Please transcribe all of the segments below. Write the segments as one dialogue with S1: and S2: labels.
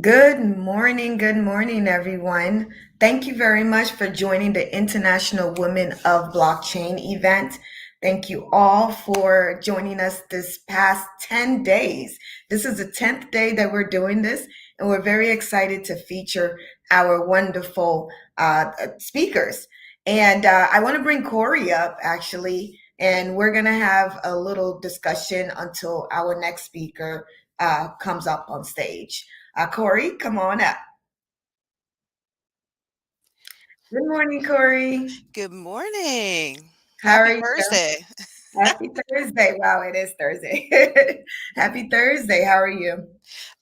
S1: Good morning, everyone. Thank you very much for joining the International Women of Blockchain event. Thank you all for joining us this past 10 days. This is the 10th day that we're doing this, and we're very excited to feature our wonderful speakers. And I want to bring Corey up, actually, and we're going to have a little discussion until our next speaker comes up on stage. Corey, come on up. Good morning, Corey.
S2: Good morning.
S1: How are
S2: Happy
S1: you?
S2: Thursday.
S1: Happy Thursday. Wow, it is Thursday. Happy Thursday. How are you?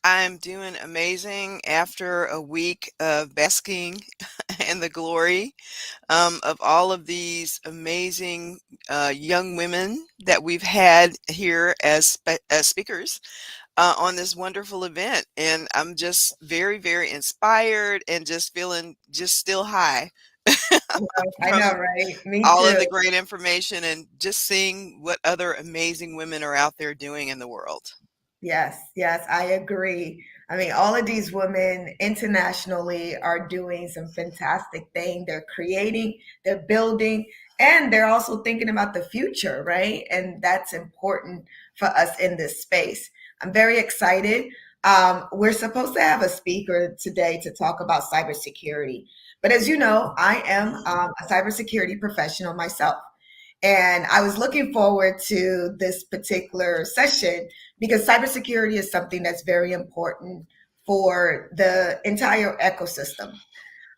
S2: I'm doing amazing after a week of basking in the glory of all of these amazing young women that we've had here as speakers on this wonderful event. And I'm just very, very inspired and just feeling just still high
S1: I know,
S2: from
S1: right? Me
S2: all of
S1: too.
S2: the great information and just seeing what other amazing women are out there doing in the world.
S1: Yes, yes, I agree. I mean, all of these women internationally are doing some fantastic thing. They're creating, they're building, and they're also thinking about the future, right? And that's important for us in this space. I'm very excited. We're supposed to have a speaker today to talk about cybersecurity. But as you know, I am a cybersecurity professional myself. And I was looking forward to this particular session because cybersecurity is something that's very important for the entire ecosystem.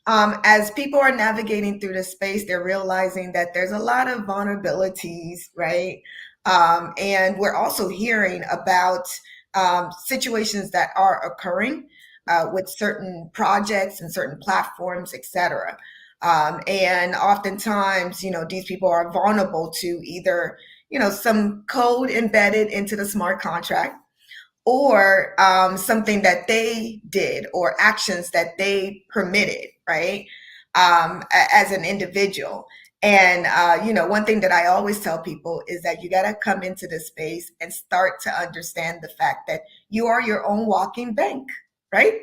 S1: As people are navigating through this space, they're realizing that there's a lot of vulnerabilities, right? And we're also hearing about situations that are occurring with certain projects and certain platforms, et cetera. And oftentimes, these people are vulnerable to either, some code embedded into the smart contract or something that they did or actions that they permitted, right? As an individual. And, one thing that I always tell people is that you got to come into this space and start to understand the fact that you are your own walking bank, right?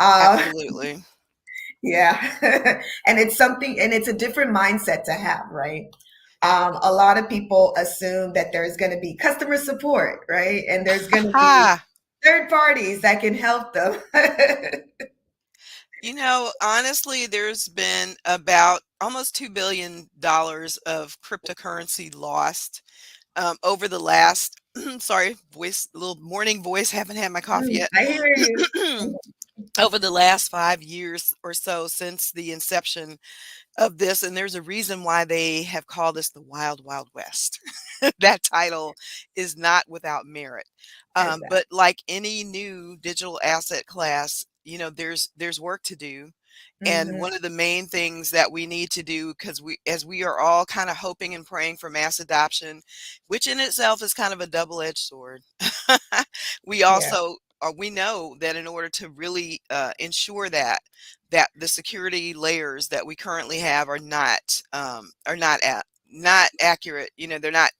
S1: Uh,
S2: Absolutely.
S1: yeah. And it's something, and it's a different mindset to have, right? A lot of people assume that there's going to be customer support, right? And there's going to be
S2: Ah,
S1: third parties that can help them.
S2: honestly, there's been about almost $2 billion of cryptocurrency lost over the last, sorry, little morning voice, haven't had my coffee yet.
S1: I hear you.
S2: Over the last 5 years or so since the inception of this, and there's a reason why they have called this the Wild Wild West. That title is not without merit.
S1: Exactly.
S2: But like any new digital asset class, there's work to do. And
S1: Mhm.
S2: one of the main things that we need to do, because as we are all kind of hoping and praying for mass adoption, which in itself is kind of a double-edged sword, we
S1: Yeah.
S2: also we know that in order to really ensure that the security layers that we currently have are not accurate. They're not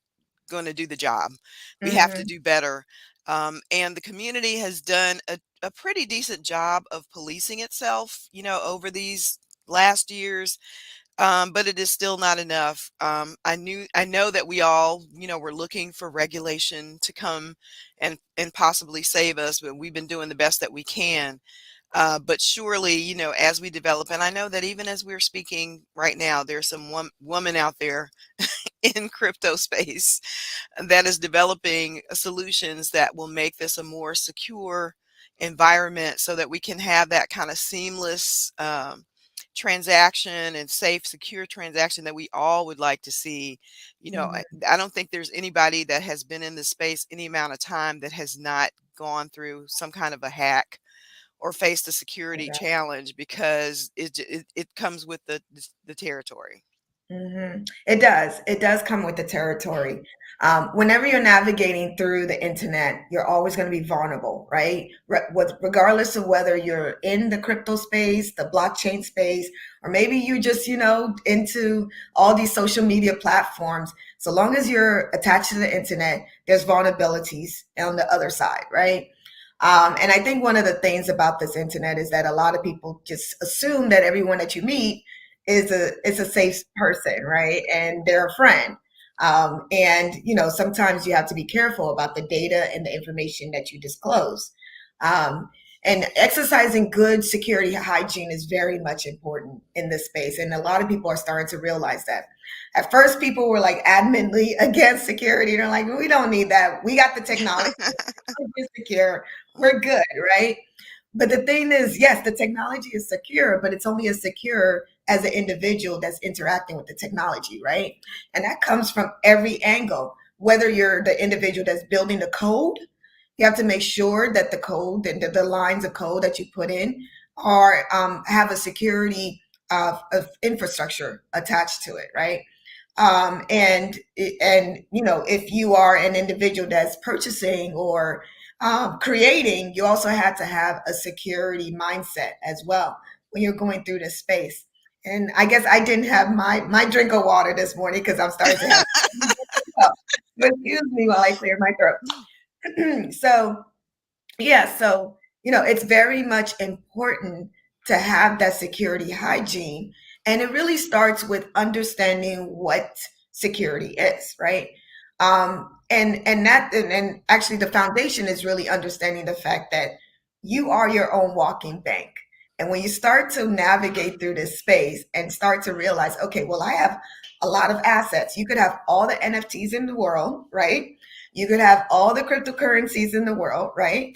S2: going to do the job. We have to
S1: Mhm.
S2: do better. And the community has done a pretty decent job of policing itself, over these last years. But it is still not enough. I know that we all, we're looking for regulation to come and possibly save us, but we've been doing the best that we can. But surely, as we develop, and I know that even as we're speaking right now, there's some woman out there in crypto space that is developing solutions that will make this a more secure environment so that we can have that kind of seamless transaction and safe, secure transaction that we all would like to see.
S1: Mhm.
S2: I don't think there's anybody that has been in this space any amount of time that has not gone through some kind of a hack or faced a security
S1: Exactly.
S2: challenge because it comes with the territory.
S1: It does. It does come with the territory. Whenever you're navigating through the internet, you're always going to be vulnerable, right? Regardless of whether you're in the crypto space, the blockchain space, or maybe you just, into all these social media platforms. So long as you're attached to the internet, there's vulnerabilities on the other side, right? And I think one of the things about this internet is that a lot of people just assume that everyone that you meet is a safe person, right? And they're a friend. And sometimes you have to be careful about the data and the information that you disclose. Um, and exercising good security hygiene is very much important in this space. And a lot of people are starting to realize that. At first, people were like adamantly against security. They're like, we don't need that. We got the technology. We're secure. We're good, right? But the thing is, yes, the technology is secure, but it's only as secure as an individual that's interacting with the technology, right? And that comes from every angle. Whether you're the individual that's building the code, you have to make sure that the code and the lines of code that you put in are have a security of infrastructure attached to it, right? And if you are an individual that's purchasing or creating, you also have to have a security mindset as well when you're going through this space. And I guess I didn't have my drink of water this morning because I'm starting to have. Excuse me while I clear my throat. So yeah, so it's very much important to have that security hygiene. And it really starts with understanding what security is, right? And actually the foundation is really understanding the fact that you are your own walking bank. And when you start to navigate through this space and start to realize, okay, well, I have a lot of assets. You could have all the NFTs in the world, right? You could have all the cryptocurrencies in the world, right?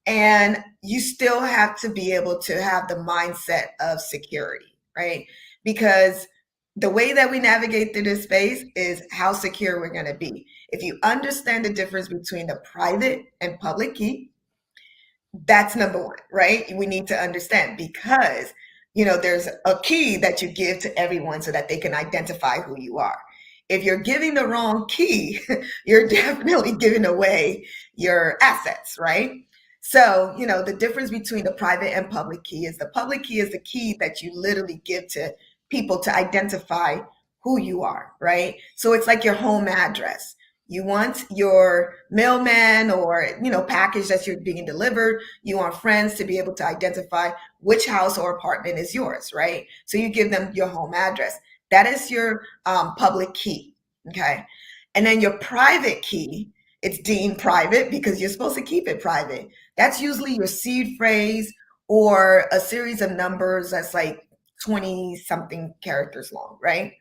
S1: And you still have to be able to have the mindset of security, right? Because the way that we navigate through this space is how secure we're going to be. If you understand the difference between the private and public key, that's number one, right? We need to understand because, there's a key that you give to everyone so that they can identify who you are. If you're giving the wrong key, you're definitely giving away your assets, right? So, the difference between the private and public key is the public key is the key that you literally give to people to identify who you are, right? So it's like your home address. You want your mailman or, package that you're being delivered. You want friends to be able to identify which house or apartment is yours, right? So you give them your home address. That is your public key, okay? And then your private key, it's deemed private because you're supposed to keep it private. That's usually your seed phrase or a series of numbers that's like 20 something characters long, right?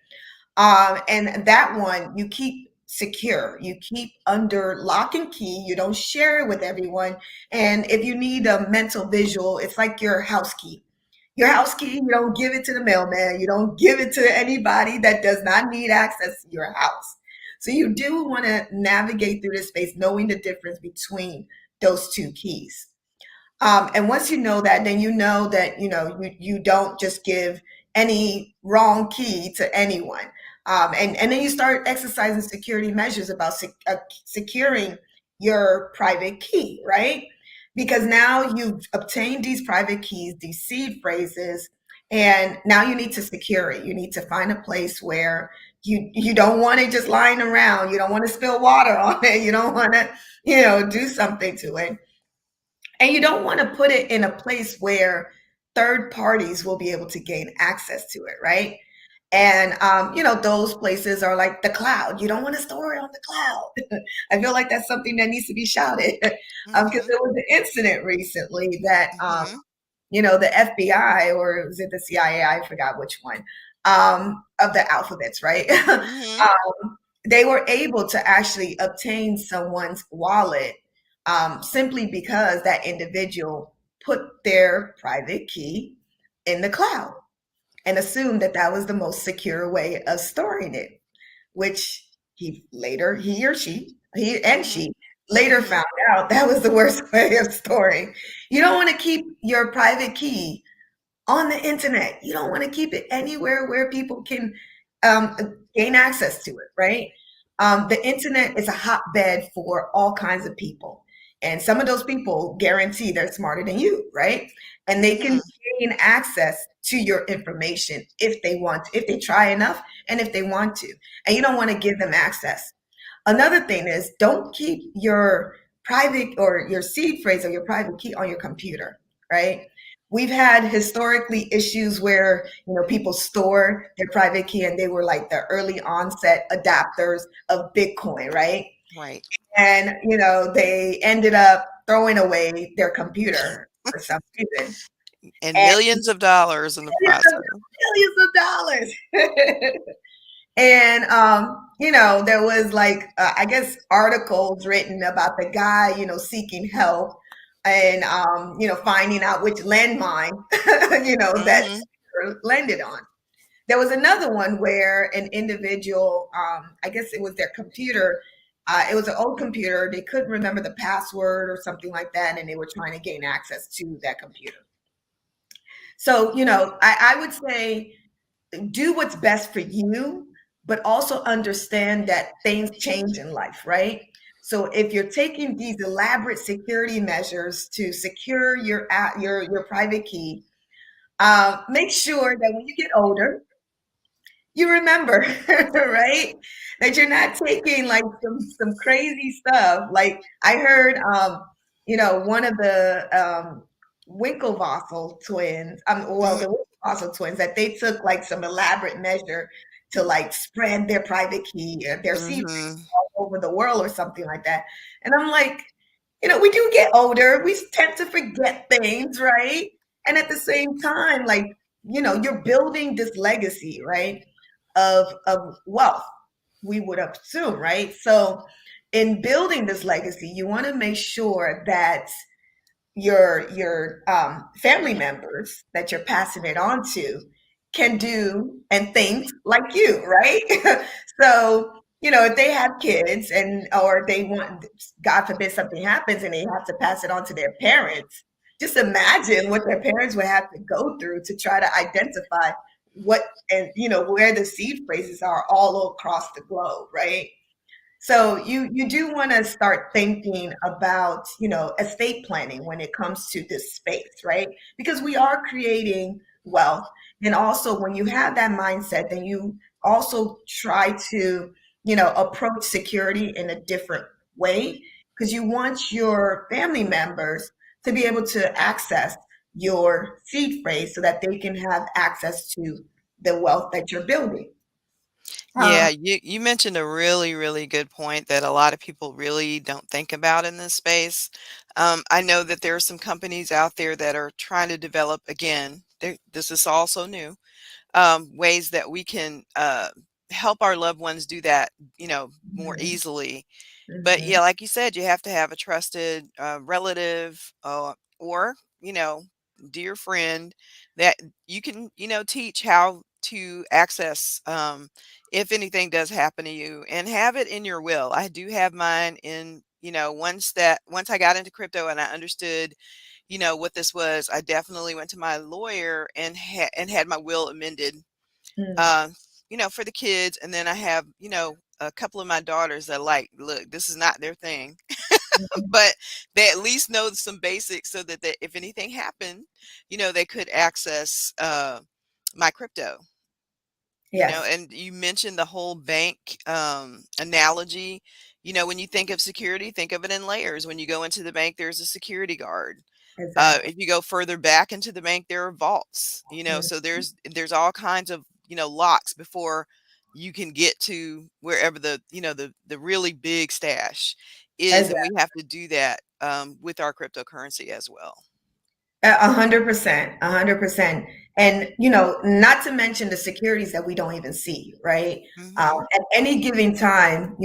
S1: And that one you keep secure. You keep under lock and key. You don't share it with everyone. And if you need a mental visual, it's like your house key. Your house key, you don't give it to the mailman. You don't give it to anybody that does not need access to your house. So you do want to navigate through this space knowing the difference between those two keys. And once you know that, then you know that you don't just give any wrong key to anyone. And then you start exercising security measures about securing your private key, right? Because now you've obtained these private keys, these seed phrases, and now you need to secure it. You need to find a place where you don't want it just lying around. You don't want to spill water on it. You don't want to, do something to it. And you don't want to put it in a place where third parties will be able to gain access to it, right? And those places are like the cloud. You don't want to store it on the cloud. I feel like that's something that needs to be shouted because
S2: Mhm.
S1: there was an incident recently that
S2: Mhm.
S1: the FBI or was it the CIA? I forgot which one of the alphabets, right?
S2: Mhm.
S1: They were able to actually obtain someone's wallet simply because that individual put their private key in the cloud and assumed that that was the most secure way of storing it, which he or she later
S2: Mhm.
S1: found out that was the worst way of storing. You don't want to keep your private key on the internet. You don't want to keep it anywhere where people can um, gain access to it, right? The internet is a hotbed for all kinds of people. And some of those people guarantee they're smarter than you, right? And they can
S2: Mhm.
S1: gain access to your information if they want, if they try enough and if they want to. And you don't want to give them access. Another thing is don't keep your private or your seed phrase or your private key on your computer, right? We've had historically issues where, people store their private key and they were like the early onset adapters of Bitcoin, right?
S2: Right.
S1: And, they ended up throwing away their computer for some reason.
S2: And
S1: And
S2: millions of dollars in the process.
S1: millions of dollars. And there was like I guess articles written about the guy, seeking help and finding out which landmine, that
S2: Mhm.
S1: landed on. There was another one where an individual, I guess it was their computer, it was an old computer. They couldn't remember the password or something like that, and they were trying to gain access to that computer. So, I would say do what's best for you, but also understand that things change in life, right? So if you're taking these elaborate security measures to secure your private key, make sure that when you get older, you remember, right? That you're not taking like some crazy stuff. Like I heard, one of the Winklevoss twins,
S2: Mm,
S1: the Winklevoss twins, that they took like some elaborate measure to like spread their private key, their secret
S2: mhm.
S1: all over the world or something like that. And I'm like, we do get older. We tend to forget things, right? And at the same time, like, you're building this legacy, right? Of wealth, we would assume, right? So in building this legacy, you want to make sure that your family members that you're passing it on to can do and think like you, right? So if they have kids and or they want, God forbid, something happens and they have to pass it on to their parents, just imagine what their parents would have to go through to try to identify what and where the seed phrases are all across the globe, right? So you do want to start thinking about, estate planning when it comes to this space, right? Because we are creating wealth. And also when you have that mindset, then you also try to, approach security in a different way because you want your family members to be able to access your seed phrase so that they can have access to the wealth that you're building.
S2: Yeah, you mentioned a really, really good point that a lot of people really don't think about in this space. I know that there are some companies out there that are trying to develop, again, this is also new, ways that we can help our loved ones do that, more
S1: Mhm,
S2: easily. But
S1: mhm,
S2: yeah, like you said, you have to have a trusted relative or, dear friend that you can, teach how to access if anything does happen to you and have it in your will. I do have mine in, once I got into crypto and I understood, what this was, I definitely went to my lawyer and had my will amended
S1: mm,
S2: uh, for the kids. And then I have, a couple of my daughters that like, look, this is not their thing,
S1: mhm.
S2: but they at least know some basics so that if anything happened, they could access my crypto.
S1: Yes,
S2: And you mentioned the whole bank analogy. When you think of security, think of it in layers. When you go into the bank, there's a security guard.
S1: exactly.
S2: If you go further back into the bank, there are vaults,
S1: Mhm.
S2: so there's all kinds of, locks before you can get to wherever the really big stash is. And we have to do that with our cryptocurrency as well.
S1: 100%, 100%. And, not to mention the securities that we don't even see, right?
S2: Hmm.
S1: At any given time,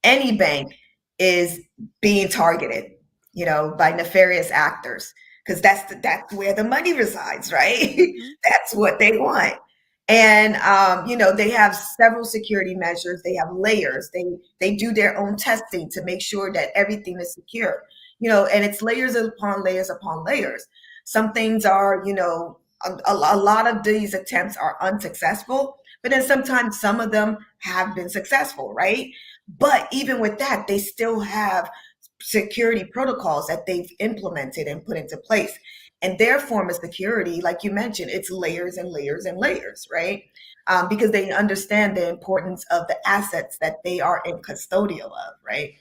S1: any bank is being targeted, by nefarious actors because that's where the money resides, right?
S2: Hmm.
S1: That's what they want. And they have several security measures. They have layers. They do their own testing to make sure that everything is secure. And it's layers upon layers upon layers. Some things are, a lot of these attempts are unsuccessful, but then sometimes some of them have been successful, right? But even with that, they still have security protocols that they've implemented and put into place. And their form of security, like you mentioned, it's layers and layers and layers, right? Because they understand the importance of the assets that they are in custodial of, right?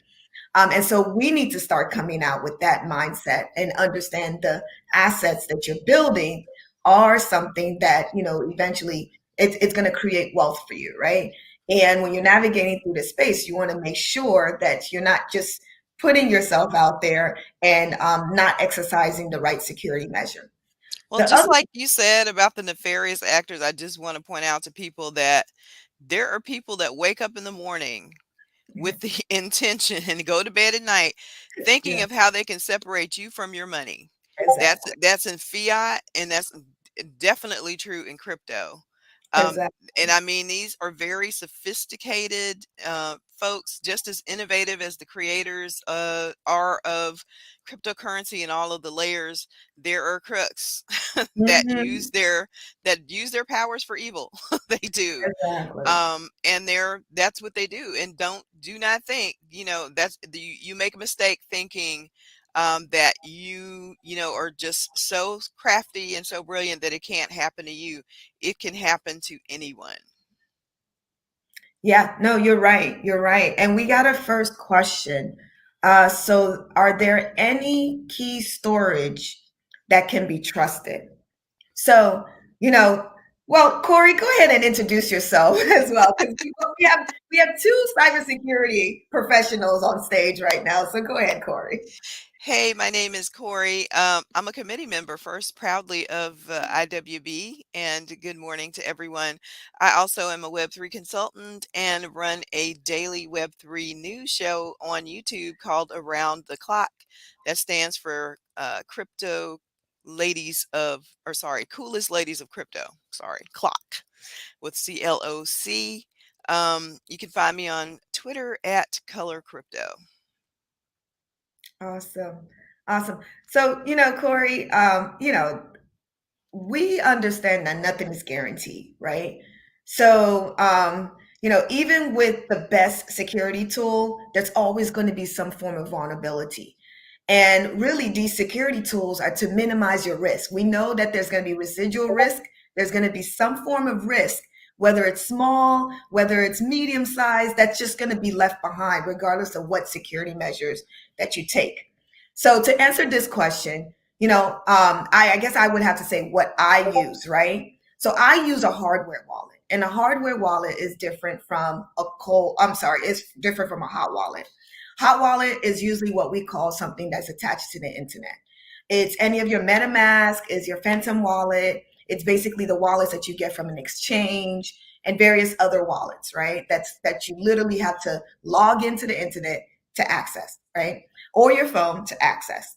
S1: And so we need to start coming out with that mindset and understand the assets that you're building are something that, eventually it's going to create wealth for you, right? And when you're navigating through this space, you want to make sure that you're not just putting yourself out there and not exercising the right security measure.
S2: Well,
S1: The
S2: just
S1: other,
S2: like you said about the nefarious actors, I just want to point out to people that there are people that wake up in the morning
S1: yeah,
S2: with the intention and go to bed at night thinking
S1: yeah,
S2: of how they can separate you from your money.
S1: exactly,
S2: That's in fiat, and that's definitely true in crypto. Um,
S1: exactly.
S2: and I mean, these are very sophisticated folks, just as innovative as the creators are of cryptocurrency and all of the layers. There are crooks that
S1: Hmm.
S2: use their powers for evil. They do.
S1: Exactly.
S2: And that's what they do. And do not think, you make a mistake thinking that are just so crafty and so brilliant that it can't happen to you. It can happen to anyone.
S1: Yeah, no, you're right. You're right. And we got a first question. So are there any key storage that can be trusted? So, you know, well, Corey, go ahead and introduce yourself as well, because we have two cybersecurity professionals on stage right now. So go ahead, Corey.
S2: Hey, my name is Corey. I'm a committee member, first proudly, of IWB, and good morning to everyone. I also am a Web3 consultant and run a daily Web3 news show on YouTube called Around the Clock. That stands for Crypto Ladies of, or sorry, Coolest Ladies of Crypto. Sorry, Clock with CLOC. You can find me on Twitter at Color Crypto.
S1: Awesome. Awesome. So, Corey, we understand that nothing is guaranteed, right? So, even with the best security tool, there's always going to be some form of vulnerability. And really, these security tools are to minimize your risk. We know that there's going to be residual risk, there's going to be some form of risk, whether it's small, whether it's medium sized, that's just going to be left behind, regardless of what security measures that you take. So, to answer this question, I guess I would have to say what I use, right? So I use a hardware wallet, and a hardware wallet is different from it's different from a hot wallet. Hot wallet is usually what we call something that's attached to the internet. It's any of your MetaMask, is your Phantom wallet. It's basically the wallets that you get from an exchange and various other wallets, right? That you literally have to log into the internet to access, right? Or your phone to access.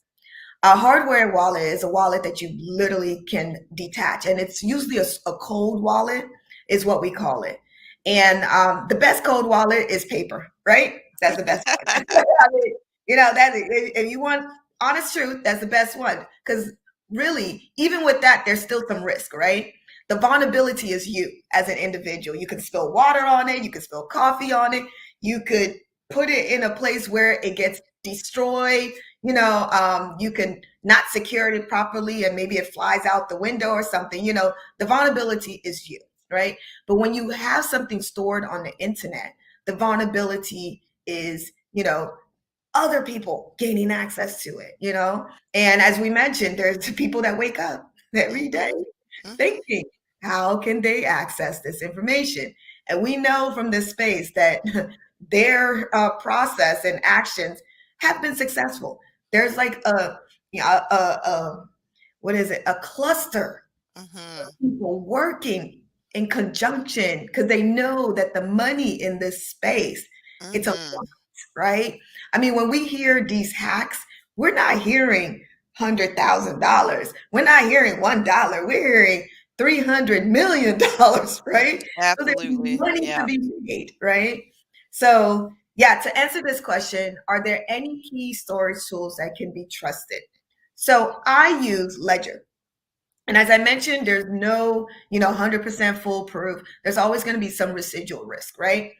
S1: A hardware wallet is a wallet that you literally can detach, and it's usually a cold wallet, is what we call it. And the best cold wallet is paper, right? That's the best one. I mean, if you want honest truth, that's the best one. Because really, even with that, there's still some risk, right? The vulnerability is you as an individual. You can spill water on it, you can spill coffee on it, you could put it in a place where it gets destroyed. You can not secure it properly and maybe it flies out the window or something. The vulnerability is you, right? But when you have something stored on the internet, the vulnerability is, other people gaining access to it. And as we mentioned, there's people that wake up every day
S2: Mhm, mhm,
S1: thinking, how can they access this information? And we know from this space that their process and actions have been successful. There's like what is it? A cluster of
S2: mhm,
S1: people working in conjunction because they know that the money in this space, it's a lot,
S2: mhm,
S1: right? I mean, when we hear these hacks, we're not hearing $100,000. We're not hearing $1. We're hearing $300 million, right? So there's
S2: absolutely,
S1: money to
S2: yeah.
S1: be made, right? So yeah, to answer this question, are there any key storage tools that can be trusted? So I use Ledger. And as I mentioned, there's no, 100% foolproof. There's always going to be some residual risk, right?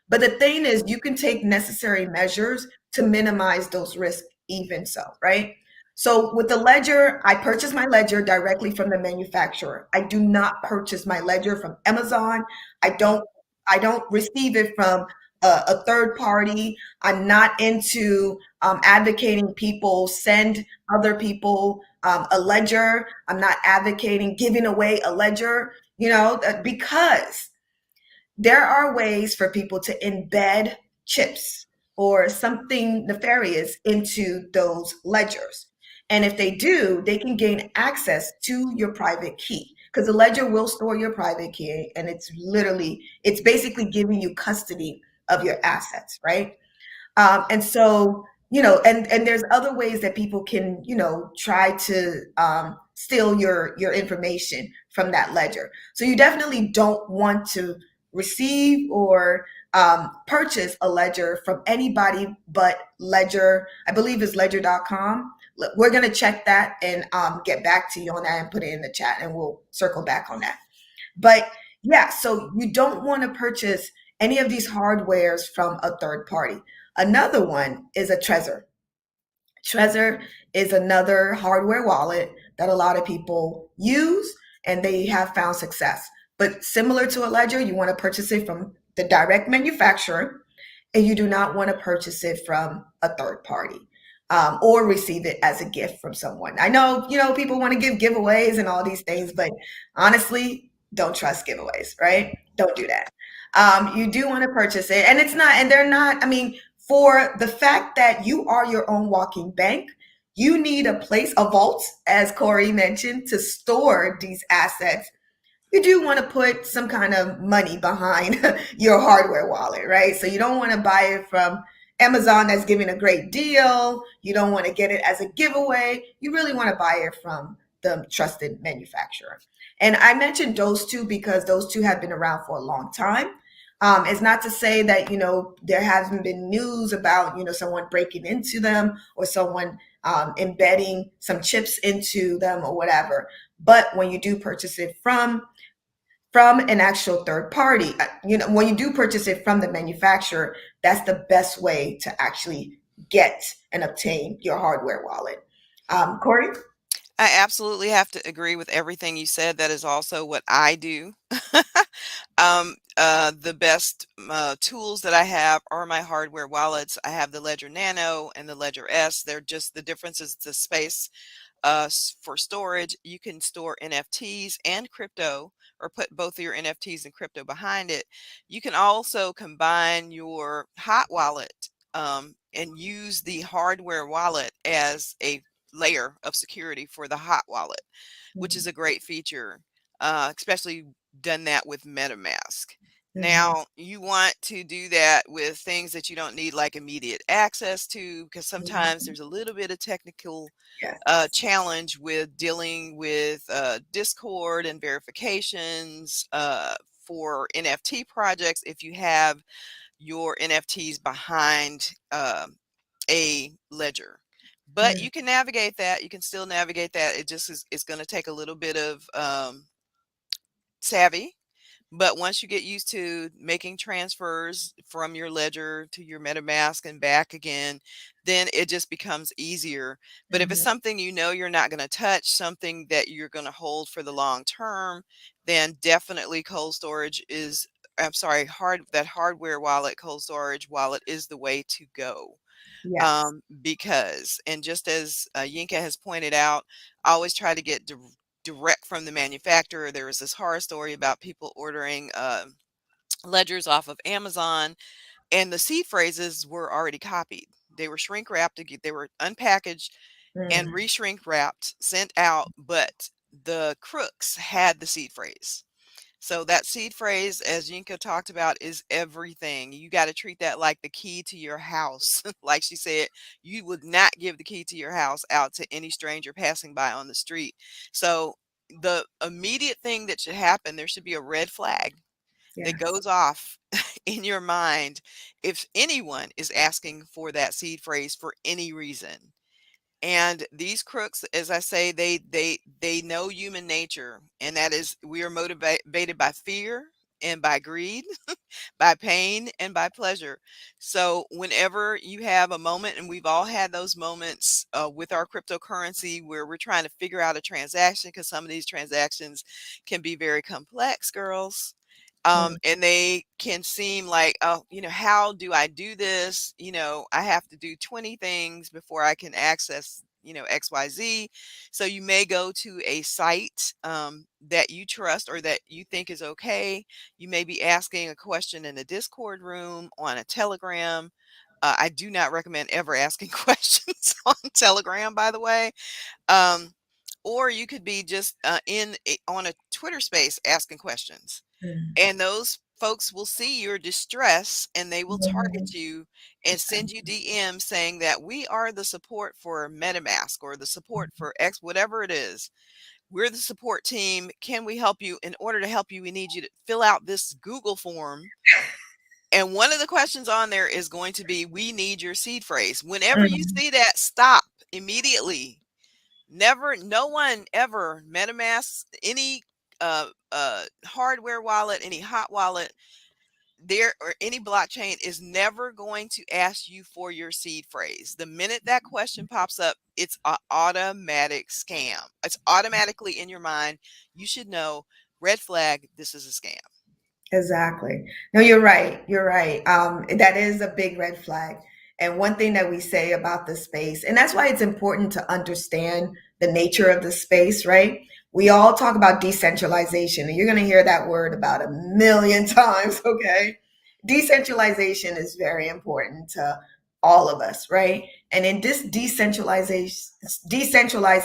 S1: But the thing is, you can take necessary measures to minimize those risks, even so, right? So with the ledger, I purchase my ledger directly from the manufacturer. I do not purchase my ledger from Amazon. I
S2: Mhm,
S1: don't I don't receive it from a third party. I'm not into advocating people send other people a ledger. I'm not advocating giving away a ledger, because there are ways for people to embed chips or something nefarious into those ledgers. And if they do, they can gain access to your private key because the ledger will store your private key. And it's basically giving you custody of your assets, right? And so, and there's other ways that people can, try to steal your information from that ledger. So you definitely don't want to receive or purchase a ledger from anybody but Ledger. I believe it's ledger.com. We're going to check that and get back to you on that and put it in the chat, and we'll circle back on that. But yeah, so you don't want to purchase any of these hardwares from a third party. Another one is a Trezor. Trezor is another hardware wallet that a lot of people use and they have found success. But similar to a ledger, you want to purchase it from the direct manufacturer and you do not want to purchase it from a third party. Or receive it as a gift from someone. I know, people want to give giveaways and all these things, but honestly, don't trust giveaways, right? Don't do that. You do want to purchase it, and it's not, and they're not. I mean, for the fact that you are your own walking bank, you need a place, a vault, as Corey mentioned, to store these assets. You do want to put some kind of money behind your hardware wallet, right? So you don't want to buy it from Amazon that's giving a great deal. You don't want to get it as a giveaway. You really want to buy it from the trusted manufacturer. And I mentioned those two because those two have been around for a long time. It's not to say that, there hasn't been news about, someone breaking into them or someone embedding some chips into them or whatever. But when you do purchase it from an actual third party, when you do purchase it from the manufacturer, that's the best way to actually get and obtain your hardware wallet. Corey?
S2: I absolutely have to agree with everything you said. That is also what I do. The best tools that I have are my hardware wallets. I have the Ledger Nano and the Ledger S. They're just, the difference is the space. For storage, you can store NFTs and crypto, or put both of your NFTs and crypto behind it. You can also combine your hot wallet and use the hardware wallet as a layer of security for the hot wallet, which is a great feature, especially done that with MetaMask.
S1: Mm-hmm.
S2: Now, you want to do that with things that you don't need like immediate access to, because sometimes
S1: Mm-hmm.
S2: there's a little bit of technical
S1: Yes.
S2: challenge with dealing with Discord and verifications for NFT projects if you have your NFTs behind a ledger. But
S1: Mm-hmm.
S2: you can navigate that. You can still navigate that. It just is, it's going to take a little bit of savvy. But once you get used to making transfers from your ledger to your MetaMask and back again, then it just becomes easier. But if it's
S1: Mm-hmm.
S2: something you're not going to touch, something that you're going to hold for the long term, then definitely cold storage is, I'm sorry, that hardware wallet, cold storage wallet is the way to go.
S1: Yes.
S2: Because, and just as Yinka has pointed out, I always try to get direct from the manufacturer. There was this horror story about people ordering ledgers off of Amazon, and the seed phrases were already copied. They were shrink wrapped, they were unpackaged and
S1: Mm-hmm.
S2: re-shrink wrapped, sent out, but the crooks had the seed phrase. So that seed phrase, as Yinka talked about, is everything. You got to treat that like the key to your house. Like she said, you would not give the key to your house out to any stranger passing by on the street. So the immediate thing that should happen, there should be a red flag that
S1: Yes.
S2: goes off in your mind if anyone is asking for that seed phrase for any reason. And these crooks, as I say, they know human nature, and that is, we are motivated by fear and by greed, by pain and by pleasure. So whenever you have a moment, and we've all had those moments with our cryptocurrency where we're trying to figure out a transaction, because some of these transactions can be very complex, girls.
S1: Mm,
S2: And they can seem like, oh, how do I do this? I have to do 20 things before I can access, XYZ. So you may go to a site that you trust or that you think is okay. You may be asking a question in a Discord room, on a Telegram. I do not recommend ever asking questions on Telegram, by the way. Um, or you could be just on a Twitter space asking questions,
S1: mm,
S2: and those folks will see your distress and they will target
S1: mm,
S2: you and send you DMs saying that we are the support for MetaMask or the support for X, whatever it is. We're the support team. Can we help you? In order to help you, we need you to fill out this Google form. And one of the questions on there is going to be, we need your seed phrase. Whenever you
S1: mm.
S2: see that, stop immediately. Never, no one ever MetaMask, any hardware wallet, any hot wallet, there or any blockchain is never going to ask you for your seed phrase. The minute that question pops up, it's an automatic scam. It's automatically in your mind. You should know, red flag, this is a scam.
S1: Exactly. No, you're right. You're right. That is a big red flag. And one thing that we say about the space, and that's why it's important to understand the nature of the space, right? We all talk about decentralization, and you're going to hear that word about a million times, okay? Decentralization is very important to all of us, right? And in this decentralized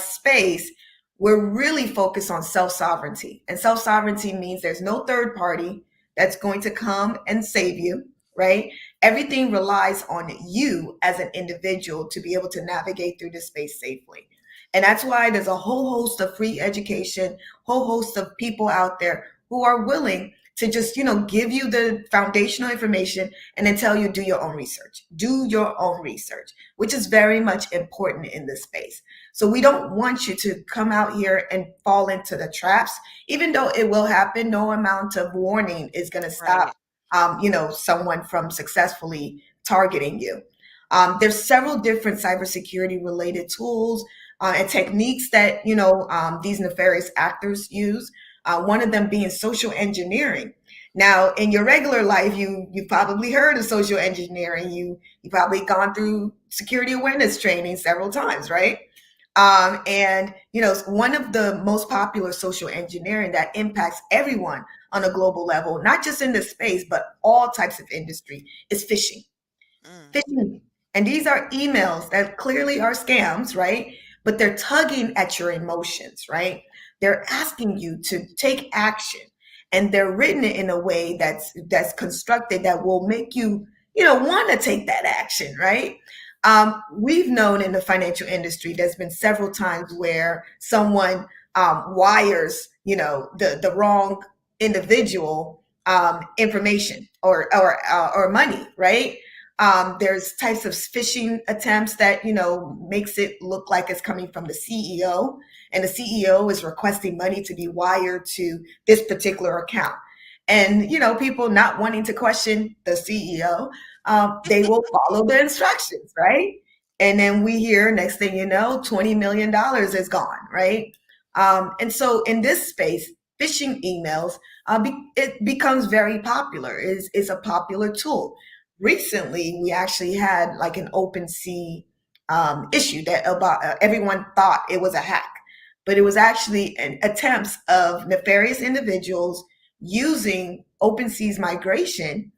S1: space, we're really focused on self-sovereignty. And self-sovereignty means there's no third party that's going to come and save you, right? Everything relies on you as an individual to be able to navigate through this space safely. And that's why there's a whole host of free education, whole host of people out there who are willing to just, give you the foundational information and then tell you do your own research. Do your own research, which is very much important in this space. So we don't want you to come out here and fall into the traps, even though it will happen. No amount of warning is going to stop,
S2: Right.
S1: someone from successfully targeting you. There's several different cybersecurity related tools and techniques that these nefarious actors use. One of them being social engineering. Now, in your regular life, you probably heard of social engineering. You probably gone through security awareness training several times, right? And one of the most popular social engineering that impacts everyone on a global level, not just in this space, but all types of industry, is phishing.
S2: Mm,
S1: Phishing. And these are emails that clearly are scams, right? But they're tugging at your emotions, right? They're asking you to take action. And they're written in a way that's constructed that will make you, want to take that action, right? We've known in the financial industry, there's been several times where someone wires, the wrong individual information or money, right? There's types of phishing attempts that makes it look like it's coming from the CEO, and the CEO is requesting money to be wired to this particular account. And people not wanting to question the CEO, they will follow the instructions, right? And then we hear next thing you know, $20 million is gone, right? And so in this space, phishing emails, it becomes very popular. Is a popular tool. Recently, we actually had like an open sea issue that about everyone thought it was a hack, but it was actually attempts of nefarious individuals using OpenSea's migration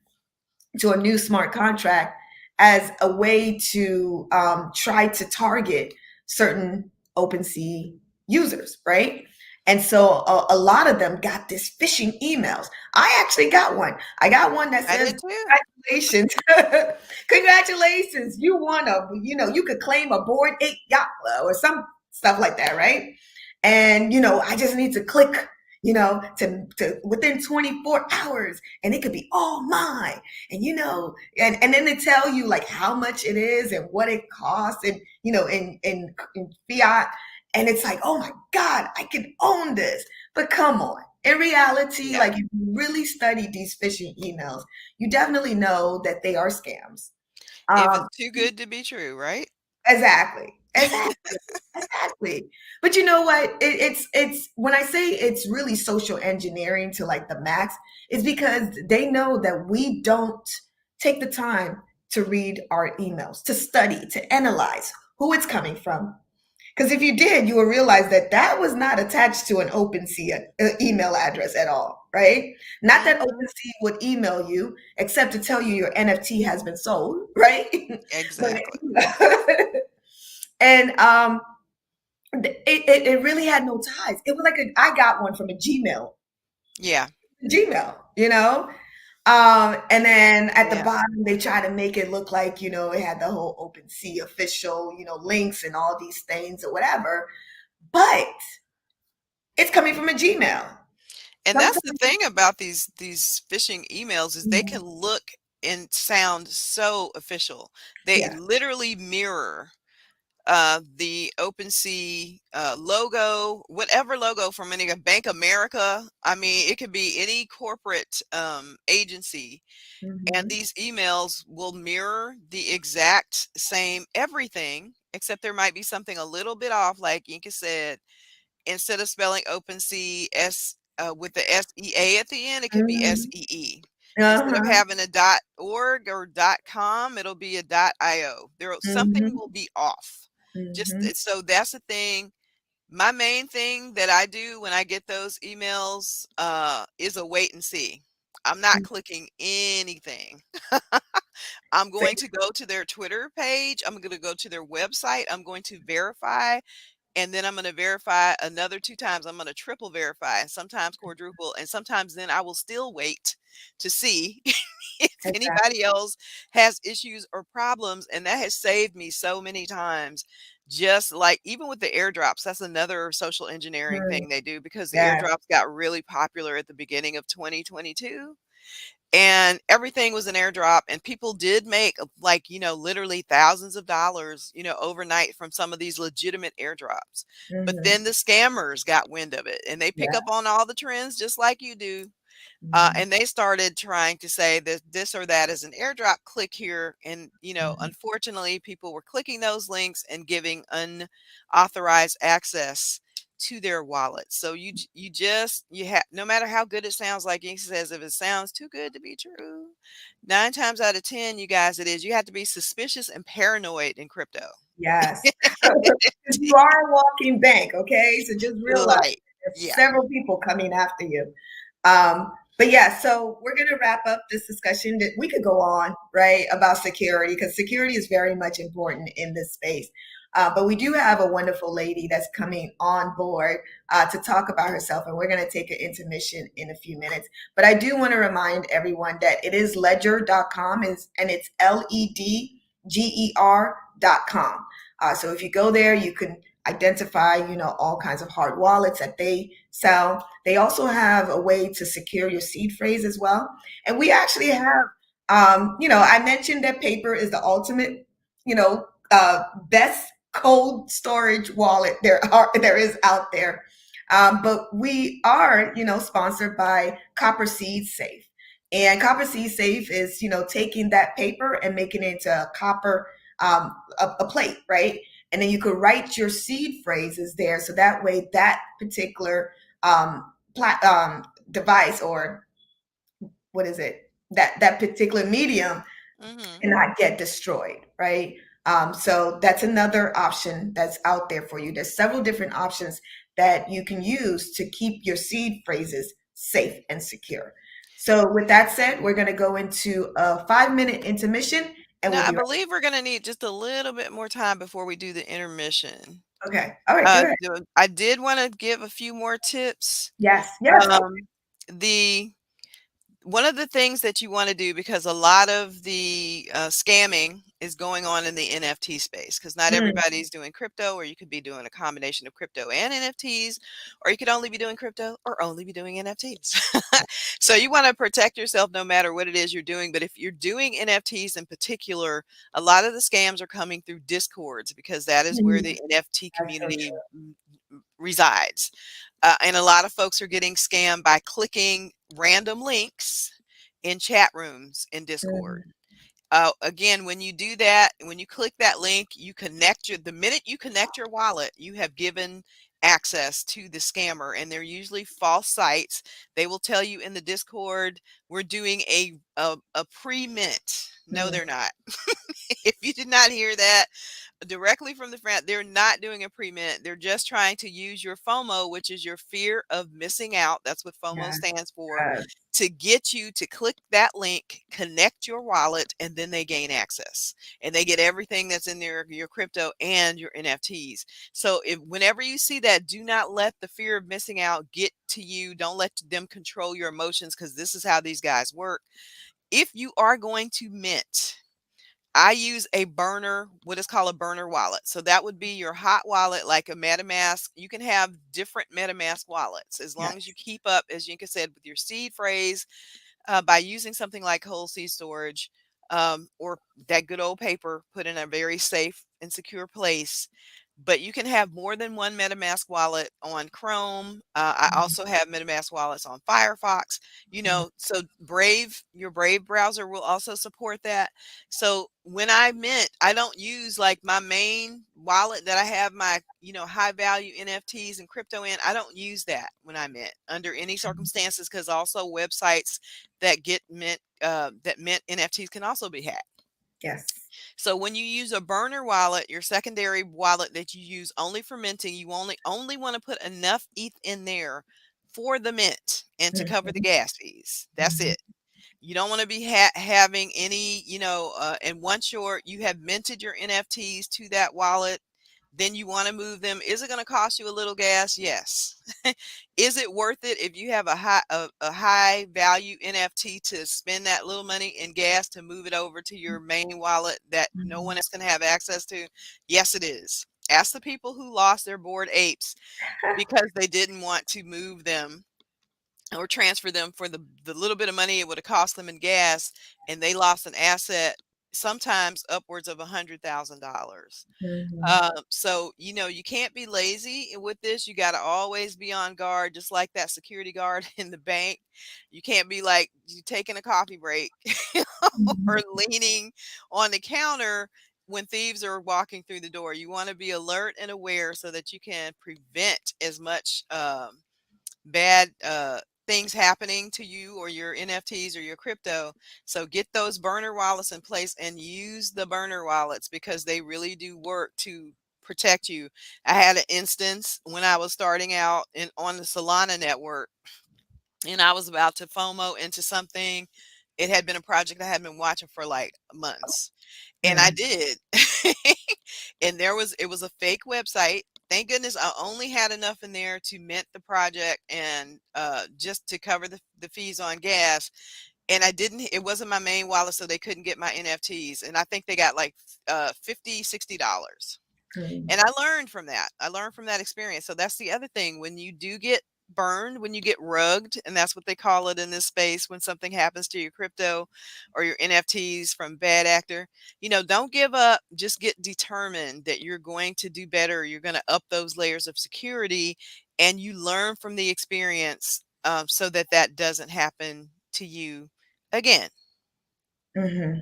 S1: to a new smart contract as a way to try to target certain OpenSea users, right? And so a lot of them got this phishing emails. I actually got one. I got one that
S2: I
S1: says,
S2: did too.
S1: congratulations. Congratulations. You won you could claim a board 8 yacht or some stuff like that, right? And, I just need to click, to within 24 hours and it could be all mine. And, and then they tell you like how much it is and what it costs and, in fiat. And it's like, oh my God, I can own this. But come on. In reality,
S2: Yeah.
S1: like if you really study these phishing emails, you definitely know that they are scams.
S2: If
S1: Um,
S2: it's too good to be true, right?
S1: exactly. Exactly. Exactly. But you know what? It's when I say it's really social engineering to like the max, is because they know that we don't take the time to read our emails, to study, to analyze who it's coming from. Because if you did, you will realize that that was not attached to an OpenSea email address at all, right? Not that
S2: Mhm.
S1: OpenSea would email you, except to tell you your NFT has been sold, right? but
S2: Exactly.
S1: and it really had no ties. It was like I got one from a
S2: Yeah.
S1: Gmail, you know. And then at the
S2: Yeah.
S1: bottom, they try to make it look like, it had the whole OpenSea official, links and all these things or whatever. But it's coming from a Gmail.
S2: And that's the
S1: Sometimes,
S2: thing about these phishing emails is they can look and sound so official. They
S1: yeah.
S2: literally mirror the OpenSea logo, whatever logo from any Bank America. I mean, it could be any corporate agency, and
S1: Hmm.
S2: these emails will mirror the exact same everything, except there might be something a little bit off. Like Inka said, instead of spelling OpenSea with the SEA at the end, it could be
S1: Hmm.
S2: SEE. Instead of
S1: Uh-huh.
S2: having a .org or .com, it'll be a .io. Something
S1: Hmm.
S2: will be off. Just
S1: Hmm.
S2: so that's the thing. My main thing that I do when I get those emails is a wait and see. I'm not clicking anything. I'm going to go to their Twitter page. I'm going to go to their website. I'm going to verify, and then I'm going to verify another 2 times. I'm going to triple verify, and sometimes quadruple, and sometimes then I will still wait to see if
S1: Exactly.
S2: anybody else has issues or problems, and that has saved me so many times. Just like even with the airdrops, that's another social engineering
S1: Mm,
S2: thing they do, because the
S1: yeah.
S2: airdrops got really popular at the beginning of 2022, and everything was an airdrop, and people did make like, literally thousands of dollars, overnight from some of these legitimate airdrops. But
S1: Hmm.
S2: then the scammers got wind of it, and they pick
S1: Yeah.
S2: up on all the trends just like you do.
S1: Hmm.
S2: And they started trying to say that this or that is an airdrop, click here. And,
S1: Hmm.
S2: unfortunately, people were clicking those links and giving unauthorized access to their wallet. So you have, no matter how good it sounds, like he says, if it sounds too good to be true, 9 times out of 10, you guys, it is. You have to be suspicious and paranoid in crypto.
S1: Yes. 'Cause you are a walking bank, okay? So just realize
S2: Right.
S1: there's
S2: Yeah.
S1: several people coming after you. But yeah, so we're going to wrap up this discussion. That we could go on, right, about security, because security is very much important in this space. But we do have a wonderful lady that's coming on board to talk about herself, and we're going to take an intermission in a few minutes. But I do want to remind everyone that it is ledger.com, and it's ledger.com. So if you go there, you can identify, all kinds of hard wallets that they sell. They also have a way to secure your seed phrase as well. And we actually have, I mentioned that paper is the ultimate, best cold storage wallet there is out there. But we are, sponsored by Copper Seed Safe. And Copper Seed Safe is, taking that paper and making it into a copper a plate, right? And then you could write your seed phrases there, so that way that particular device, or what is it, that particular medium
S2: Hmm.
S1: cannot get destroyed, right? So that's another option that's out there for you. There's several different options that you can use to keep your seed phrases safe and secure. So with that said, we're going to go into a 5-minute intermission, and
S2: Now,
S1: we'll
S2: I
S1: be right.
S2: believe we're going to need just a little bit more time before we do the intermission.
S1: Okay. All right. Go ahead.
S2: I did want to give a few more tips.
S1: Yes. Yes. Oh,
S2: Um, the One of the things that you want to do, because a lot of the scamming is going on in the NFT space, because not
S1: mm,
S2: everybody's doing crypto, or you could be doing a combination of crypto and NFTs, or you could only be doing crypto or only be doing NFTs. So you want to protect yourself no matter what it is you're doing. But if you're doing NFTs in particular, a lot of the scams are coming through Discords, because that is where
S1: mm,
S2: the NFT
S1: that's so
S2: community
S1: true.
S2: resides. And a lot of folks are getting scammed by clicking random links in chat rooms in Discord.
S1: Mm,
S2: Again, when you do that, when you click that link, the minute you connect your wallet, you have given access to the scammer, and they're usually false sites. They will tell you in the Discord, we're doing a pre-mint. No,
S1: Mhm.
S2: they're not. If you did not hear that directly from the front, they're not doing a pre-mint. They're just trying to use your FOMO, which is your fear of missing out. That's what FOMO
S1: Yeah.
S2: stands for, to get you to click that link, connect your wallet, and then they gain access. And they get everything that's in there, your crypto and your NFTs. So if whenever you see that, do not let the fear of missing out get to you. Don't let them control your emotions, because this is how these guys work. If you are going to mint, I use a burner, what is called a burner wallet. So that would be your hot wallet, like a MetaMask. You can have different MetaMask wallets as long as you
S1: Yes.
S2: keep up, as Yinka said, with your seed phrase, by using something like whole seed storage, or that good old paper put in a very safe and secure place. But you can have more than one MetaMask wallet on Chrome. I
S1: Mhm.
S2: also have MetaMask wallets on Firefox. So your Brave browser will also support that. So when I mint, I don't use like my main wallet that I have my, high value NFTs and crypto in. I don't use that when I mint under any circumstances, because also websites that get mint that mint NFTs can also be hacked.
S1: Yes.
S2: So when you use a burner wallet, your secondary wallet that you use only for minting, you only want to put enough ETH in there for the mint and to cover the
S1: Mhm.
S2: gas fees. That's
S1: Mhm.
S2: it. You don't want to be having any, and once you have minted your NFTs to that wallet, then you want to move them. Is it going to cost you a little gas? Yes. Is it worth it if you have a high value NFT to spend that little money in gas to move it over to your main wallet that no
S1: Mhm.
S2: one else can have access to? Yes, it is. Ask the people who lost their bored apes because they didn't want to move them or transfer them for the little bit of money it would have cost them in gas, and they lost an asset, sometimes upwards of $100,000.
S1: Mhm.
S2: So you can't be lazy with this. You got to always be on guard, just like that security guard in the bank. You can't be like you taking a coffee break or
S1: Mhm.
S2: leaning on the counter when thieves are walking through the door. You want to be alert and aware so that you can prevent as much bad things happening to you or your NFTs or your crypto. So get those burner wallets in place and use the burner wallets, because they really do work to protect you. I had an instance when I was starting out on the Solana network, and I was about to FOMO into something. It had been a project I had been watching for like months, and I
S1: Mhm.
S2: did. And it was a fake website. Thank goodness I only had enough in there to mint the project and just to cover the fees on gas. And it wasn't my main wallet, so they couldn't get my NFTs. And I think they got like $50, $60.
S1: Mhm.
S2: And I learned from that. I learned from that experience. So that's the other thing. When you do get burned, when you get rugged, and that's what they call it in this space, when something happens to your crypto or your NFTs from bad actor, don't give up. Just get determined that you're going to do better. You're going to up those layers of security, and you learn from the experience, so that that doesn't happen to you again.
S1: Mhm.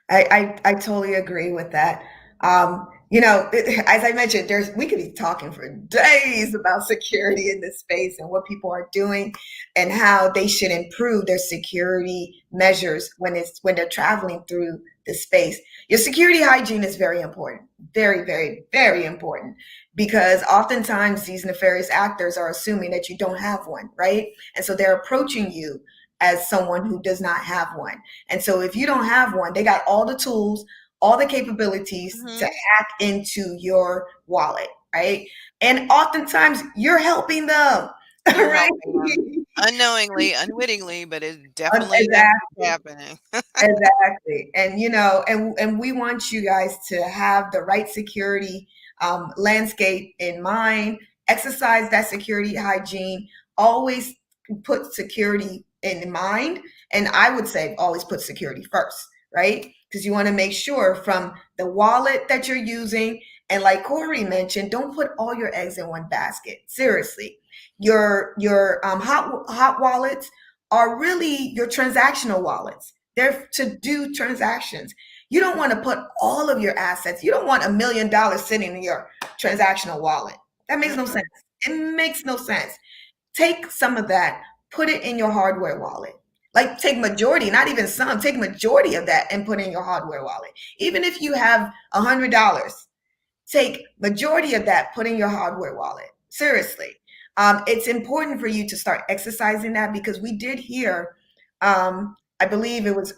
S1: I totally agree with that. As I mentioned, we could be talking for days about security in this space and what people are doing and how they should improve their security measures when they're traveling through the space. Your security hygiene is very important, very, very, very important, because oftentimes these nefarious actors are assuming that you don't have one, right? And so they're approaching you as someone who does not have one. And so if you don't have one, they got all the tools, all the capabilities to
S2: Hmm.
S1: hack into your wallet, right? And oftentimes you're helping them,
S2: You're
S1: right?
S2: helping them unknowingly, unwittingly, but it definitely, that's what's
S1: Exactly.
S2: happening.
S1: Exactly. And we want you guys to have the right security landscape in mind, exercise that security hygiene, always put security in mind. And I would say always put security first, right? Because you want to make sure from the wallet that you're using. And like Corey mentioned, don't put all your eggs in one basket. Seriously. Your hot wallets are really your transactional wallets. They're to do transactions. You don't want to put all of your assets. You don't want $1 million sitting in your transactional wallet. That makes no
S2: Mm-mm.
S1: sense. It makes no sense. Take some of that, put it in your hardware wallet. Like take majority, not even some, take majority of that and put in your hardware wallet. Even if you have $100, take majority of that, put in your hardware wallet. Seriously. It's important for you to start exercising that because we did hear, I believe it was,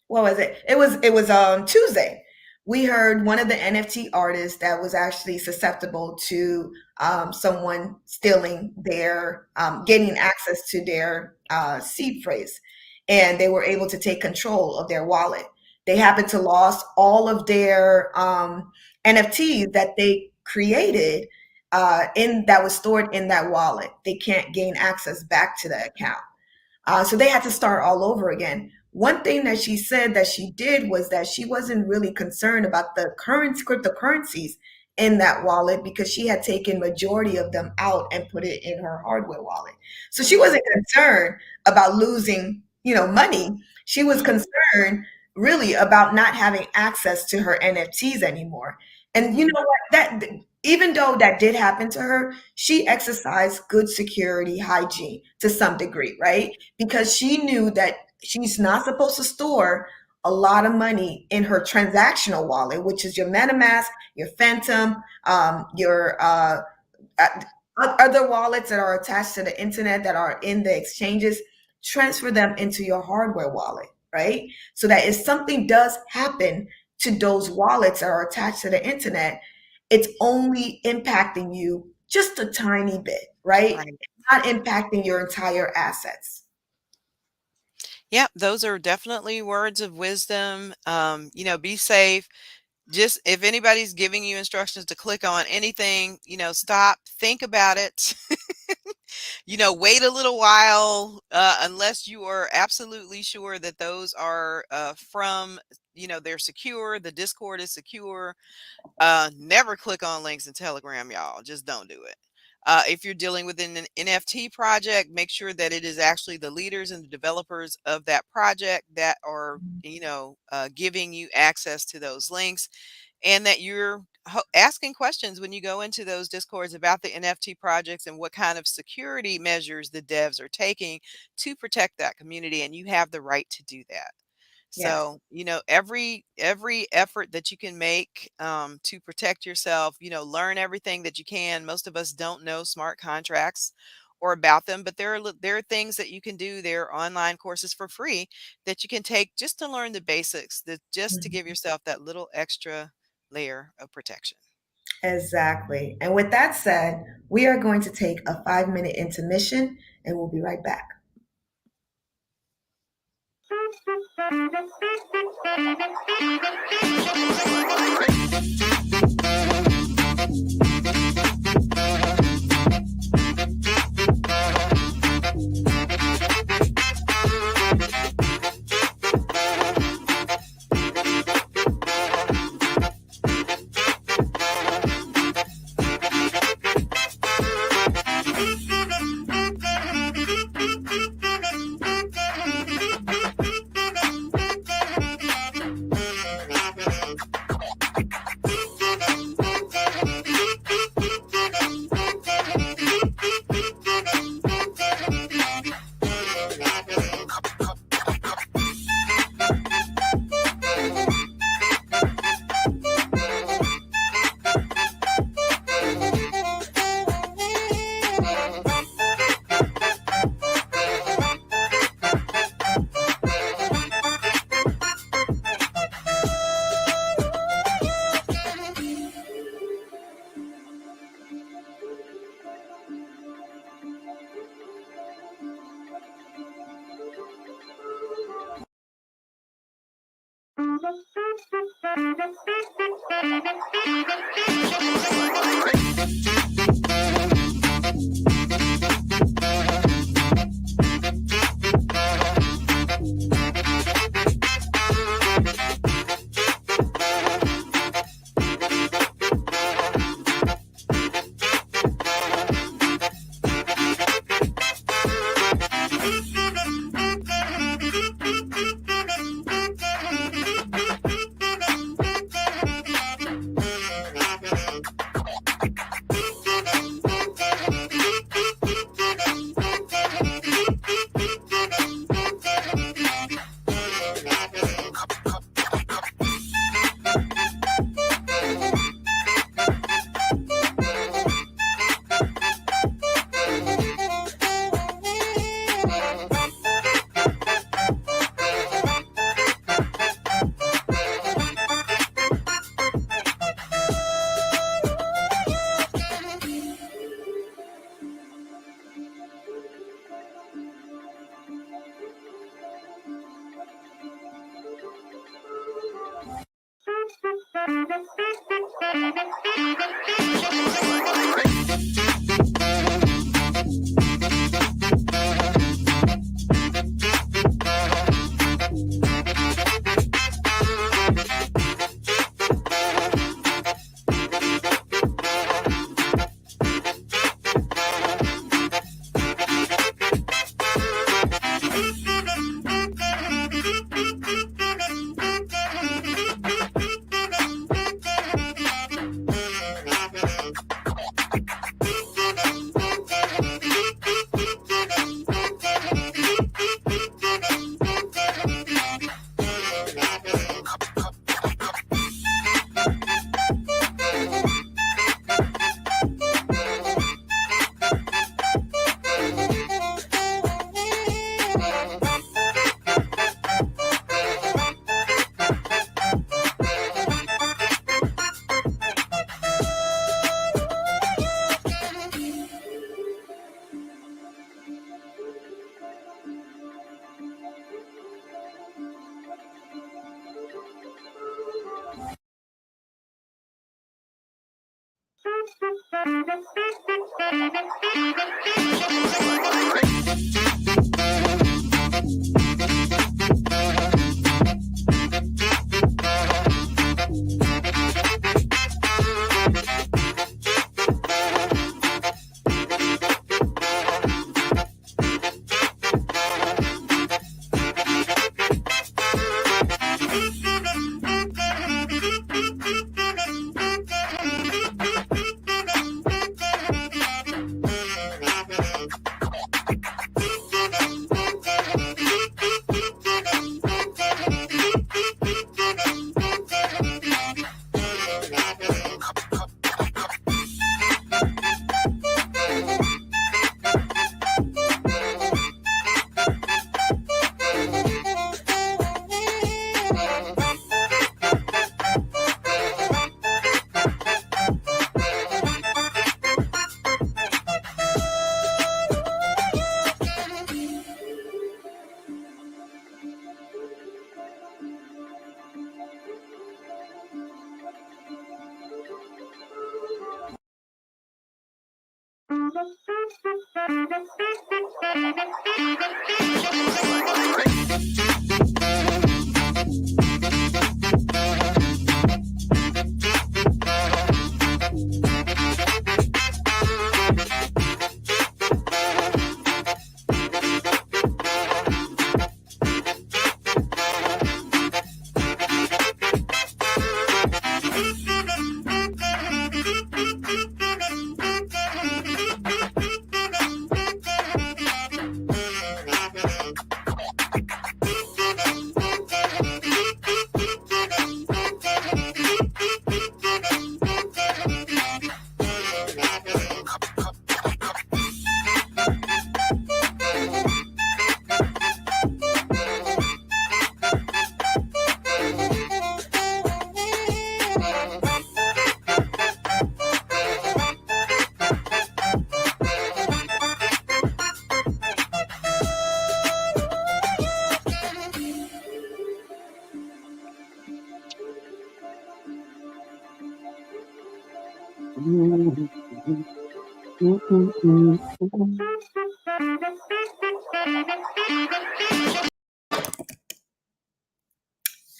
S1: what was it? It was Tuesday. We heard one of the NFT artists that was actually susceptible to someone stealing their, getting access to their seed phrase, and they were able to take control of their wallet. They happened to lost all of their NFTs that they created in that was stored in that wallet. They can't gain access back to the account. So they had to start all over again. One thing that she said that she did was that she wasn't really concerned about the current cryptocurrencies in that wallet because she had taken majority of them out and put it in her hardware wallet. So she
S2: Mm-hmm.
S1: wasn't concerned about losing, money. She was
S2: Mm-hmm.
S1: concerned really about not having access to her NFTs anymore. And you
S2: Mm-hmm.
S1: know what? That even though that did happen to her, she exercised good security hygiene to some degree, right? Because she knew that she's not supposed to store a lot of money in her transactional wallet, which is your MetaMask, your Phantom, your uh, other wallets that are attached to the internet that are in the exchanges. Transfer them into your hardware wallet, right? So that if something does happen to those wallets that are attached to the internet, it's only impacting you just a tiny bit, right?
S2: Right.
S1: It's not impacting your entire assets.
S2: Yeah, those are definitely words of wisdom. Be safe. Just if anybody's giving you instructions to click on anything, stop, think about it. Wait a little while, unless you are absolutely sure that those are from, they're secure, the Discord is secure. Never click on links in Telegram, y'all. Just don't do it. If you're dealing with an NFT project, make sure that it is actually the leaders and the developers of that project that are, giving you access to those links, and that you're asking questions when you go into those discords about the NFT projects and what kind of security measures the devs are taking to protect that community. And you have the right to do that.
S1: Yes.
S2: So, every effort that you can make to protect yourself, learn everything that you can. Most of us don't know smart contracts or about them, but there are things that you can do. There are online courses for free that you can take just to learn the basics, that just to give
S1: Mhm.
S2: yourself that little extra layer of protection.
S1: Exactly. And with that said, we are going to take a 5-minute intermission and we'll be right back.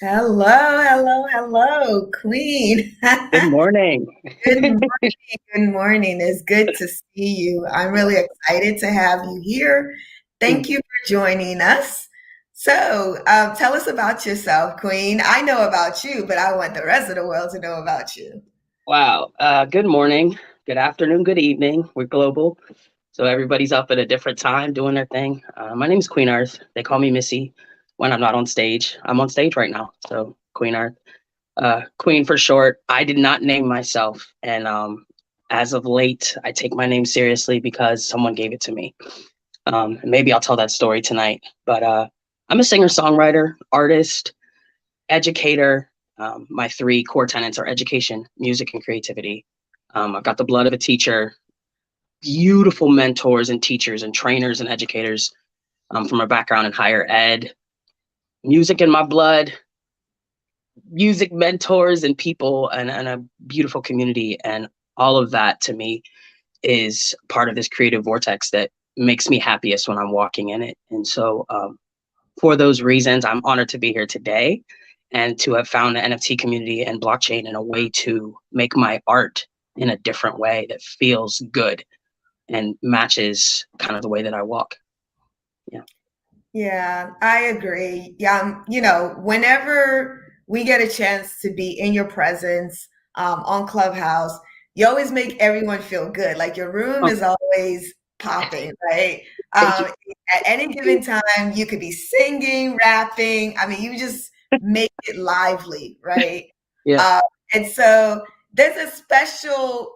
S1: Hello, hello, hello, Queen.
S3: Good morning.
S1: Good morning. Good morning. It's good to see you. I'm really excited to have you here. Thank you for joining us. So, tell us about yourself, Queen. I know about you, but I want the rest of the world to know about you.
S3: Wow. Good morning, good afternoon, good evening. We're global, so everybody's up at a different time doing their thing. My name is Queen Earth. They call me Missy when I'm not on stage. I'm on stage right now, so Queen Earth. Queen for short. I did not name myself, and as of late, I take my name seriously because someone gave it to me. And maybe I'll tell that story tonight. But I'm a singer-songwriter, artist, educator. My three core tenets are education, music, and creativity. I've got the blood of a teacher, beautiful mentors and teachers and trainers and educators from a background in higher ed, music in my blood, music mentors and people, and a beautiful community. And all of that to me is part of this creative vortex that makes me happiest when I'm walking in it. And so for those reasons, I'm honored to be here today and to have found the NFT community and blockchain in a way to make my art in a different way that feels good and matches kind of the way that I walk. Yeah.
S1: Yeah, I agree. Yeah, whenever we get a chance to be in your presence on Clubhouse, you always make everyone feel good. Like your room
S3: Oh,
S1: is always popping, right?
S3: thank you.
S1: Um, at any given time, you could be singing, rapping. I mean, you just make it lively, right?
S3: Yeah.
S1: Uh, and so there's a special,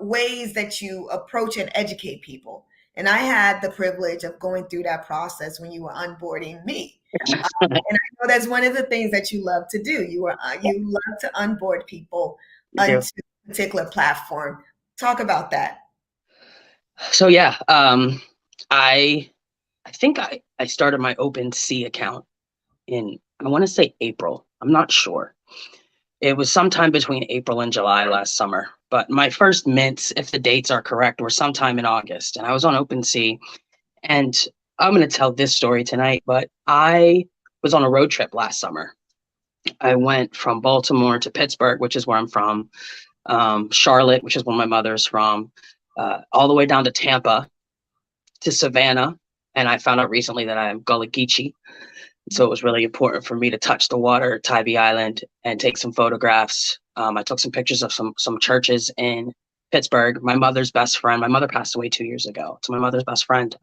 S1: ways that you approach and educate people. And I had the privilege of going through that process when you were onboarding me. And I know that's one of the things that you love to do. You love to onboard people
S3: I do.
S1: onto a particular platform. Talk about that.
S3: So yeah, I think I started my OpenSea account in, I want to say April. I'm not sure. It was sometime between April and July last summer. But my first mints, if the dates are correct, were sometime in August. And I was on OpenSea. And I'm going to tell this story tonight, but I was on a road trip last summer. I went from Baltimore to Pittsburgh, which is where I'm from, Charlotte, which is where my mother's from, all the way down to Tampa, to Savannah. And I found out recently that I'm Gullah Geechee. So it was really important for me to touch the water at Tybee Island and take some photographs. I took some pictures of some churches in Pittsburgh. My mother's best friend, my mother passed away 2 years ago. So my mother's best friend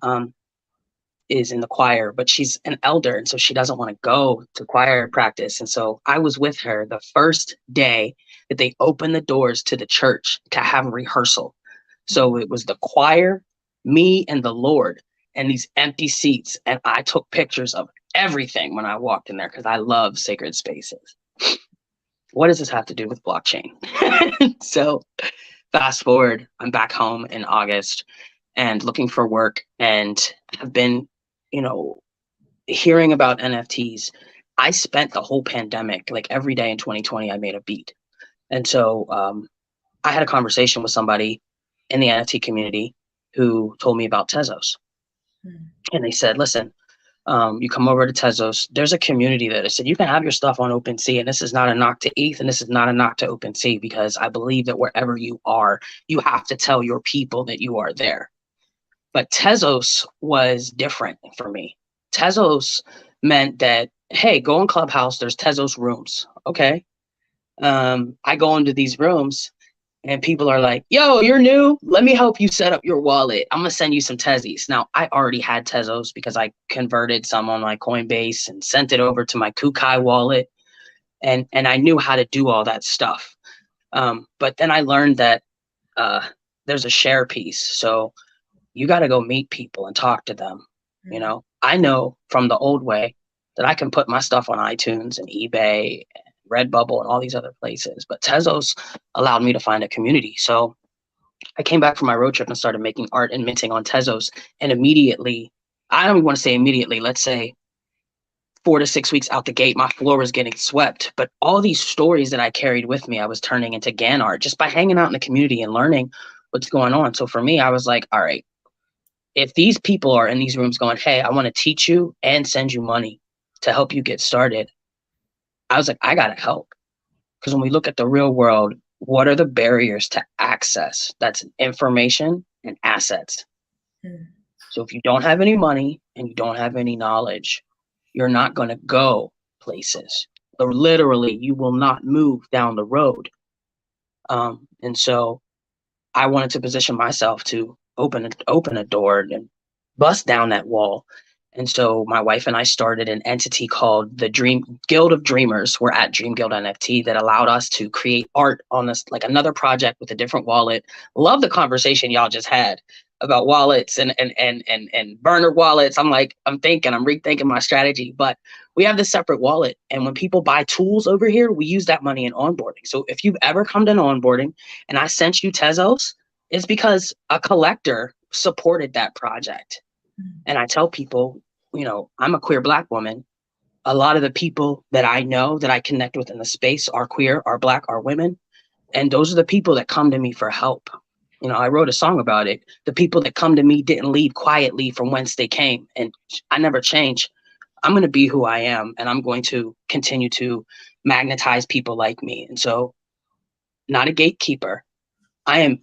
S3: is in the choir, but she's an elder. And so she doesn't want to go to choir practice. And so I was with her the first day that they opened the doors to the church to have a rehearsal. So it was the choir, me, and the Lord, and these empty seats. And I took pictures of everything when I walked in there because I love sacred spaces. What does this have to do with blockchain? So fast forward, I'm back home in August and looking for work and have been, hearing about NFTs. I spent the whole pandemic, like every day in 2020, I made a beat. And so I had a conversation with somebody in the NFT community who told me about Tezos. And they said, listen, you come over to Tezos, there's a community that said you can have your stuff on OpenSea, and this is not a knock to ETH, and this is not a knock to OpenSea, because I believe that wherever you are, you have to tell your people that you are there. But Tezos was different for me. Tezos meant that, hey, go in Clubhouse, there's Tezos rooms. Okay. I go into these rooms and people are like, yo, you're new. Let me help you set up your wallet. I'm going to send you some Tezos. Now, I already had Tezos because I converted some on my Coinbase and sent it over to my Kukai wallet. And I knew how to do all that stuff. But then I learned that there's a share piece. So you got to go meet people and talk to them. I know from the old way that I can put my stuff on iTunes and eBay, and Redbubble, and all these other places. But Tezos allowed me to find a community. So I came back from my road trip and started making art and minting on Tezos. And immediately, I don't even want to say immediately, let's say 4 to 6 weeks out the gate, my floor was getting swept. But all these stories that I carried with me, I was turning into GAN art just by hanging out in the community and learning what's going on. So for me, I was like, all right, if these people are in these rooms going, hey, I want to teach you and send you money to help you get started, I was like, I got to help. Because when we look at the real world, what are the barriers to access? That's information and assets. So if you don't have any money and you don't have any knowledge, you're not going to go places. Or literally, you will not move down the road. And so I wanted to position myself to open a door and bust down that wall. And so my wife and I started an entity called the Dream Guild of Dreamers. We're at Dream Guild NFT, that allowed us to create art on this, like another project with a different wallet. Love the conversation y'all just had about wallets and burner wallets. I'm rethinking my strategy, but we have this separate wallet. And when people buy tools over here, we use that money in onboarding. So if you've ever come to an onboarding and I sent you Tezos, it's because a collector supported that project. And I tell people, I'm a queer Black woman. A lot of the people that I know that I connect with in the space are queer, are Black, are women. And those are the people that come to me for help. I wrote a song about it. The people that come to me didn't leave quietly from whence they came. And I never change. I'm going to be who I am. And I'm going to continue to magnetize people like me. And so, not a gatekeeper. I am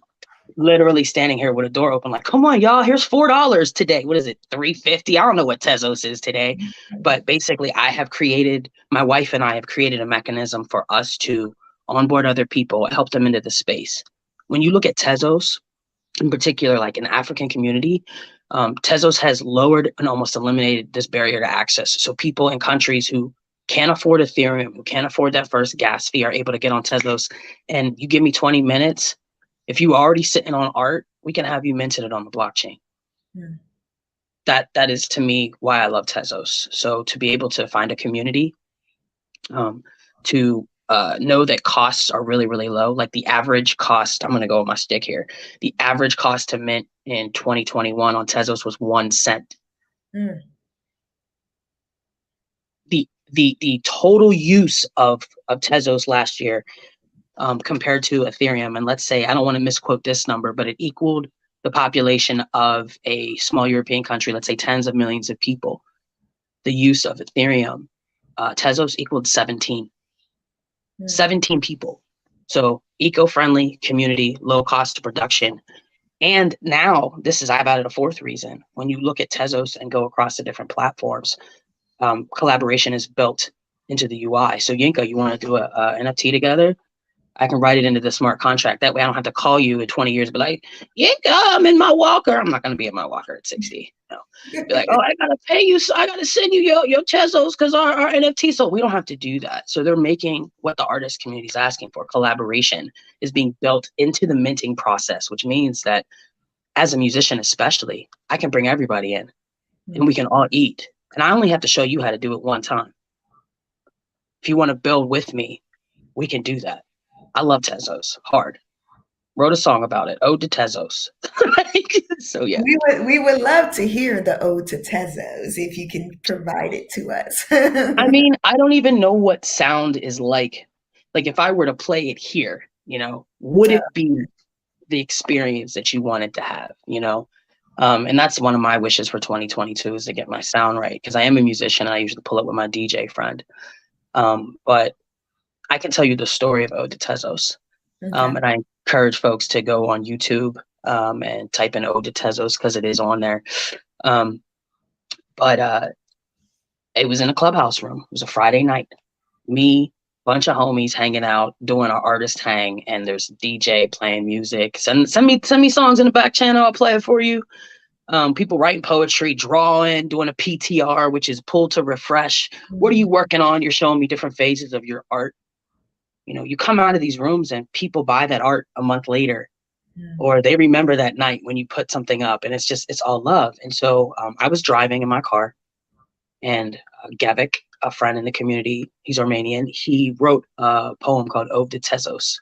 S3: literally standing here with a door open, like, come on, y'all, here's $4 today. What is it, $3.50? I don't know what Tezos is today. But basically, my wife and I have created a mechanism for us to onboard other people, help them into the space. When you look at Tezos, in particular, like in the African community, Tezos has lowered and almost eliminated this barrier to access. So people in countries who can't afford Ethereum, who can't afford that first gas fee, are able to get on Tezos. And you give me 20 minutes, if you already sitting on art, we can have you minted it on the blockchain. That is, to me, why I love Tezos. So to be able to find a community, to know that costs are really, really low. Like the average cost, I'm going to go with my stick here. The average cost to mint in 2021 on Tezos was 1 cent. the total use of Tezos last year compared to Ethereum, and let's say, I don't want to misquote this number, but it equaled the population of a small European country, let's say tens of millions of people. The use of Ethereum, Tezos equaled 17. 17 people. So eco-friendly community, low cost of production. And now I've added a fourth reason. When you look at Tezos and go across the different platforms, collaboration is built into the UI. So Yinka, you want to do a NFT together? I can write it into the smart contract. That way I don't have to call you in 20 years and be like, Yinka, I'm in my walker. I'm not going to be in my walker at 60. No. Be like, oh, I got to pay you. So I got to send you your Tezos because our NFT. So we don't have to do that. So they're making what the artist community is asking for. Collaboration is being built into the minting process, which means that as a musician, especially, I can bring everybody in and we can all eat. And I only have to show you how to do it one time. If you want to build with me, we can do that. I love Tezos hard. Wrote a song about it, Ode to Tezos. So yeah,
S1: we would love to hear the Ode to Tezos if you can provide it to us.
S3: I mean, I don't even know what sound is like. Like if I were to play it here, would it be the experience that you wanted to have? And that's one of my wishes for 2022 is to get my sound right, because I am a musician and I usually pull up with my DJ friend. But I can tell you the story of Ode to Tezos. And I encourage folks to go on YouTube and type in Ode to Tezos because it is on there. But it was in a clubhouse room. It was a Friday night. Me, bunch of homies hanging out, doing our artist hang, and there's a DJ playing music. Send me songs in the back channel. I'll play it for you. People writing poetry, drawing, doing a PTR, which is pull to refresh. What are you working on? You're showing me different phases of your art. You come out of these rooms and people buy that art a month later, or they remember that night when you put something up, and it's all love. And so I was driving in my car, and Gavik, a friend in the community, he's Armenian, he wrote a poem called Ode to Tezos.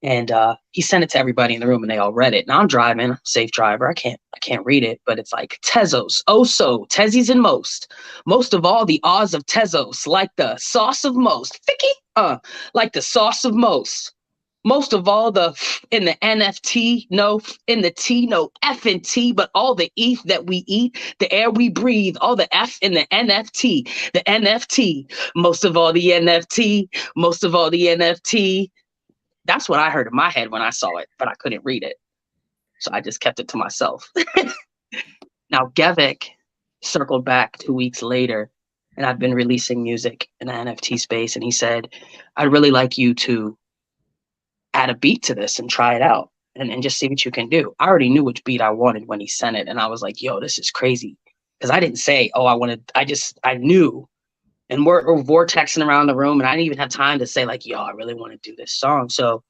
S3: And he sent it to everybody in the room and they all read it. Now I'm driving, safe driver. I can't read it, but it's like Tezos, oh so, Tezzies and most of all the Oz of Tezos, like the sauce of most, like the sauce of most of all the in the NFT, no in the T, no F and T, but all the ETH that we eat, the air we breathe, all the F in the NFT, most of all the NFT, most of all the NFT. That's what I heard in my head when I saw it, but I couldn't read it. So I just kept it to myself. Now, Gavik circled back 2 weeks later, and I've been releasing music in the NFT space. And he said, I'd really like you to add a beat to this and try it out and just see what you can do. I already knew which beat I wanted when he sent it. And I was like, yo, this is crazy. Because I didn't say, oh, I knew. And we're vortexing around the room, and I didn't even have time to say like, yo, I really want to do this song. So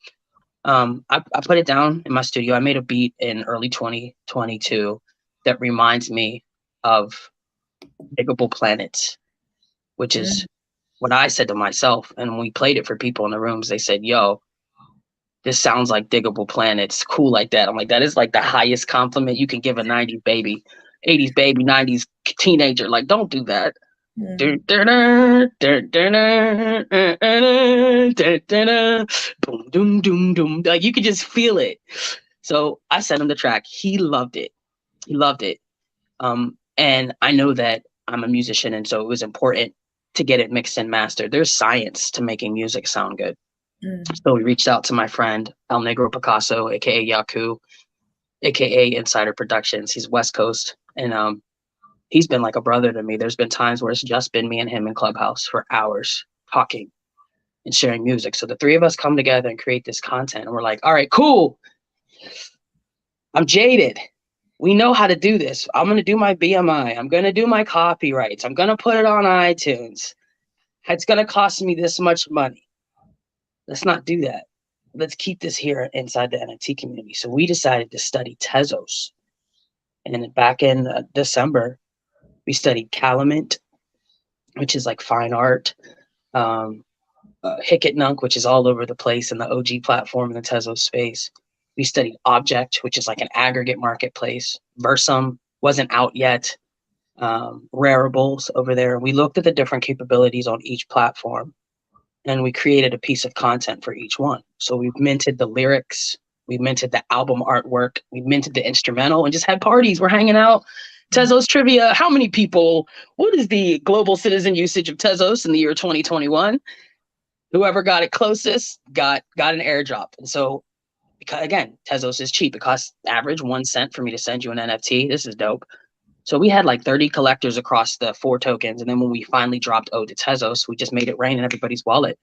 S3: I put it down in my studio. I made a beat in early 2022 that reminds me of Diggable Planets, which is what I said to myself. And when we played it for people in the rooms, they said, yo, this sounds like Diggable Planets, cool like that. I'm like, that is like the highest compliment you can give a 90s baby, 80s baby, 90s teenager. Like, don't do that. Boom, doom, doom, doom. Like you could just feel it. So I sent him the track. He loved it. And I know that I'm a musician, and so it was important to get it mixed and mastered. There's science to making music sound good. So we reached out to my friend El Negro Picasso, aka Yaku, aka Insider Productions. He's West Coast, and he's been like a brother to me. There's been times where it's just been me and him in Clubhouse for hours talking and sharing music. So the three of us come together and create this content, and we're like, all right, cool. I'm jaded. We know how to do this. I'm going to do my BMI. I'm going to do my copyrights. I'm going to put it on iTunes. It's going to cost me this much money. Let's not do that. Let's keep this here inside the NFT community. So we decided to study Tezos. And back in December, we studied Calumet, which is like fine art. Hicketnunk, which is all over the place in the OG platform in the Tezos space. We studied Object, which is like an aggregate marketplace. Versum wasn't out yet. Rareables over there. We looked at the different capabilities on each platform, and we created a piece of content for each one. So we've minted the lyrics, we minted the album artwork, we minted the instrumental, and just had parties. We're hanging out. Tezos trivia. How many people? What is the global citizen usage of Tezos in the year 2021? Whoever got it closest got an airdrop. And so, because again, Tezos is cheap. It costs average 1 cent for me to send you an NFT. This is dope. So we had like 30 collectors across the 4 tokens. And then when we finally dropped Ode to Tezos, we just made it rain in everybody's wallet.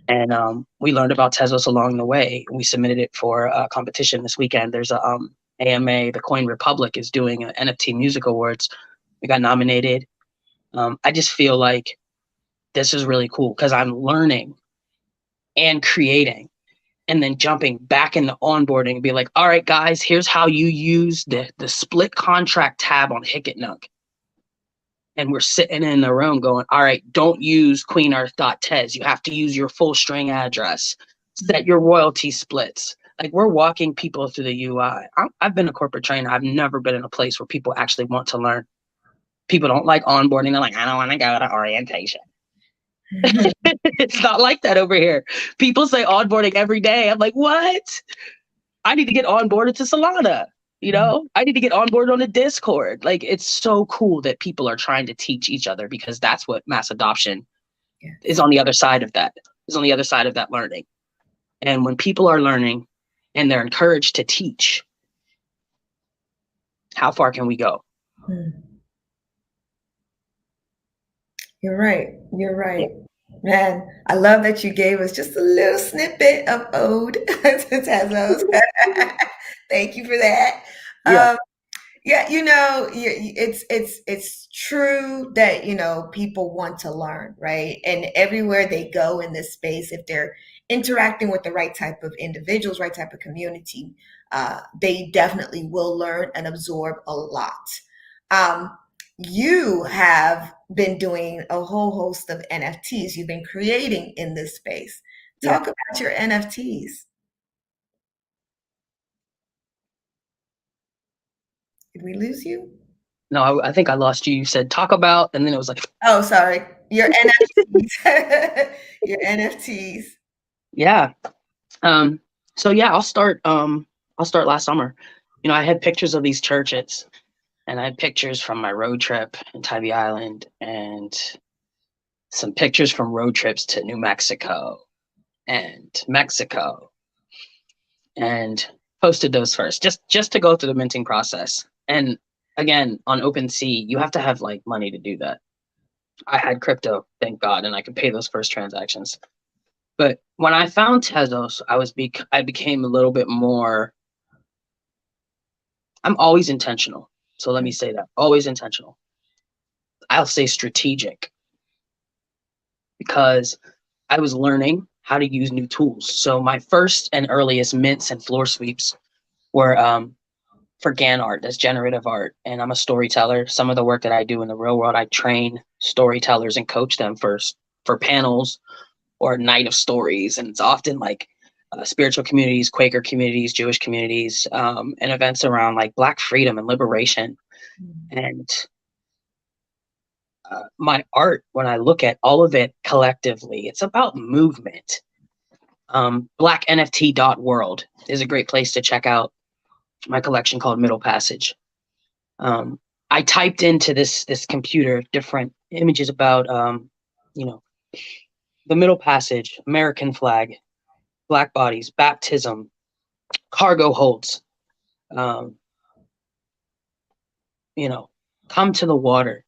S3: And we learned about Tezos along the way. We submitted it for a competition this weekend. There's a AMA, the Coin Republic is doing an NFT Music Awards. We got nominated. I just feel like this is really cool because I'm learning and creating and then jumping back into onboarding and be like, all right, guys, here's how you use the split contract tab on Hicketnook. And we're sitting in the room going, all right, don't use queenearth.tez. You have to use your full string address. Set your royalty splits. Like, we're walking people through the UI. I've been a corporate trainer. I've never been in a place where people actually want to learn. People don't like onboarding. They're like, I don't want to go to orientation. It's not like that over here. People say onboarding every day. I'm like, what? I need to get onboarded to Solana. You know, I need to get onboarded on a Discord. Like, it's so cool that people are trying to teach each other, because that's what mass adoption is on the other side of that, is on the other side of that learning. And when people are learning and they're encouraged to teach, how far can we go?
S1: You're right. You're right. Man, I love that you gave us just a little snippet of Ode to Tezos. Thank you for that.
S3: Yeah.
S1: Yeah, it's true that people want to learn, right? And everywhere they go in this space, if they're interacting with the right type of individuals, right type of community, they definitely will learn and absorb a lot. You have been doing a whole host of NFTs. You've been creating in this space. Talk about your NFTs. Did we lose you?
S3: No, I think I lost you. You said talk about, and then it was like,
S1: oh, sorry, your NFTs. Your NFTs.
S3: Yeah. So yeah, I'll start last summer. I had pictures of these churches, and I had pictures from my road trip in Tybee Island, and some pictures from road trips to New Mexico and Mexico, and posted those first, just to go through the minting process. And again, on OpenSea, you have to have like money to do that. I had crypto, thank God, and I could pay those first transactions. But when I found Tezos, I became a little bit more. I'm always intentional. So let me say that. Always intentional. I'll say strategic, because I was learning how to use new tools. So my first and earliest mints and floor sweeps were for GAN art, that's generative art. And I'm a storyteller. Some of the work that I do in the real world, I train storytellers and coach them for panels or night of stories. And it's often like spiritual communities, Quaker communities, Jewish communities, and events around like Black freedom and liberation. And my art, when I look at all of it collectively, it's about movement. BlackNFT.world is a great place to check out my collection called Middle Passage. I typed into this computer different images about the Middle Passage, American flag, Black bodies, baptism, cargo holds, come to the water.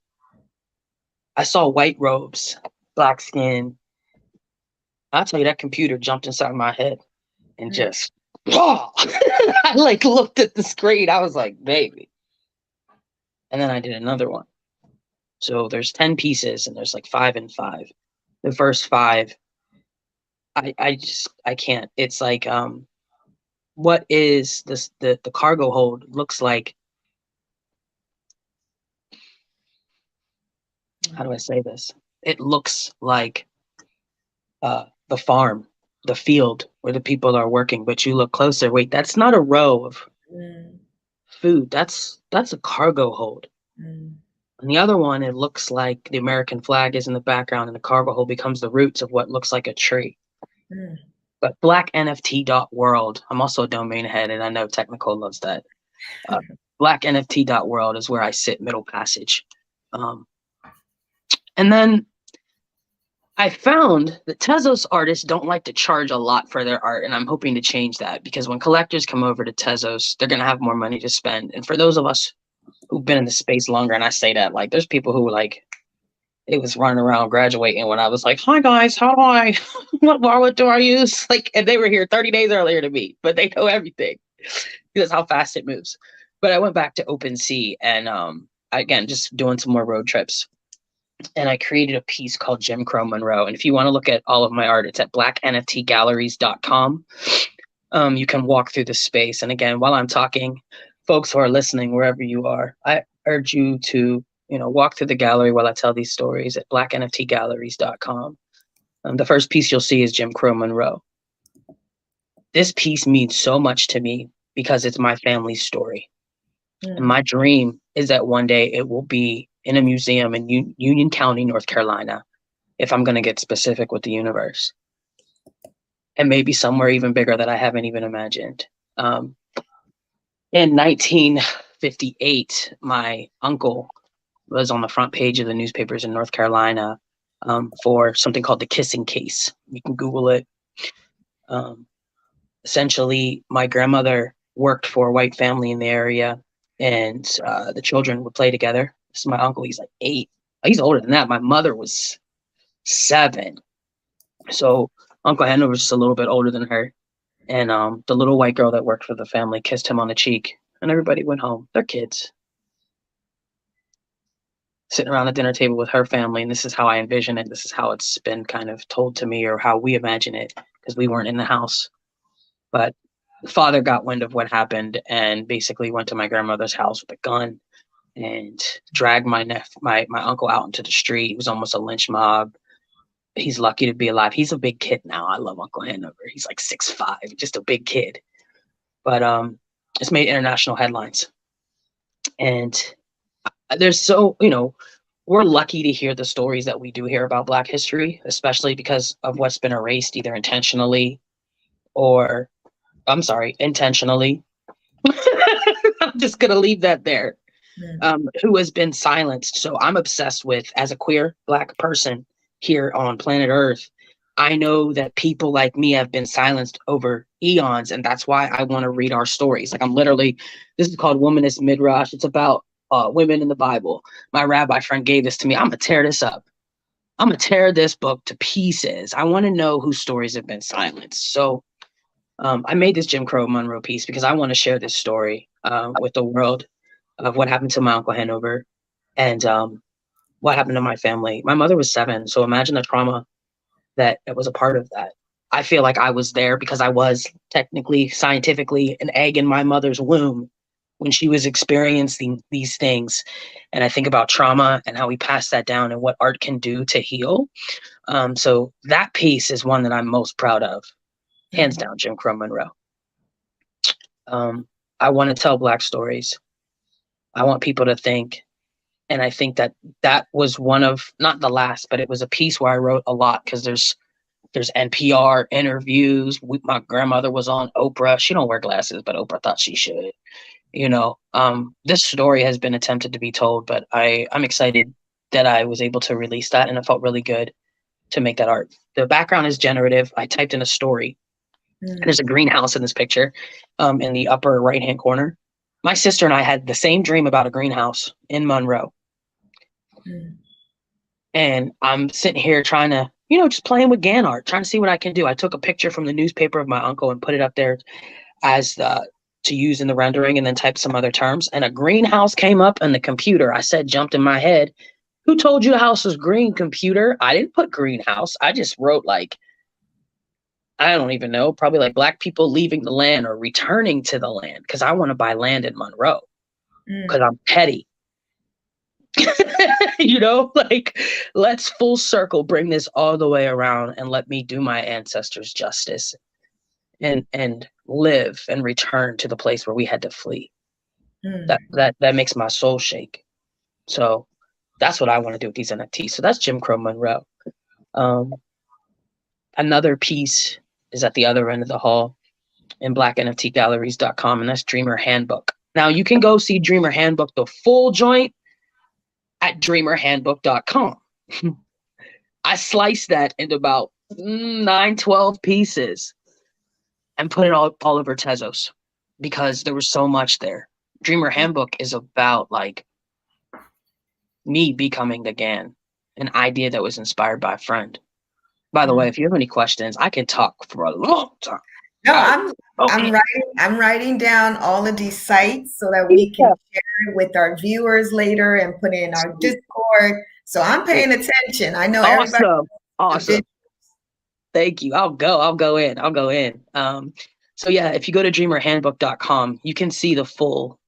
S3: I saw white robes, black skin. I'll tell you, that computer jumped inside my head and just, I like looked at the screen. I was like, baby. And then I did another one. So there's 10 pieces and there's like 5 and 5. The first 5, I can't. It's like, what is this? The cargo hold looks like, how do I say this? It looks like the farm, the field where the people are working, but you look closer. Wait, that's not a row of food. That's a cargo hold. And the other one, it looks like the American flag is in the background and the cargo hold becomes the roots of what looks like a tree.
S1: Mm.
S3: But blacknft.world, I'm also a domain head, and I know Technical loves that. Blacknft.world is where I sit, middle passage. And then I found that Tezos artists don't like to charge a lot for their art, and I'm hoping to change that, because when collectors come over to Tezos, they're going to have more money to spend. And for those of us who've been in the space longer, and I say that, like, there's people who like, it was running around graduating when I was like, hi guys, how do I, what wallet do I use? Like, and they were here 30 days earlier to me, but they know everything. That's how fast it moves. But I went back to OpenSea and again, just doing some more road trips. And I created a piece called Jim Crow Monroe. And if you want to look at all of my art, it's at blacknftgalleries.com. You can walk through the space. And again, while I'm talking, folks who are listening, wherever you are, I urge you to, walk through the gallery while I tell these stories at blacknftgalleries.com. The first piece you'll see is Jim Crow Monroe. This piece means so much to me because it's my family's story. Mm. And my dream is that one day it will be in a museum in Union County, North Carolina, if I'm going to get specific with the universe. And maybe somewhere even bigger that I haven't even imagined. In 1958, my uncle was on the front page of the newspapers in North Carolina for something called the Kissing Case. You can Google it. Essentially, my grandmother worked for a white family in the area, and the children would play together. This is my uncle. He's like 8. He's older than that. My mother was 7. So Uncle Hanover's just a little bit older than her. And the little white girl that worked for the family kissed him on the cheek, and everybody went home. They're kids. Sitting around the dinner table with her family, and this is how I envision it. This is how it's been kind of told to me, or how we imagine it, because we weren't in the house. But the father got wind of what happened and basically went to my grandmother's house with a gun and dragged my uncle out into the street. It was almost a lynch mob. He's lucky to be alive. He's a big kid now. I love Uncle Hanover. He's like 6'5", just a big kid. But it's made international headlines. And there's we're lucky to hear the stories that we do hear about Black history, especially because of what's been erased either intentionally or, intentionally. I'm just going to leave that there. Yeah. Who has been silenced. So I'm obsessed with, as a queer Black person here on planet Earth, I know that people like me have been silenced over eons, and that's why I want to read our stories. Like, this is called Womanist Midrash. It's about women in the Bible. My rabbi friend gave this to me. I'm going to tear this up. I'm going to tear this book to pieces. I want to know whose stories have been silenced. So I made this Jim Crow Monroe piece because I want to share this story with the world of what happened to my Uncle Hanover and what happened to my family. My mother was 7, so imagine the trauma that was a part of that. I feel like I was there because I was technically, scientifically, an egg in my mother's womb when she was experiencing these things. And I think about trauma and how we pass that down and what art can do to heal. So that piece is one that I'm most proud of. Hands down, Jim Crow Monroe. I want to tell Black stories. I want people to think. And I think that was one of, not the last, but it was a piece where I wrote a lot because there's NPR interviews. My grandmother was on Oprah. She don't wear glasses, but Oprah thought she should. This story has been attempted to be told, but I'm excited that I was able to release that, and it felt really good to make that art. The background is generative. I typed in a story. And there's a greenhouse in this picture in the upper right-hand corner. My sister and I had the same dream about a greenhouse in Monroe. And I'm sitting here trying to, just playing with Gan art, trying to see what I can do. I took a picture from the newspaper of my uncle and put it up there as to use in the rendering, and then typed some other terms. And a greenhouse came up on the computer. I said, jumped in my head, who told you the house was green, computer? I didn't put greenhouse. I just wrote I don't even know, probably like Black people leaving the land or returning to the land, because I want to buy land in Monroe because I'm petty. Let's full circle, bring this all the way around and let me do my ancestors justice and live and return to the place where we had to flee. That makes my soul shake. So That's what I want to do with these NFTs. So that's Jim Crow Monroe. Another piece is at the other end of the hall in blacknftgalleries.com, and that's Dreamer Handbook. Now you can go see Dreamer Handbook, the full joint, at dreamerhandbook.com. I sliced that into about 9-12 pieces and put it all over Tezos because there was so much there. Dreamer Handbook is about like me becoming the GAN, an idea that was inspired by a friend. By the way, if you have any questions, I can talk for a long time.
S1: No, I'm writing down all of these sites so that we can share it with our viewers later and put in our Discord. So I'm paying attention. I know everybody.
S3: Awesome. Thank you. I'll go in. So yeah, if you go to dreamerhandbook.com, you can see the full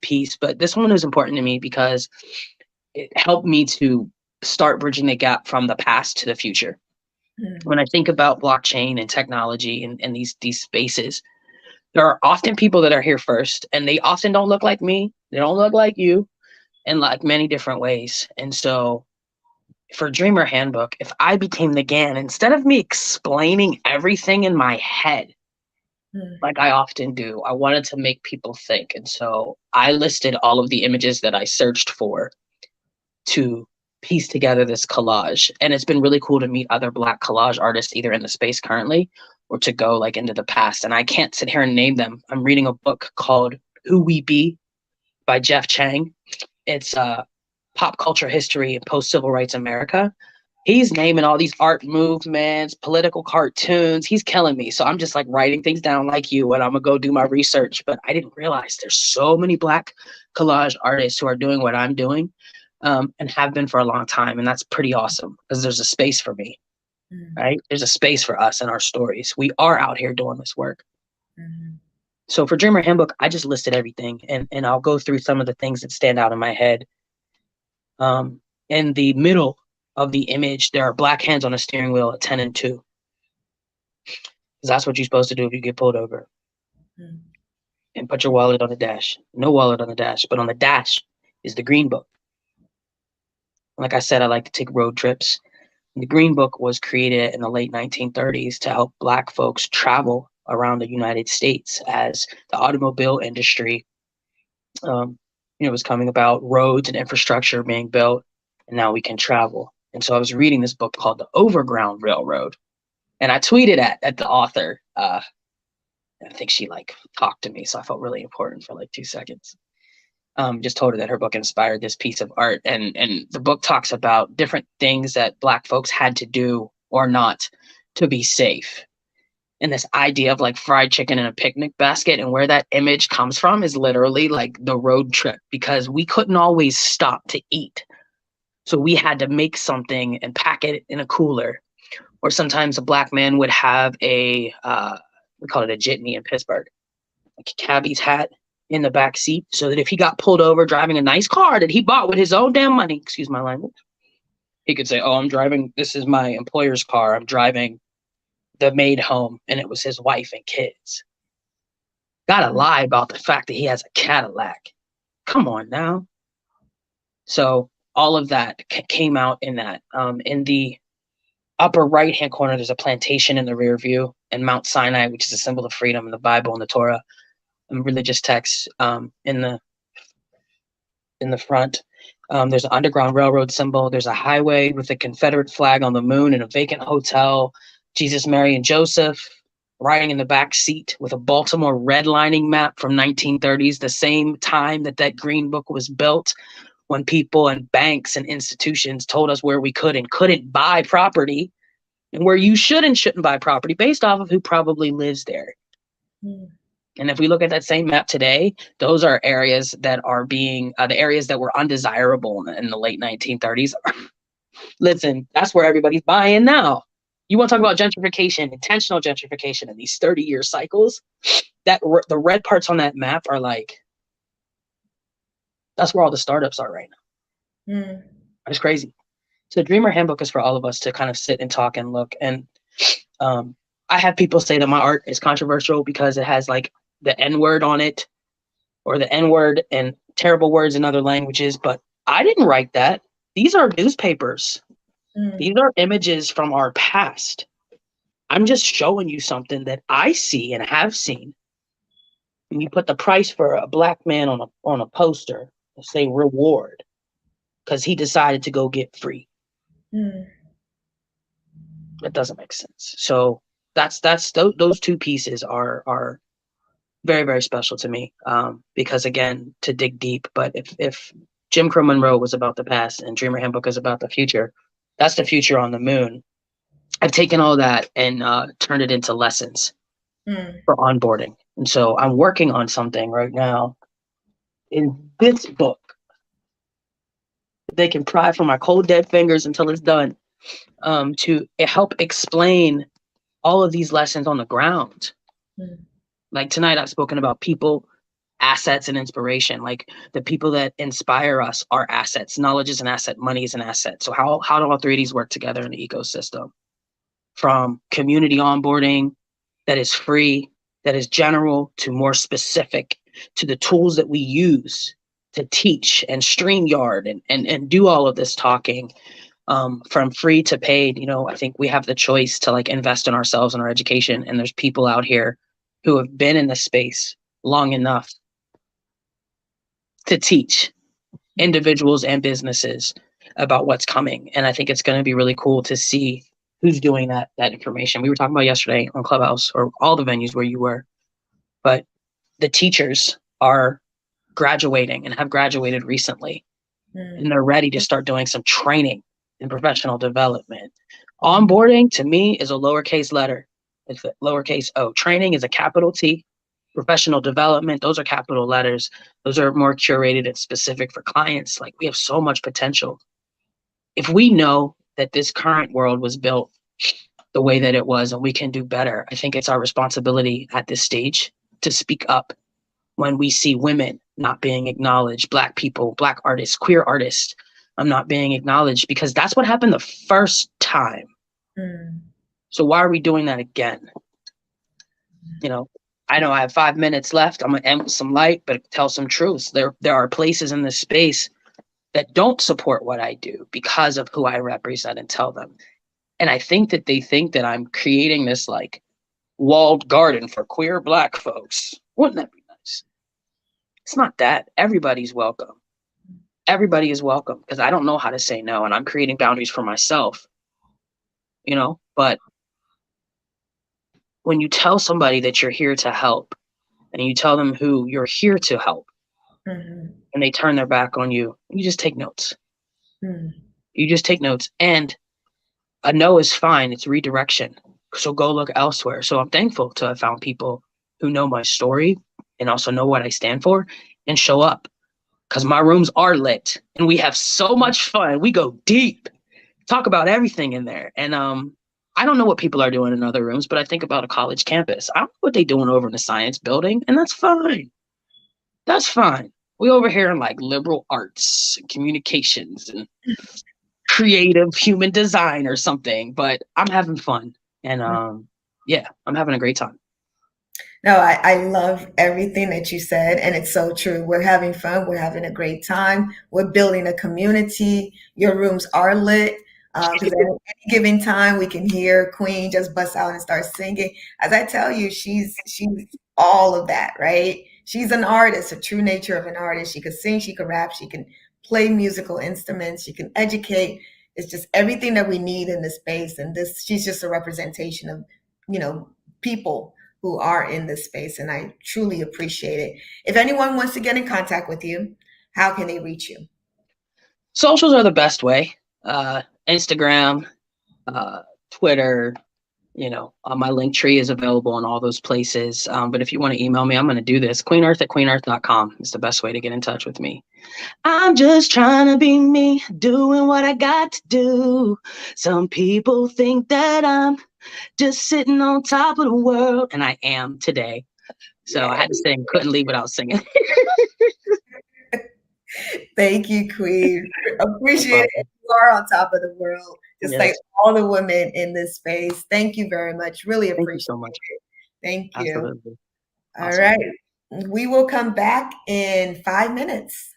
S3: piece. But this one is important to me because it helped me to start bridging the gap from the past to the future. When I think about blockchain and technology and these spaces, there are often people that are here first, and they often don't look like me. They don't look like you in like many different ways. And so for Dreamer Handbook, if I became the GAN, instead of me explaining everything in my head, like I often do, I wanted to make people think. And so I listed all of the images that I searched for to piece together this collage. And it's been really cool to meet other Black collage artists, either in the space currently or to go like into the past. And I can't sit here and name them. I'm reading a book called Who We Be by Jeff Chang. It's pop culture history and post-civil rights America. He's naming all these art movements, political cartoons. He's killing me. So I'm just like writing things down like you, and I'm gonna go do my research. But I didn't realize there's so many Black collage artists who are doing what I'm doing. And have been for a long time. And that's pretty awesome because there's a space for me, right? There's a space for us and our stories. We are out here doing this work. So for Dreamer Handbook, I just listed everything, and I'll go through some of the things that stand out in my head. In the middle of the image, there are Black hands on a steering wheel at 10 and 2. Because that's what you're supposed to do if you get pulled over. And put your wallet on the dash. No wallet on the dash, but on the dash is the green book. Like I said, I like to take road trips. The Green Book was created in the late 1930s to help Black folks travel around the United States as the automobile industry, was coming about, roads and infrastructure being built, and now we can travel. And so I was reading this book called The Overground Railroad, and I tweeted at the author. I think she like talked to me, so I felt really important for like 2 seconds. Just told her that her book inspired this piece of art. And the book talks about different things that Black folks had to do or not to be safe. And this idea of like fried chicken in a picnic basket, and where that image comes from is literally like the road trip, because we couldn't always stop to eat. So we had to make something and pack it in a cooler. Or sometimes a Black man would have we call it a jitney in Pittsburgh, like a cabbie's hat in the back seat, so that if he got pulled over driving a nice car that he bought with his own damn money, excuse my language, he could say, oh, this is my employer's car. I'm driving the maid home, and it was his wife and kids. Gotta lie about the fact that he has a Cadillac. Come on now. So all of that came out in that. In the upper right-hand corner, there's a plantation in the rear view, and Mount Sinai, which is a symbol of freedom in the Bible and the Torah. Religious texts in the front. There's an Underground Railroad symbol. There's a highway with a Confederate flag on the moon and a vacant hotel. Jesus, Mary, and Joseph riding in the back seat with a Baltimore redlining map from 1930s, the same time that Green Book was built, when people and banks and institutions told us where we could and couldn't buy property, and where you should and shouldn't buy property based off of who probably lives there. And if we look at that same map today, those are areas that are being the areas that were undesirable in the late 1930s. Listen, that's where everybody's buying now. You want to talk about gentrification, intentional gentrification in these 30-year cycles? The red parts on that map are like, that's where all the startups are right now. It's crazy. So Dreamer Handbook is for all of us to kind of sit and talk and look. And I have people say that my art is controversial because it has like the N-word on it, or the N-word and terrible words in other languages, but I didn't write that. These are newspapers.
S1: Mm.
S3: These are images from our past. I'm just showing you something that I see and have seen. And you put the price for a black man on a poster, say reward, because he decided to go get free.
S1: Mm.
S3: That doesn't make sense. So those two pieces are very, very special to me. Because again, to dig deep, but if Jim Crow Monroe was about the past and Dreamer Handbook is about the future, that's the future on the moon. I've taken all that and turned it into lessons for onboarding. And so I'm working on something right now in this book that they can pry from my cold dead fingers until it's done, to help explain all of these lessons on the ground. Like tonight I've spoken about people, assets, and inspiration. Like the people that inspire us are assets. Knowledge is an asset, money is an asset. So how do all three of these work together in the ecosystem? From community onboarding that is free, that is general, to more specific, to the tools that we use to teach and StreamYard and do all of this talking, from free to paid. I think we have the choice to like invest in ourselves and our education. And there's people out here who have been in the space long enough to teach individuals and businesses about what's coming. And I think it's going to be really cool to see who's doing that information. We were talking about yesterday on Clubhouse, or all the venues where you were, but the teachers are graduating and have graduated recently, and they're ready to start doing some training in professional development. Onboarding to me is a lowercase letter. It's a lowercase O. Training is a capital T. Professional development, those are capital letters. Those are more curated and specific for clients. Like, we have so much potential. If we know that this current world was built the way that it was and we can do better, I think it's our responsibility at this stage to speak up when we see women not being acknowledged, Black people, Black artists, queer artists, not being acknowledged, because that's what happened the first time. So why are we doing that again? I know I have 5 minutes left. I'm going to end with some light, but tell some truths. There are places in this space that don't support what I do because of who I represent and tell them. And I think that they think that I'm creating this like walled garden for queer Black folks. Wouldn't that be nice? It's not that. Everybody's welcome. Everybody is welcome, because I don't know how to say no, and I'm creating boundaries for myself, but when you tell somebody that you're here to help, and you tell them who you're here to help, and they turn their back on you, you just take notes. You just take notes. And a no is fine. It's redirection. So go look elsewhere. So I'm thankful to have found people who know my story and also know what I stand for and show up, because my rooms are lit and we have so much fun. We go deep, talk about everything in there. And I don't know what people are doing in other rooms, but I think about a college campus. I don't know what they're doing over in the science building, and that's fine. That's fine. We over here in like liberal arts and communications and creative human design or something, but I'm having fun. And yeah, I'm having a great time.
S1: No, I love everything that you said, and it's so true. We're having fun. We're having a great time. We're building a community. Your rooms are lit, because at any given time we can hear Queen just bust out and start singing. As I tell you, she's all of that, right? She's an artist, a true nature of an artist. She could sing, she could rap, she can play musical instruments, she can educate. It's just everything that we need in this space. And she's just a representation of, people who are in this space, and I truly appreciate it. If anyone wants to get in contact with you, how can they reach you?
S3: Socials are the best way. Instagram, Twitter, my link tree is available in all those places. But if you want to email me, I'm going to do this. queenearth@queenearth.com is the best way to get in touch with me. I'm just trying to be me, doing what I got to do. Some people think that I'm just sitting on top of the world, and I am today. So I had to sing, couldn't leave without singing.
S1: Thank you, Queen. Appreciate it. You are on top of the world, just like all the women in this space. Thank you very much. Really appreciate
S3: Thank you so much.
S1: it. Thank you.
S3: Absolutely.
S1: All
S3: Awesome.
S1: right. We will come back in 5 minutes.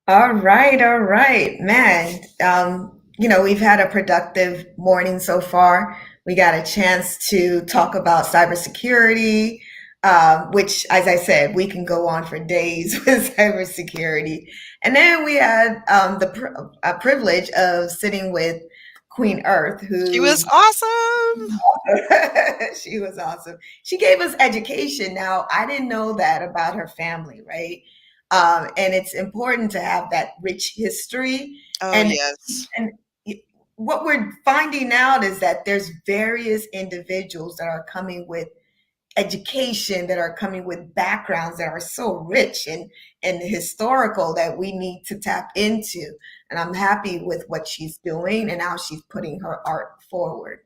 S1: All right, man. We've had a productive morning so far. We got a chance to talk about cybersecurity, which, as I said, we can go on for days with cybersecurity. And then we had the privilege of sitting with Queen Earth,
S2: She
S1: who
S2: was awesome.
S1: she was awesome. She gave us education. Now, I didn't know that about her family, right? And it's important to have that rich history.
S2: Oh,
S1: And
S2: yes.
S1: and what we're finding out is that there's various individuals that are coming with education, that are coming with backgrounds that are so rich and historical, that we need to tap into. And I'm happy with what she's doing and how she's putting her art forward.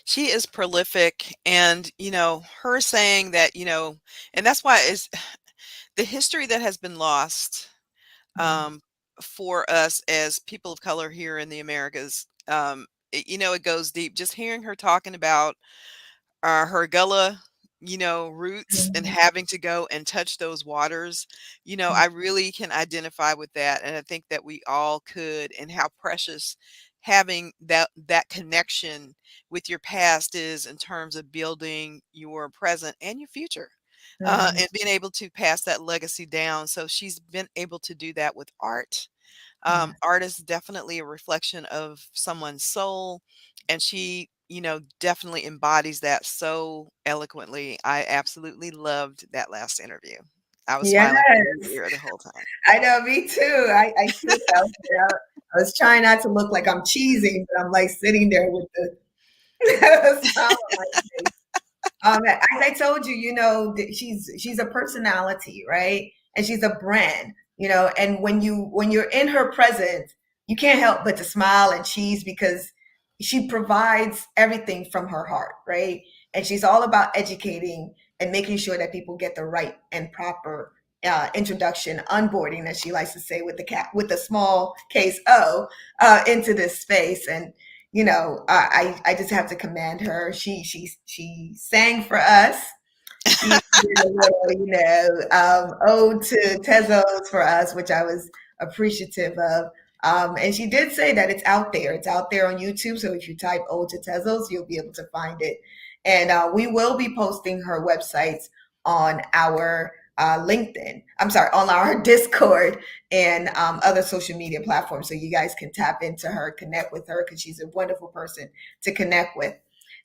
S2: She is prolific, and, her saying that, and that's why is the history that has been lost,
S1: Mhm.
S2: for us as people of color here in the Americas, it goes deep. Just hearing her talking about her Gullah, roots and
S1: Mhm.
S2: having to go and touch those waters, I really can identify with that. And I think that we all could, and how precious having that connection with your past is in terms of building your present and your future.
S1: Mhm.
S2: And being able to pass that legacy down. So she's been able to do that with art.
S1: Yeah.
S2: Art is definitely a reflection of someone's soul, and she, definitely embodies that so eloquently. I absolutely loved that last interview. I was
S1: Yes,
S2: smiling from ear to ear the whole time.
S1: I know, me too. I could. I was trying not to look like I'm cheesing, but I'm like sitting there with the smile on my face. As I told you, she's a personality, right? And she's a brand, and when you're in her presence, you can't help but to smile and cheese because she provides everything from her heart, right? And she's all about educating and making sure that people get the right and proper introduction, onboarding, as she likes to say, with the small case O, into this space. And I just have to commend her. She sang for us. She did a little, ode to Tezos for us, which I was appreciative of. And she did say that it's out there. It's out there on YouTube. So if you type "Ode to Tezos," you'll be able to find it. And we will be posting her websites on our LinkedIn. I'm sorry, on our Discord and other social media platforms, so you guys can tap into her, connect with her, because she's a wonderful person to connect with.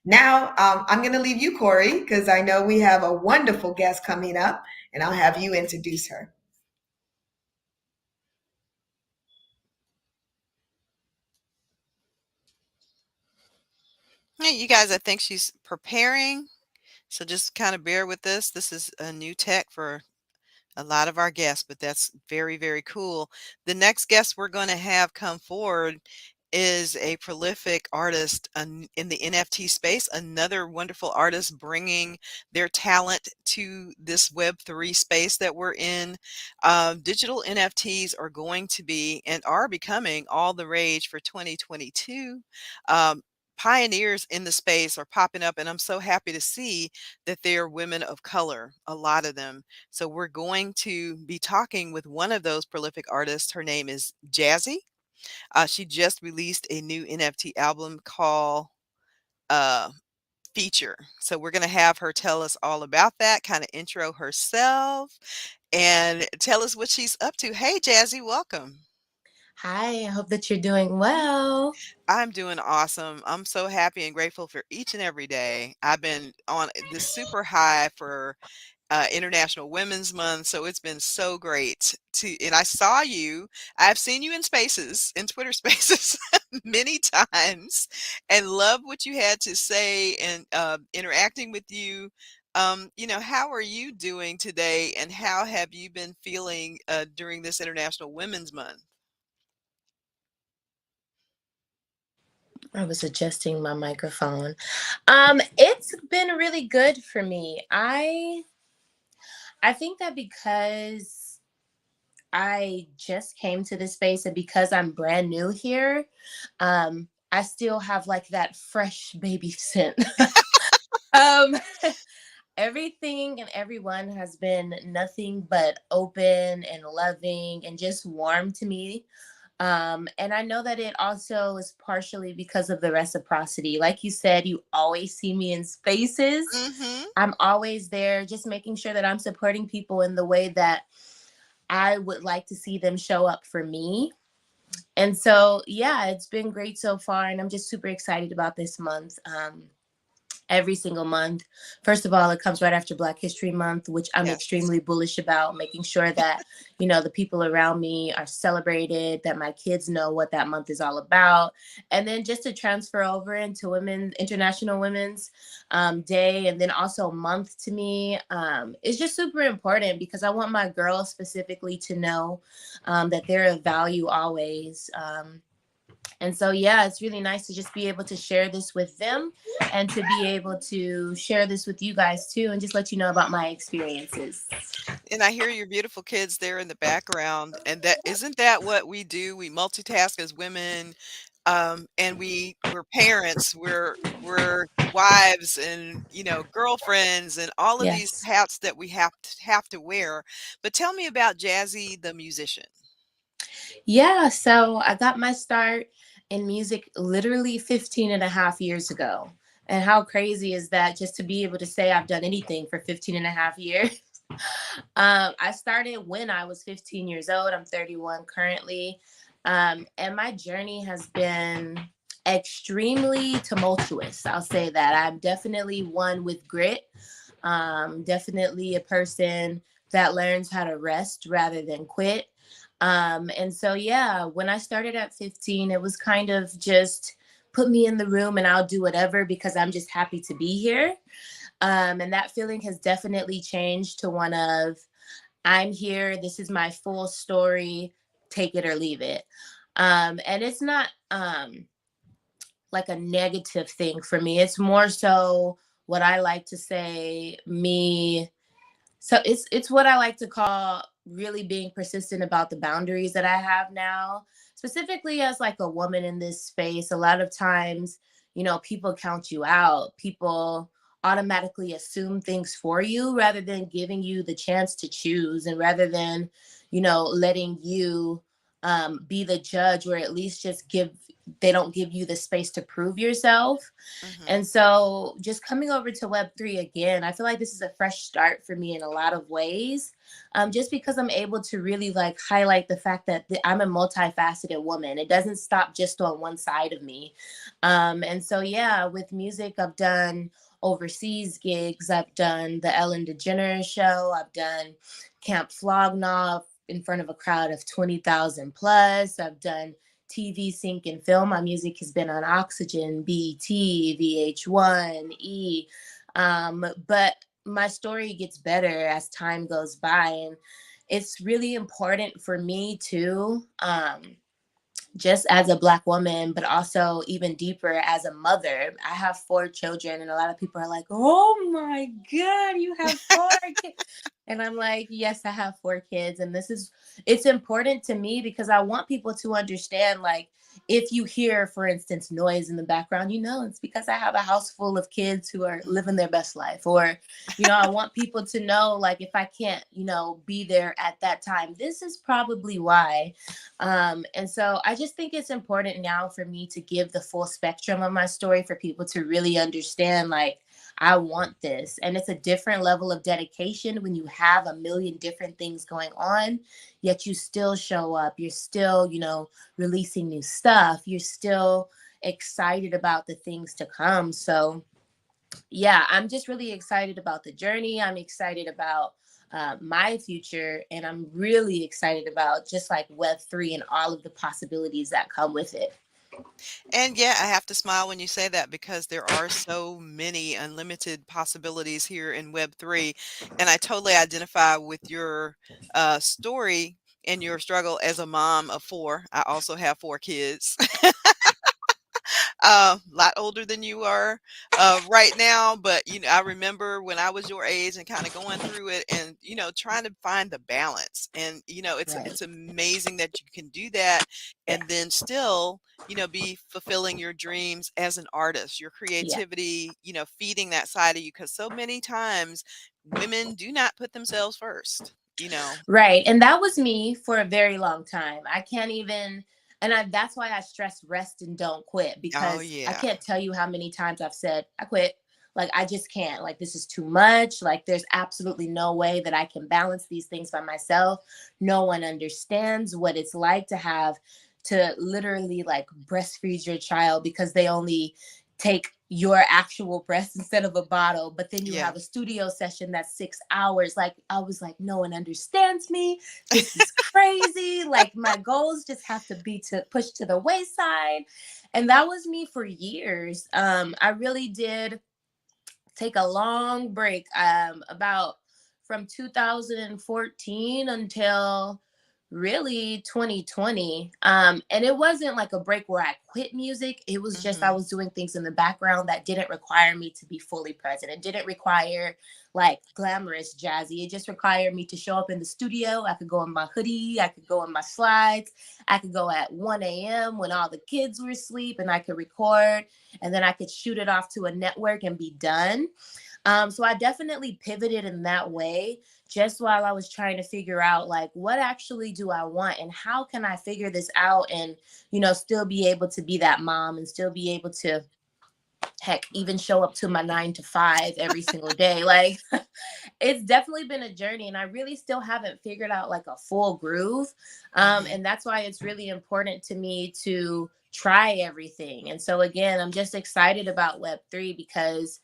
S1: Now, I'm going to leave you, Corey, because I know we have a wonderful guest coming up, and I'll have you introduce her.
S2: Hey, you guys, I think she's preparing. So just kind of bear with this. This is a new tech for a lot of our guests, but that's very, very cool. The next guest we're going to have come forward is a prolific artist in the NFT space, another wonderful artist bringing their talent to this Web3 space that we're in. Digital NFTs are going to be and are becoming all the rage for 2022. Pioneers in the space are popping up, and I'm so happy to see that they're women of color, a lot of them. So we're going to be talking with one of those prolific artists. Her name is Jazzy. She just released a new NFT album called uh, Feature. So we're going to have her tell us all about that, kind of intro herself, and tell us what she's up to. Hey, Jazzy, welcome.
S4: Hi, I hope that you're doing well.
S2: I'm doing awesome. I'm so happy and grateful for each and every day. I've been on this super high for International Women's Month. So it's been so great and I saw you, I've seen you in spaces, in Twitter spaces many times, and love what you had to say and interacting with you. How are you doing today, and how have you been feeling during this International Women's Month?
S4: I was adjusting my microphone. It's been really good for me. I think that because I just came to this space and because I'm brand new here, I still have like that fresh baby scent. um Everything and everyone has been nothing but open and loving and just warm to me. And I know that it also is partially because of the reciprocity. Like you said, you always see me in spaces.
S2: Mm-hmm.
S4: I'm always there, just making sure that I'm supporting people in the way that I would like to see them show up for me. And so, yeah, it's been great so far. And I'm just super excited about this month. Every single month. First of all, it comes right after Black History Month, which I'm
S2: Yes.
S4: extremely bullish about, making sure that, the people around me are celebrated, that my kids know what that month is all about. And then just to transfer over into International Women's Day, and then also month to me, is just super important because I want my girls specifically to know that they're of value always. And so, yeah, it's really nice to just be able to share this with them and to be able to share this with you guys too, and just let you know about my experiences.
S2: And I hear your beautiful kids there in the background. And that isn't that what we do? We multitask as women. And we're parents, we're wives, and girlfriends, and all of these
S4: Yes.
S2: hats that we have to wear. But tell me about Jazzy the musician.
S4: Yeah, so I got my start in music literally 15 and a half years ago. And how crazy is that, just to be able to say I've done anything for 15 and a half years? I started when I was 15 years old. I'm 31 currently. And my journey has been extremely tumultuous. I'll say that. I'm definitely one with grit, definitely a person that learns how to rest rather than quit. And so, yeah, when I started at 15, it was kind of just put me in the room and I'll do whatever because I'm just happy to be here. And that feeling has definitely changed to one of, I'm here, this is my full story, take it or leave it. And it's not like a negative thing for me. It's more so what I like to say, me. So it's what I like to call really being persistent about the boundaries that I have now, specifically as like a woman in this space. A lot of times, people count you out. People automatically assume things for you rather than giving you the chance to choose, and rather than, letting you be the judge, or at least just they don't give you the space to prove yourself.
S2: Hmm.
S4: And so just coming over to Web3 again, I feel like this is a fresh start for me in a lot of ways. Just because I'm able to really like highlight the fact that I'm a multifaceted woman. It doesn't stop just on one side of me. And so, yeah, with music, I've done overseas gigs. I've done the Ellen DeGeneres show. I've done Camp Flognaw in front of a crowd of 20,000 plus. I've done TV, sync, and film. My music has been on Oxygen, BT, VH1, E. But my story gets better as time goes by. And it's really important for me too, just as a Black woman, but also even deeper as a mother. I have 4 children, and a lot of people are like, oh my God, you have 4 kids. And I'm like, yes, I have 4 kids. And it's important to me because I want people to understand, like, if you hear, for instance, noise in the background, it's because I have a house full of kids who are living their best life. Or, I want people to know, like, if I can't, be there at that time, this is probably why. And so I just think it's important now for me to give the full spectrum of my story for people to really understand, like, I want this. And it's a different level of dedication when you have a million different things going on, yet you still show up. You're still, releasing new stuff. You're still excited about the things to come. So, yeah, I'm just really excited about the journey. I'm excited about my future, and I'm really excited about just like Web3 and all of the possibilities that come with it.
S2: And yeah, I have to smile when you say that because there are so many unlimited possibilities here in Web3. And I totally identify with your story and your struggle as a mom of 4. I also have 4 kids. A lot older than you are right now, but I remember when I was your age and kind of going through it, and trying to find the balance. And
S4: Right.
S2: it's amazing that you can do that,
S4: Yeah.
S2: and then still be fulfilling your dreams as an artist, your
S4: Yeah.
S2: creativity, feeding that side of you, because so many times women do not put themselves first.
S4: Right. And that was me for a very long time. I can't even, that's why I stress rest and don't quit,
S2: Oh
S4: because I
S2: yeah.
S4: can't tell you how many times I've said, I quit. Like, I just can't. Like, this is too much. Like, there's absolutely no way that I can balance these things by myself. No one understands what it's like to have to literally like breastfeed your child because they only take your actual breast instead of a bottle, but then you
S2: Yeah.
S4: have a studio session that's 6 hours. Like, I was like, no one understands me. This is crazy. Like, my goals just have to be to push to the wayside. And that was me for years. I really did take a long break, about from 2014 until really 2020. And it wasn't like a break where I quit music. It was just I was doing things in the background that didn't require me to be fully present. It didn't require like glamorous jazzy. It just required me to show up in the studio. I could go in my hoodie, I could go in my slides, I could go at 1 a.m. when all the kids were asleep, and I could record, and then I could shoot it off to a network and be done. So I definitely pivoted in that way, just while I was trying to figure out like, what actually do I want and how can I figure this out and, still be able to be that mom and still be able to, heck, even show up to my 9 to 5 every single day. Like, it's definitely been a journey, and I really still haven't figured out like a full groove. And that's why it's really important to me to try everything. And so again, I'm just excited about Web3 because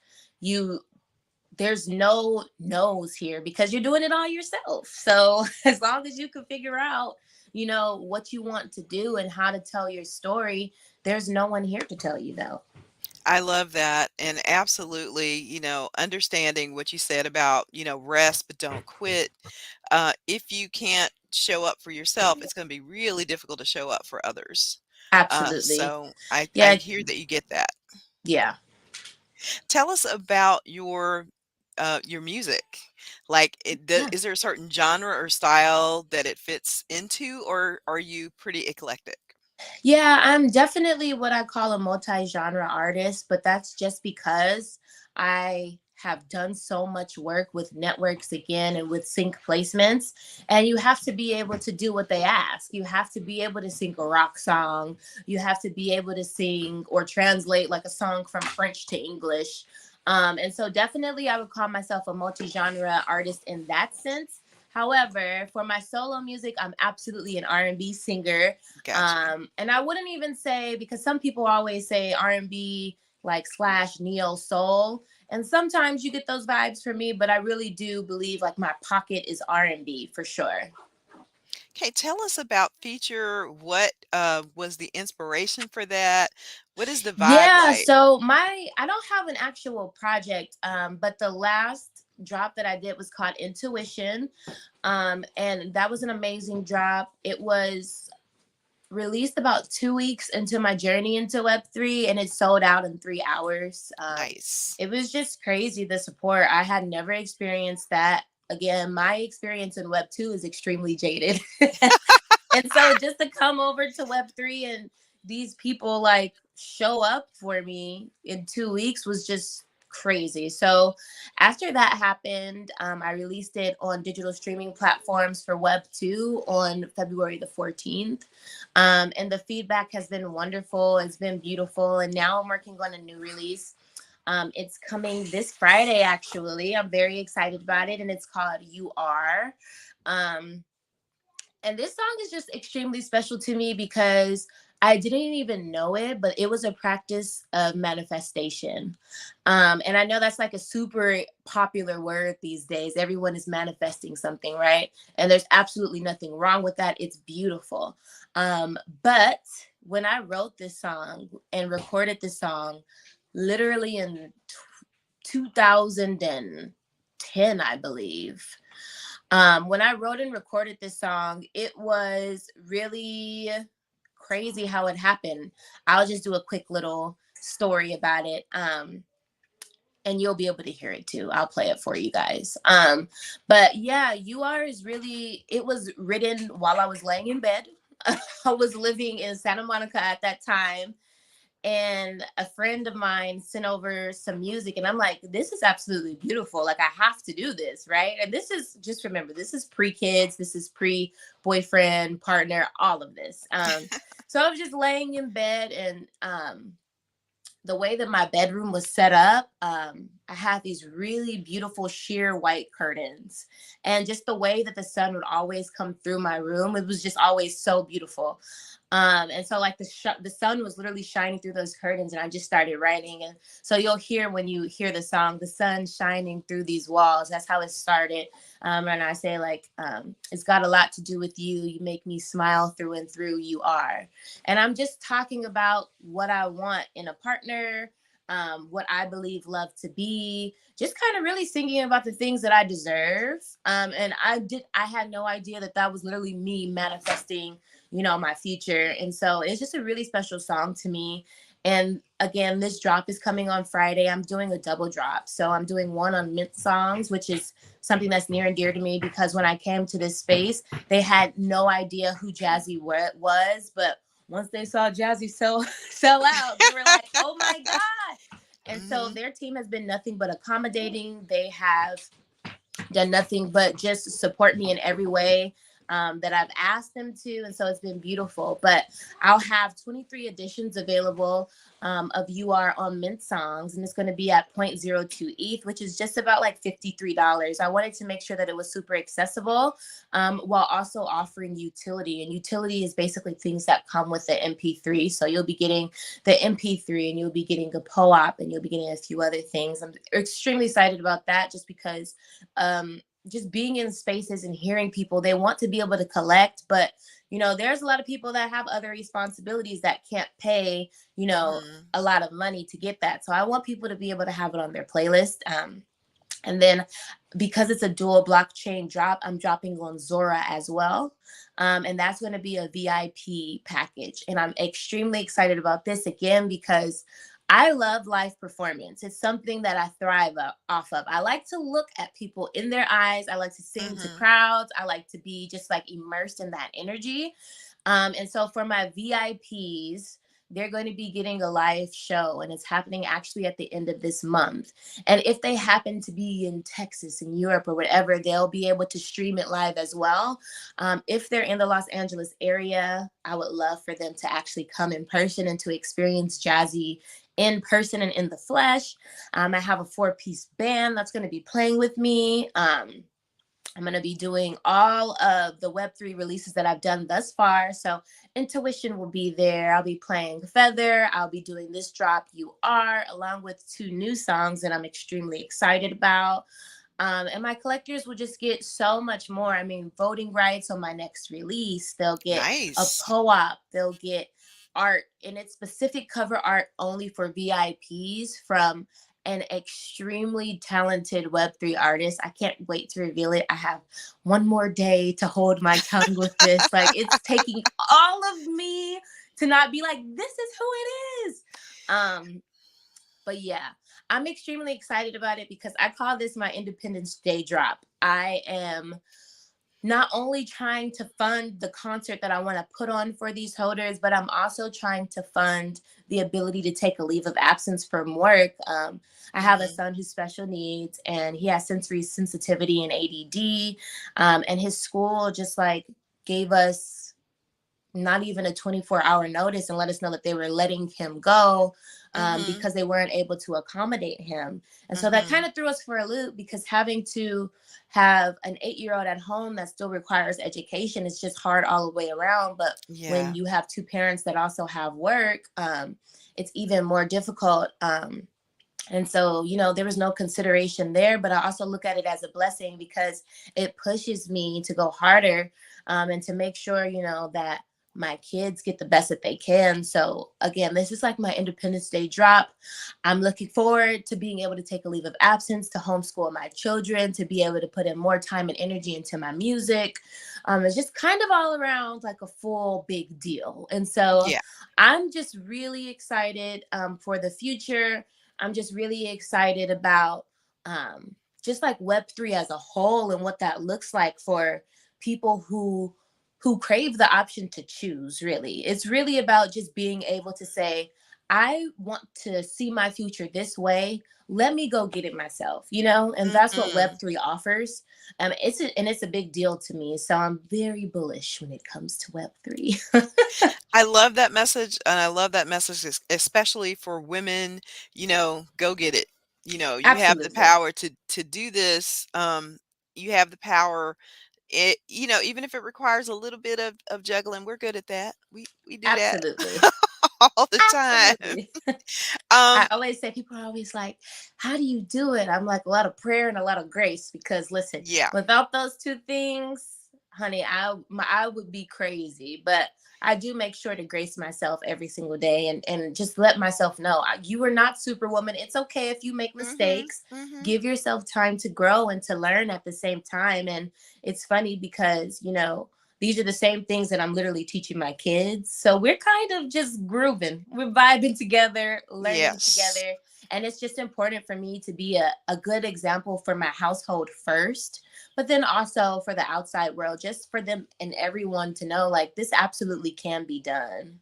S4: there's no no's here because you're doing it all yourself. So as long as you can figure out, what you want to do and how to tell your story, there's no one here to tell you no.
S2: I love that. And absolutely, understanding what you said about, rest, but don't quit. If you can't show up for yourself, it's going to be really difficult to show up for others.
S4: Absolutely.
S2: So I
S4: Yeah.
S2: hear that you get that.
S4: Yeah.
S2: Tell us about your music. Like, is there a certain genre or style that it fits into, or are you pretty eclectic?
S4: Yeah, I'm definitely what I call a multi-genre artist, but that's just because I have done so much work with networks again and with sync placements. And you have to be able to do what they ask. You have to be able to sing a rock song. You have to be able to sing or translate like a song from French to English. And so definitely I would call myself a multi-genre artist in that sense. However, for my solo music, I'm absolutely an R&B singer.
S2: Gotcha.
S4: And I wouldn't even say, because some people always say R&B like / neo soul. And sometimes you get those vibes from me, but I really do believe like my pocket is R&B for sure.
S2: Okay, tell us about Feature. What was the inspiration for that? What is the vibe
S4: Yeah,
S2: like?
S4: so I don't have an actual project, but the last drop that I did was called Intuition. And that was an amazing drop. It was released about 2 weeks into my journey into Web3, and it sold out in 3 hours.
S2: Nice.
S4: It was just crazy, the support. I had never experienced that. Again, my experience in Web2 is extremely jaded. And so just to come over to Web3 and these people like show up for me in 2 weeks was just crazy. So after that happened, I released it on digital streaming platforms for Web2 on February the 14th. And the feedback has been wonderful. It's been beautiful. And now I'm working on a new release. It's coming this Friday, actually. I'm very excited about it. And it's called You Are. And this song is just extremely special to me because I didn't even know it, but it was a practice of manifestation. And I know that's like a super popular word these days. Everyone is manifesting something, right? And there's absolutely nothing wrong with that. It's beautiful. But when I wrote this song and recorded this song, literally in 2010, I believe. When I wrote and recorded this song, it was really crazy how it happened. I'll just do a quick little story about it. And you'll be able to hear it too. I'll play it for you guys. But yeah, You Are is really, it was written while I was laying in bed. I was living in Santa Monica at that time. And a friend of mine sent over some music, and I'm like, this is absolutely beautiful. Like, I have to do this, right? And this is, just remember, this is pre-kids, this is pre-boyfriend, partner, all of this. So I was just laying in bed, and the way that my bedroom was set up, I had these really beautiful sheer white curtains. And just the way that the sun would always come through my room, it was just always so beautiful. And so like the sun was literally shining through those curtains, and I just started writing. And so you'll hear, when you hear the song, the sun shining through these walls. That's how it started. And I say like, it's got a lot to do with you. You make me smile through and through. You are. And I'm just talking about what I want in a partner, what I believe love to be, just kind of really singing about the things that I deserve. And I had no idea that that was literally me manifesting, my future. And so it's just a really special song to me. And again, this drop is coming on Friday. I'm doing a double drop. So I'm doing one on Mint songs, which is something that's near and dear to me, because when I came to this space, they had no idea who Jazzy was, but once they saw Jazzy sell out, they were like, oh my God. And so their team has been nothing but accommodating. They have done nothing but just support me in every way that I've asked them to. And so it's been beautiful. But I'll have 23 editions available of You Are on Mint songs. And it's going to be at 0.02 ETH, which is just about like $53. I wanted to make sure that it was super accessible while also offering utility. And utility is basically things that come with the MP3. So you'll be getting the MP3 and you'll be getting a POAP and you'll be getting a few other things. I'm extremely excited about that just because just being in spaces and hearing people, they want to be able to collect, but there's a lot of people that have other responsibilities that can't pay, a lot of money to get that. So I want people to be able to have it on their playlist. And then because it's a dual blockchain drop, I'm dropping on Zora as well. And that's going to be a VIP package. And I'm extremely excited about this again, because I love live performance. It's something that I thrive off of. I like to look at people in their eyes. I like to sing to crowds. I like to be just like immersed in that energy. And so for my VIPs, they're going to be getting a live show, and it's happening actually at the end of this month. And if they happen to be in Texas, in Europe, or whatever, they'll be able to stream it live as well. If they're in the Los Angeles area, I would love for them to actually come in person and to experience Jazzy in person and in the flesh. I have a 4-piece band that's going to be playing with me. I'm going to be doing all of the Web3 releases that I've done thus far. So Intuition will be there. I'll be playing Feather. I'll be doing this drop, You Are, along with 2 new songs that I'm extremely excited about. And my collectors will just get so much more. I mean, voting rights on my next release. They'll get a POAP. They'll get art, and it's specific cover art only for VIPs from an extremely talented Web3 artist. I can't wait to reveal it. I have one more day to hold my tongue with this. Like, it's taking all of me to not be like, this is who it is. But yeah, I'm extremely excited about it because I call this my Independence Day drop. I am not only trying to fund the concert that I want to put on for these holders, but I'm also trying to fund the ability to take a leave of absence from work. I have a son who's special needs, and he has sensory sensitivity and ADD. And his school just like gave us not even a 24-hour notice and let us know that they were letting him go because they weren't able to accommodate him. And so that kind of threw us for a loop, because having to have an 8-year-old at home that still requires education is just hard all the way around. But when you have 2 parents that also have work, it's even more difficult. And so, there was no consideration there, but I also look at it as a blessing because it pushes me to go harder and to make sure, that my kids get the best that they can. So again, this is like my Independence Day drop. I'm looking forward to being able to take a leave of absence to homeschool my children, to be able to put in more time and energy into my music. It's just kind of all around like a full big deal. And so I'm just really excited for the future. I'm just really excited about just like Web3 as a whole and what that looks like for people who crave the option to choose. Really, it's really about just being able to say, I want to see my future this way. Let me go get it myself, and that's what Web3 offers. It's a big deal to me. So I'm very bullish when it comes to Web3.
S2: I love that message. And I love that message, especially for women, go get it. You have the power to do this. You have the power. Even if it requires a little bit of juggling, we're good at that. We do
S4: Absolutely.
S2: that all the time.
S4: I always say, people are always like, how do you do it? I'm like, a lot of prayer and a lot of grace, because listen, without those 2 things, honey, I would be crazy, but I do make sure to grace myself every single day and just let myself know you are not superwoman. It's okay if you make
S2: Mhm.
S4: mistakes.
S2: Mhm.
S4: Give yourself time to grow and to learn at the same time. And it's funny because, these are the same things that I'm literally teaching my kids. So we're kind of just grooving. We're vibing together, learning
S2: Yes.
S4: together. And it's just important for me to be a good example for my household first, but then also for the outside world, just for them and everyone to know like this absolutely can be done.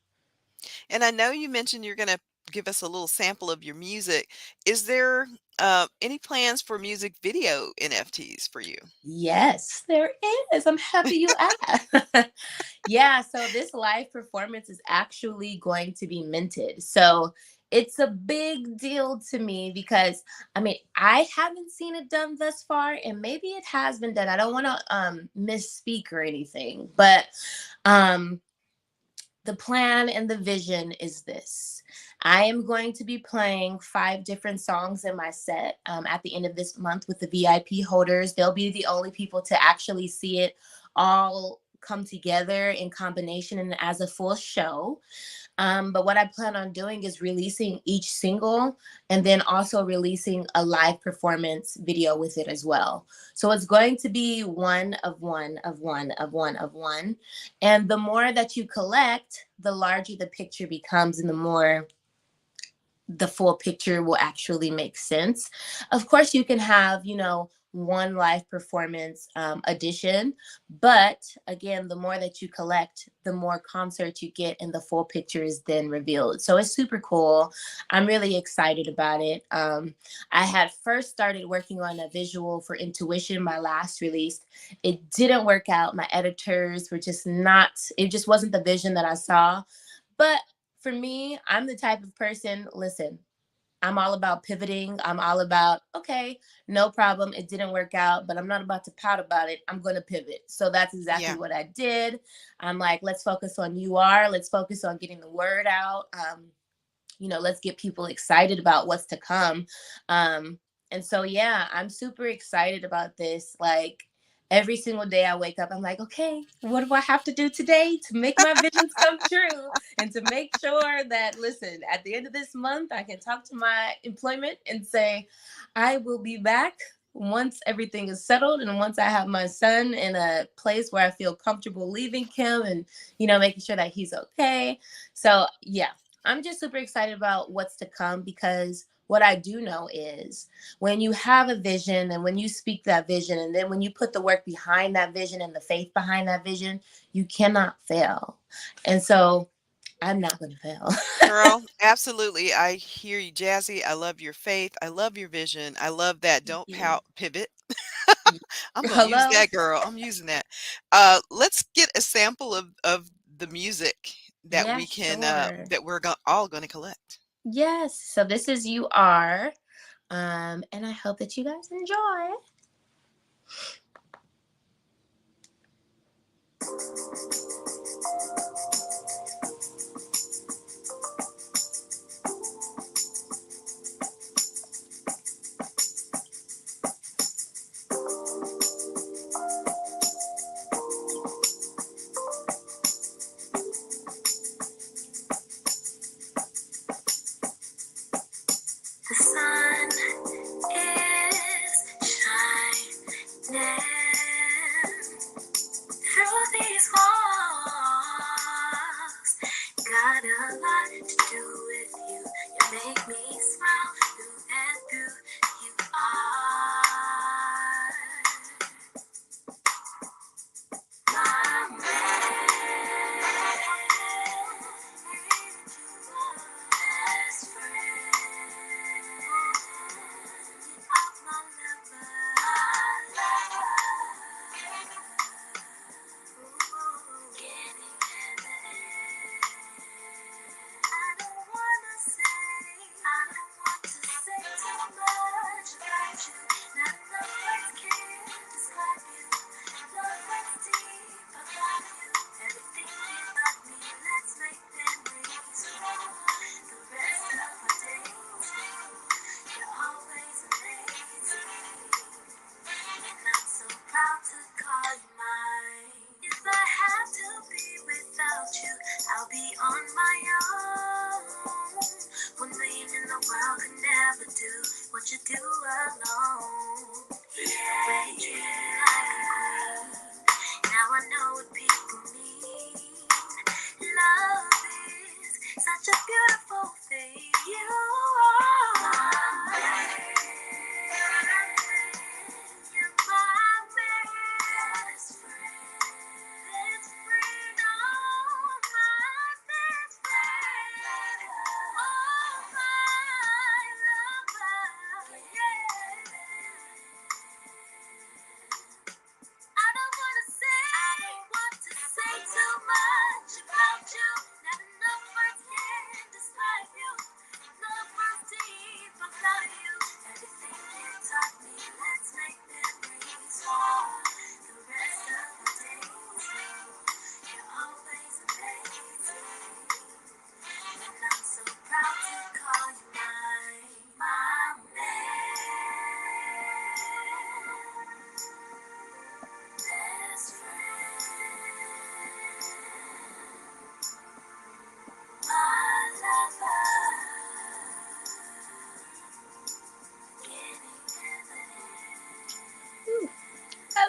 S2: And I know you mentioned you're gonna give us a little sample of your music. Is there any plans for music video NFTs for you?
S4: Yes, there is. I'm happy you asked. Yeah, so this live performance is actually going to be minted. So it's a big deal to me because I haven't seen it done thus far, and maybe it has been done. I don't want to misspeak or anything, but um the plan and the vision is this. I am going to be playing 5 different songs in my set at the end of this month with the VIP holders. They'll be the only people to actually see it all come together in combination and as a full show. But what I plan on doing is releasing each single and then also releasing a live performance video with it as well. So it's going to be one of one of one of one of one. And the more that you collect, the larger the picture becomes and the more the full picture will actually make sense. Of course, you can have, one live performance edition, but again, the more that you collect, the more concerts you get, and the full picture is then revealed. So it's super cool. I'm really excited about it. I had first started working on a visual for Intuition, my last release. It didn't work out. My editors were just not, it just wasn't the vision that I saw. But for me, I'm the type of person, listen, I'm all about pivoting. I'm all about, okay, no problem. It didn't work out, but I'm not about to pout about it. I'm going to pivot. So that's exactly
S2: Yeah.
S4: what I did. I'm like, let's focus on UR. Let's focus on getting the word out. Let's get people excited about what's to come. And so, yeah, I'm super excited about this. Like, every single day I wake up, I'm like, okay, what do I have to do today to make my visions come true and to make sure that, listen, at the end of this month, I can talk to my employment and say, I will be back once everything is settled and once I have my son in a place where I feel comfortable leaving him and, making sure that he's okay. So, yeah, I'm just super excited about what's to come because what I do know is when you have a vision and when you speak that vision and then when you put the work behind that vision and the faith behind that vision, you cannot fail. And so I'm not going to fail.
S2: Girl, absolutely. I hear you, Jazzy. I love your faith. I love your vision. I love that.
S4: Thank
S2: Don't
S4: you.
S2: pout, pivot. I'm gonna use
S4: Hello?
S2: that, girl. I'm using that. Let's get a sample of the music that
S4: Yeah,
S2: we can
S4: sure.
S2: that we're all gonna collect.
S4: Yes. So this is You Are. And I hope that you guys enjoy. The sun is shining through these walls. Got a lot to do with you. You make me smile through and through. You are my best friend. Of my lover.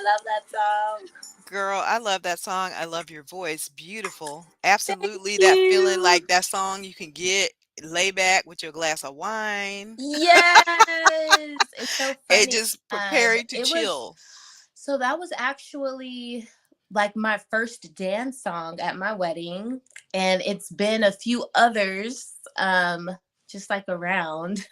S4: love that song.
S2: Girl, I love that song. I love your voice. Beautiful. Absolutely.
S4: Thank
S2: That feeling
S4: you.
S2: like that song you can get lay back with your glass of wine.
S4: Yes, it's so
S2: It
S4: funny.
S2: just prepare you to
S4: It was
S2: chill.
S4: so that was actually like my first dance song at my wedding, and it's been a few others just like around.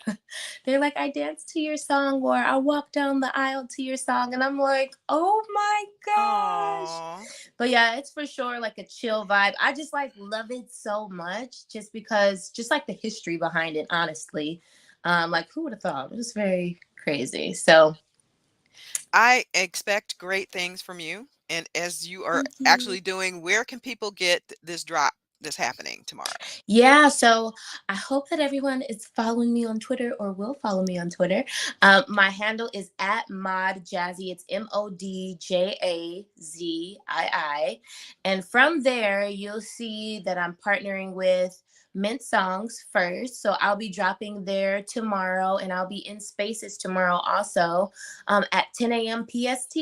S4: They're like, I danced to your song, or I walked down the aisle to your song, and I'm like, oh my gosh.
S2: Aww.
S4: But yeah, it's for sure like a chill vibe. I just like love it so much just because just like the history behind it, honestly. Like who would have thought? It was very crazy. So
S2: I expect great things from you. And as you are
S4: thank you.
S2: actually doing, where can people get this drop that's happening tomorrow?
S4: Yeah, so I hope that everyone is following me on Twitter or will follow me on Twitter. My handle is at Mod Jazzy. It's MODJAZII. And from there, you'll see that I'm partnering with Mint Songs first. So I'll be dropping there tomorrow, and I'll be in Spaces tomorrow also at 10 a.m. PST.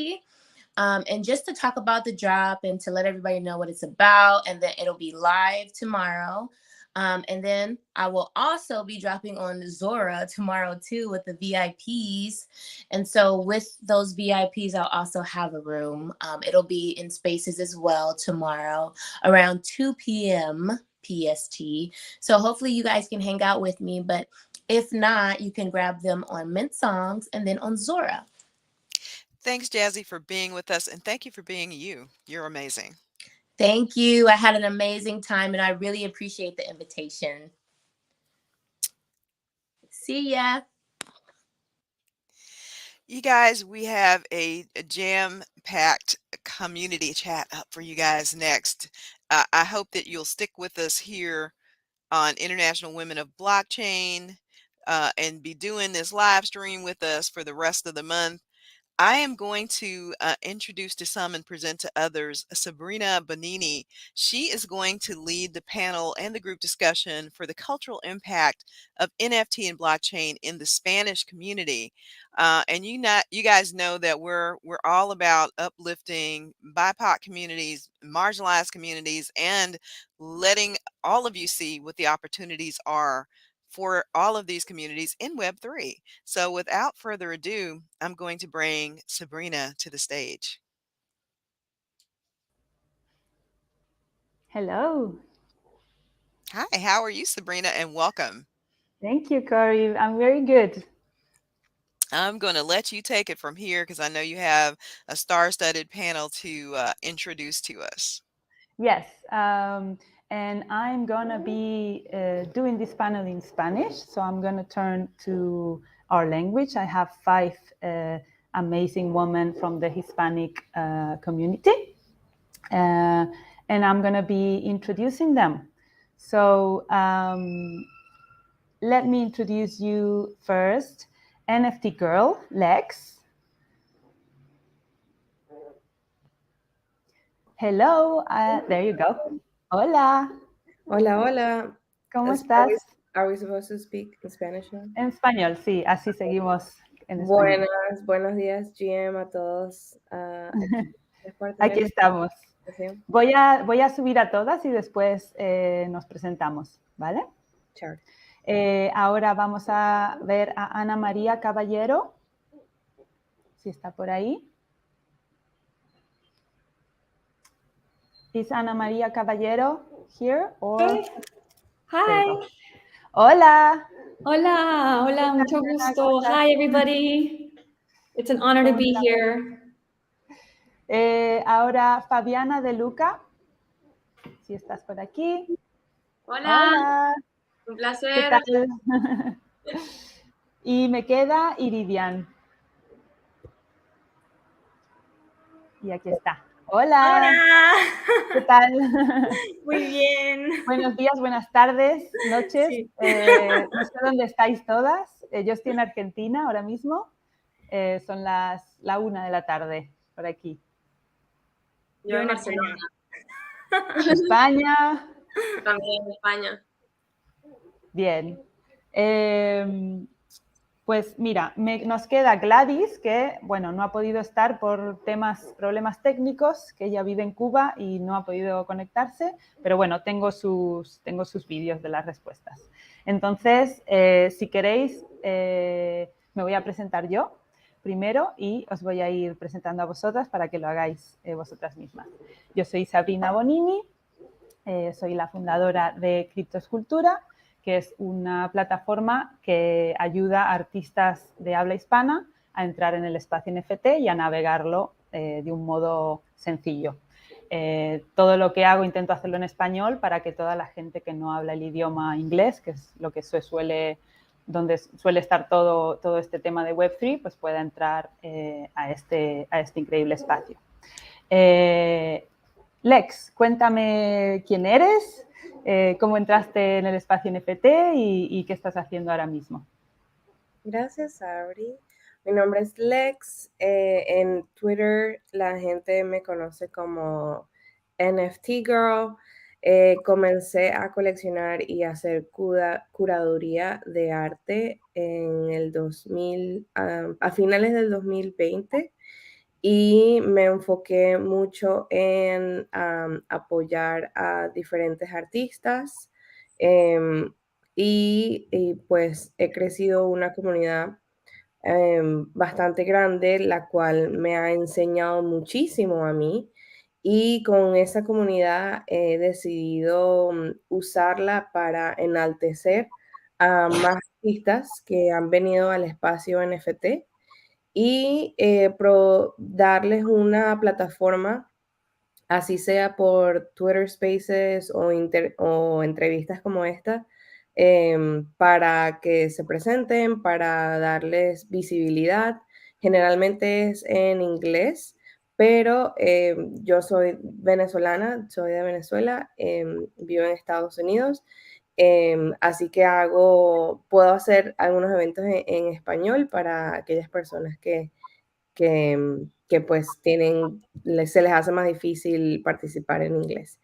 S4: And just to talk about the drop and to let everybody know what it's about, and then it'll be live tomorrow. And then I will also be dropping on Zora tomorrow too with the VIPs. And so with those VIPs, I'll also have a room. It'll be in Spaces as well tomorrow around 2 p.m. PST. So hopefully you guys can hang out with me. But if not, you can grab them on Mint Songs and then on Zora.
S2: Thanks, Jazzy, for being with us. And thank you for being you. You're amazing.
S4: Thank you. I had an amazing time, and I really appreciate the invitation. See ya.
S2: You guys, we have a jam-packed community chat up for you guys next. I hope that you'll stick with us here on International Women of Blockchain and be doing this live stream with us for the rest of the month. I am going to introduce to some and present to others Sabrina Bonini. She is going to lead the panel and the group discussion for the cultural impact of NFT and blockchain in the Spanish community. And you guys know that we're all about uplifting BIPOC communities, marginalized communities, and letting all of you see what the opportunities are for all of these communities in Web3. So without further ado, I'm going to bring Sabrina to the stage.
S5: Hello.
S2: Hi, how are you, Sabrina, and welcome.
S5: Thank you, Corey. I'm very good.
S2: I'm going to let you take it from here because I know you have a star-studded panel to introduce to us.
S5: Yes, and I'm going to be doing this panel in Spanish, so I'm going to turn to our language. I have 5 amazing women from the Hispanic community, and I'm going to be introducing them. So let me introduce you first. NFT girl, Lex. Hello, there you go. Hola.
S6: Hola, hola.
S5: ¿Cómo estás?
S6: Are we supposed to speak in Spanish now?
S5: En español, sí, así seguimos en español.
S6: Buenos días, GM, a todos.
S5: Aquí estamos. Voy a subir a todas y después nos presentamos, ¿vale?
S6: Sure.
S5: Ahora vamos a ver a Ana María Caballero, si está por ahí. Is Ana María Caballero here? Or...
S7: Hi.
S5: Hola.
S7: Hola. Hola. Mucho gusto. Hi, everybody. It's an honor to be here.
S5: Ahora Fabiana de Luca, si estás por aquí.
S7: Hola.
S5: Hola.
S7: Un placer.
S5: ¿Qué tal? Y me queda Iridian. Y aquí está. Hola.
S7: Hola.
S5: ¿Qué tal?
S7: Muy bien.
S5: Buenos días, buenas tardes, noches.
S7: Sí.
S5: No sé dónde estáis todas. Yo estoy en Argentina ahora mismo. Son la 1 de la tarde por aquí.
S7: Yo en Barcelona.
S5: España.
S7: También en España.
S5: Bien. Pues mira, nos queda Gladys, que bueno, no ha podido estar por problemas técnicos, que ella vive en Cuba y no ha podido conectarse, pero bueno, tengo sus vídeos de las respuestas. Entonces, si queréis, me voy a presentar yo primero y os voy a ir presentando a vosotras para que lo hagáis vosotras mismas. Yo soy Sabrina Bonini, soy la fundadora de Criptoescultura, que es una plataforma que ayuda a artistas de habla hispana a entrar en el espacio NFT y a navegarlo de un modo sencillo. Todo lo que hago intento hacerlo en español para que toda la gente que no habla el idioma inglés, que es lo que donde suele estar todo este tema de Web3, pues pueda entrar a este increíble espacio. Lex, cuéntame quién eres, cómo entraste en el espacio NFT y qué estás haciendo ahora mismo.
S6: Gracias, Sabri. Mi nombre es Lex. En Twitter la gente me conoce como NFT Girl. Comencé a coleccionar y hacer curaduría de arte en el 2000, a finales del 2020. Y me enfoqué mucho en apoyar a diferentes artistas y pues he crecido una comunidad bastante grande, la cual me ha enseñado muchísimo a mí y con esa comunidad he decidido usarla para enaltecer a más artistas que han venido al espacio NFT y darles una plataforma, así sea por Twitter Spaces o entrevistas como esta, para que se presenten, para darles visibilidad. Generalmente es en inglés, pero yo soy venezolana, soy de Venezuela, vivo en Estados Unidos. Así que puedo hacer algunos eventos en español para aquellas personas que pues se les hace más difícil participar en inglés.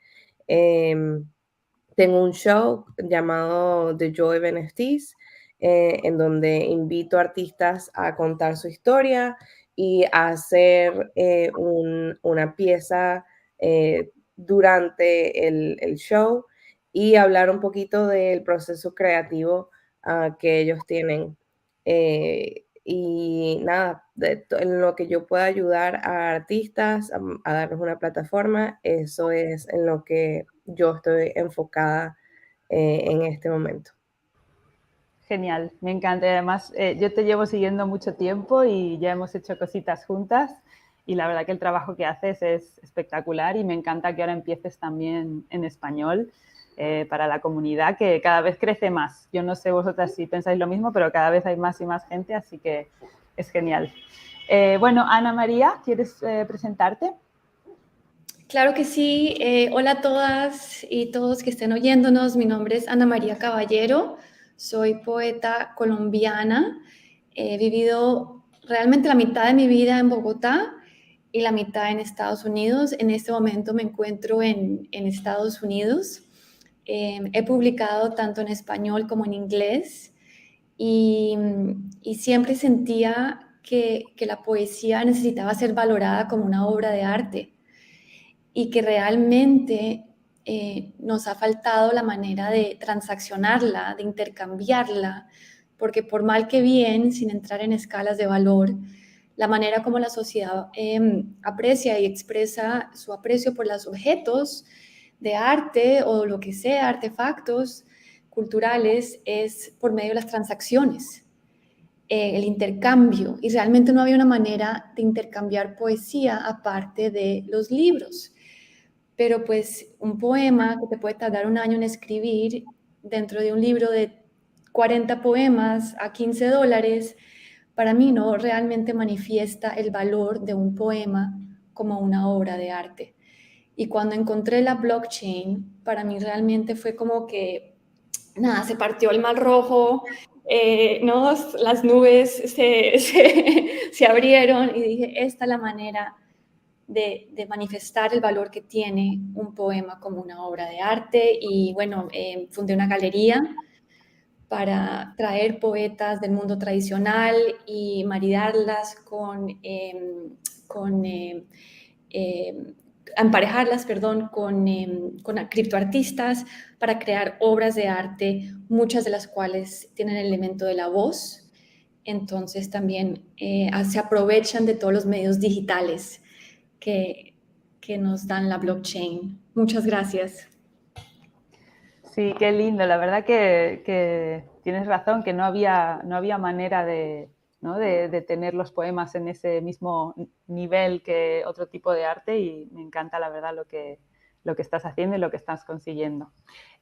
S6: Tengo un show llamado The Joy of NFTs, en donde invito a artistas a contar su historia y a hacer una pieza durante el show y hablar un poquito del proceso creativo que ellos tienen. Y nada, en lo que yo pueda ayudar a artistas a darles una plataforma, eso es en lo que yo estoy enfocada en este momento.
S5: Genial, me encanta. Y además, yo te llevo siguiendo mucho tiempo y ya hemos hecho cositas juntas y la verdad que el trabajo que haces es espectacular y me encanta que ahora empieces también en español para la comunidad que cada vez crece más. Yo no sé vosotras si pensáis lo mismo, pero cada vez hay más y más gente, así que es genial. Bueno, Ana María, ¿quieres presentarte?
S7: Claro que sí. Hola a todas y todos que estén oyéndonos. Mi nombre es Ana María Caballero. Soy poeta colombiana. He vivido realmente la mitad de mi vida en Bogotá y la mitad en Estados Unidos. En este momento me encuentro en Estados Unidos. He publicado tanto en español como en inglés y siempre sentía que la poesía necesitaba ser valorada como una obra de arte y que realmente nos ha faltado la manera de transaccionarla, de intercambiarla, porque por mal que bien, sin entrar en escalas de valor, la manera como la sociedad aprecia y expresa su aprecio por los objetos de arte o lo que sea, artefactos culturales, es por medio de las transacciones, el intercambio, y realmente no había una manera de intercambiar poesía aparte de los libros. Pero pues un poema que te puede tardar un año en escribir, dentro de un libro de 40 poemas a $15, para mí no realmente manifiesta el valor de un poema como una obra de arte. Y cuando encontré la blockchain, para mí realmente fue como que, nada, se partió el mar rojo, ¿no? Las nubes se abrieron y dije, esta es la manera de manifestar el valor que tiene un poema como una obra de arte. Y bueno, fundé una galería para traer poetas del mundo tradicional y maridarlas emparejarlas, con criptoartistas para crear obras de arte, muchas de las cuales tienen el elemento de la voz. Entonces también se aprovechan de todos los medios digitales que nos dan la blockchain. Muchas gracias.
S5: Sí, qué lindo. La verdad que tienes razón, que no había manera de, ¿no? de tener los poemas en ese mismo nivel que otro tipo de arte, y me encanta, la verdad, lo que estás haciendo y lo que estás consiguiendo.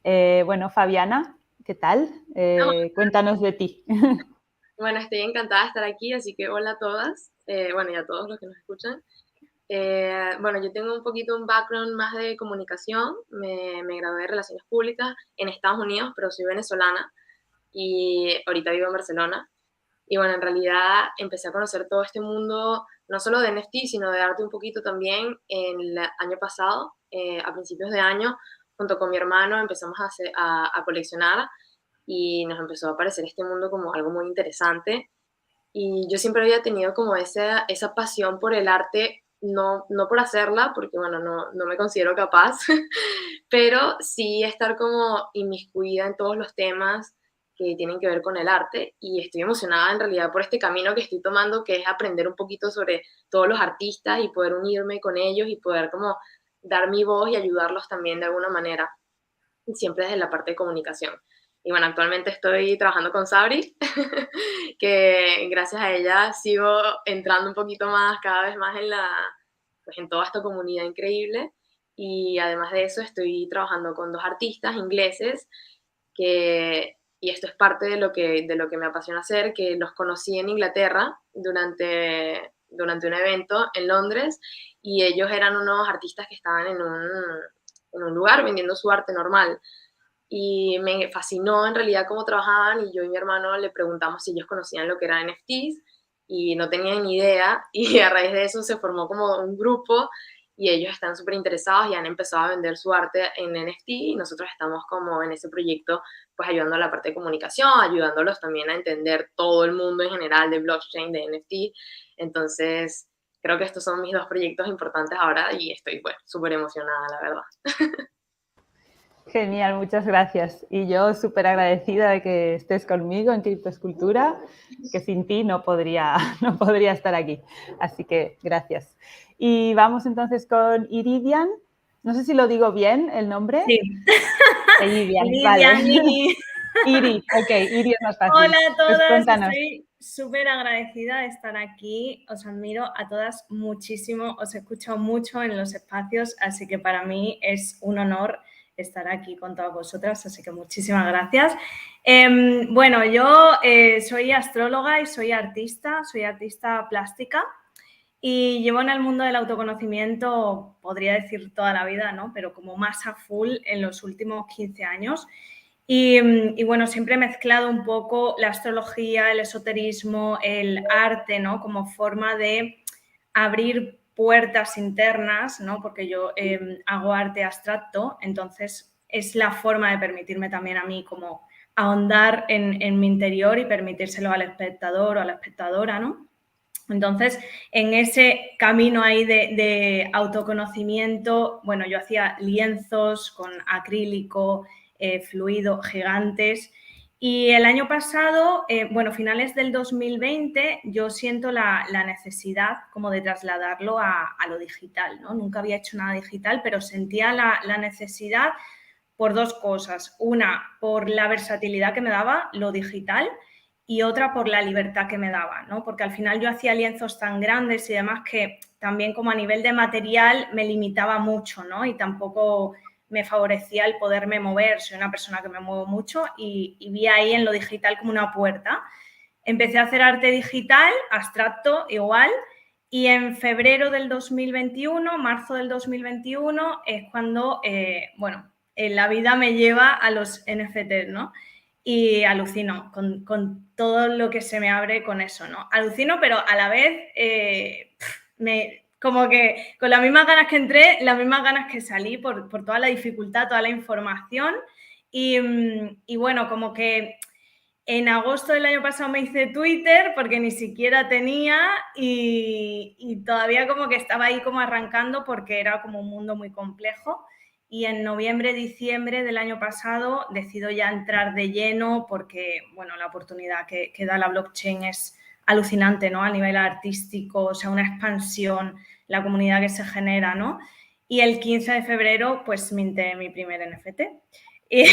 S5: Bueno, Fabiana, ¿qué tal? Cuéntanos de ti.
S8: Bueno, estoy encantada de estar aquí, así que hola a todas, bueno, y a todos los que nos escuchan. Bueno, yo tengo un poquito un background más de comunicación, me gradué de Relaciones Públicas en Estados Unidos, pero soy venezolana y ahorita vivo en Barcelona. Y bueno, en realidad empecé a conocer todo este mundo, no solo de NFT, sino de arte un poquito también el año pasado, a principios de año, junto con mi hermano empezamos a coleccionar y nos empezó a parecer este mundo como algo muy interesante. Y yo siempre había tenido como esa pasión por el arte, no por hacerla, porque bueno, no me considero capaz, pero sí estar como inmiscuida en todos los temas que tienen que ver con el arte, y estoy emocionada en realidad por este camino que estoy tomando, que es aprender un poquito sobre todos los artistas y poder unirme con ellos y poder como dar mi voz y ayudarlos también de alguna manera, siempre desde la parte de comunicación. Y bueno, actualmente estoy trabajando con Sabri, que gracias a ella sigo entrando un poquito más, cada vez más pues en toda esta comunidad increíble. Y además de eso estoy trabajando con 2 artistas ingleses y esto es parte de lo que me apasiona hacer, que los conocí en Inglaterra durante un evento en Londres, y ellos eran unos artistas que estaban en un lugar vendiendo su arte normal. Y me fascinó en realidad cómo trabajaban, y yo y mi hermano le preguntamos si ellos conocían lo que eran NFTs y no tenían ni idea, y a raíz de eso se formó como un grupo y ellos están súper interesados y han empezado a vender su arte en NFT, y nosotros estamos como en ese proyecto pues ayudando a la parte de comunicación, ayudándolos también a entender todo el mundo en general de blockchain, de NFT. Entonces creo que estos son mis 2 proyectos importantes ahora y estoy pues súper emocionada, la verdad.
S5: Genial, muchas gracias. Y yo súper agradecida de que estés conmigo en Criptoescultura, que sin ti no podría estar aquí. Así que gracias. Y vamos entonces con Iridian. No sé si lo digo bien el nombre.
S9: Sí.
S5: Iridian, vale. Iri, ok, Iri es más fácil.
S9: Hola a todas,
S5: pues cuéntanos.
S9: Estoy súper agradecida de estar aquí. Os admiro a todas muchísimo, os escucho mucho en los espacios, así que para mí es un honor estar aquí con todas vosotras, así que muchísimas gracias. Bueno, yo soy astróloga y soy artista plástica, y llevo en el mundo del autoconocimiento, podría decir toda la vida, ¿no? Pero como más a full en los últimos 15 años. Y bueno, siempre he mezclado un poco la astrología, el esoterismo, el arte, ¿no? Como forma de abrir puertas internas, ¿no? Porque yo hago arte abstracto, entonces es la forma de permitirme también a mí como ahondar en mi interior y permitírselo al espectador o a la espectadora, ¿no? Entonces, en ese camino ahí de autoconocimiento, bueno, yo hacía lienzos con acrílico, fluido, gigantes. Y el año pasado, bueno, finales del 2020, yo siento la necesidad como de trasladarlo a lo digital, ¿no? Nunca había hecho nada digital, pero sentía la necesidad por 2 cosas. Una, por la versatilidad que me daba lo digital, y otra por la libertad que me daba, ¿no? Porque al final yo hacía lienzos tan grandes y demás que también como a nivel de material me limitaba mucho, ¿no? Y tampoco me favorecía el poderme mover. Soy una persona que me muevo mucho y vi ahí en lo digital como una puerta. Empecé a hacer arte digital, abstracto igual, y en febrero del 2021, marzo del 2021, es cuando, bueno, la vida me lleva a los NFTs, ¿no? Y alucino con todo lo que se me abre con eso, ¿no? Alucino, pero a la vez como que con las mismas ganas que entré, las mismas ganas que salí por toda la dificultad, toda la información. Y bueno, como que En agosto del año pasado me hice Twitter porque ni siquiera tenía y todavía como que estaba ahí como arrancando porque era como un mundo muy complejo. Y en noviembre, diciembre del año pasado decido ya entrar de lleno porque, bueno, la oportunidad que da la blockchain es alucinante, ¿no? A nivel artístico, o sea, una expansión, la comunidad que se genera, ¿no? Y el 15 de febrero, pues minté mi primer NFT. Y,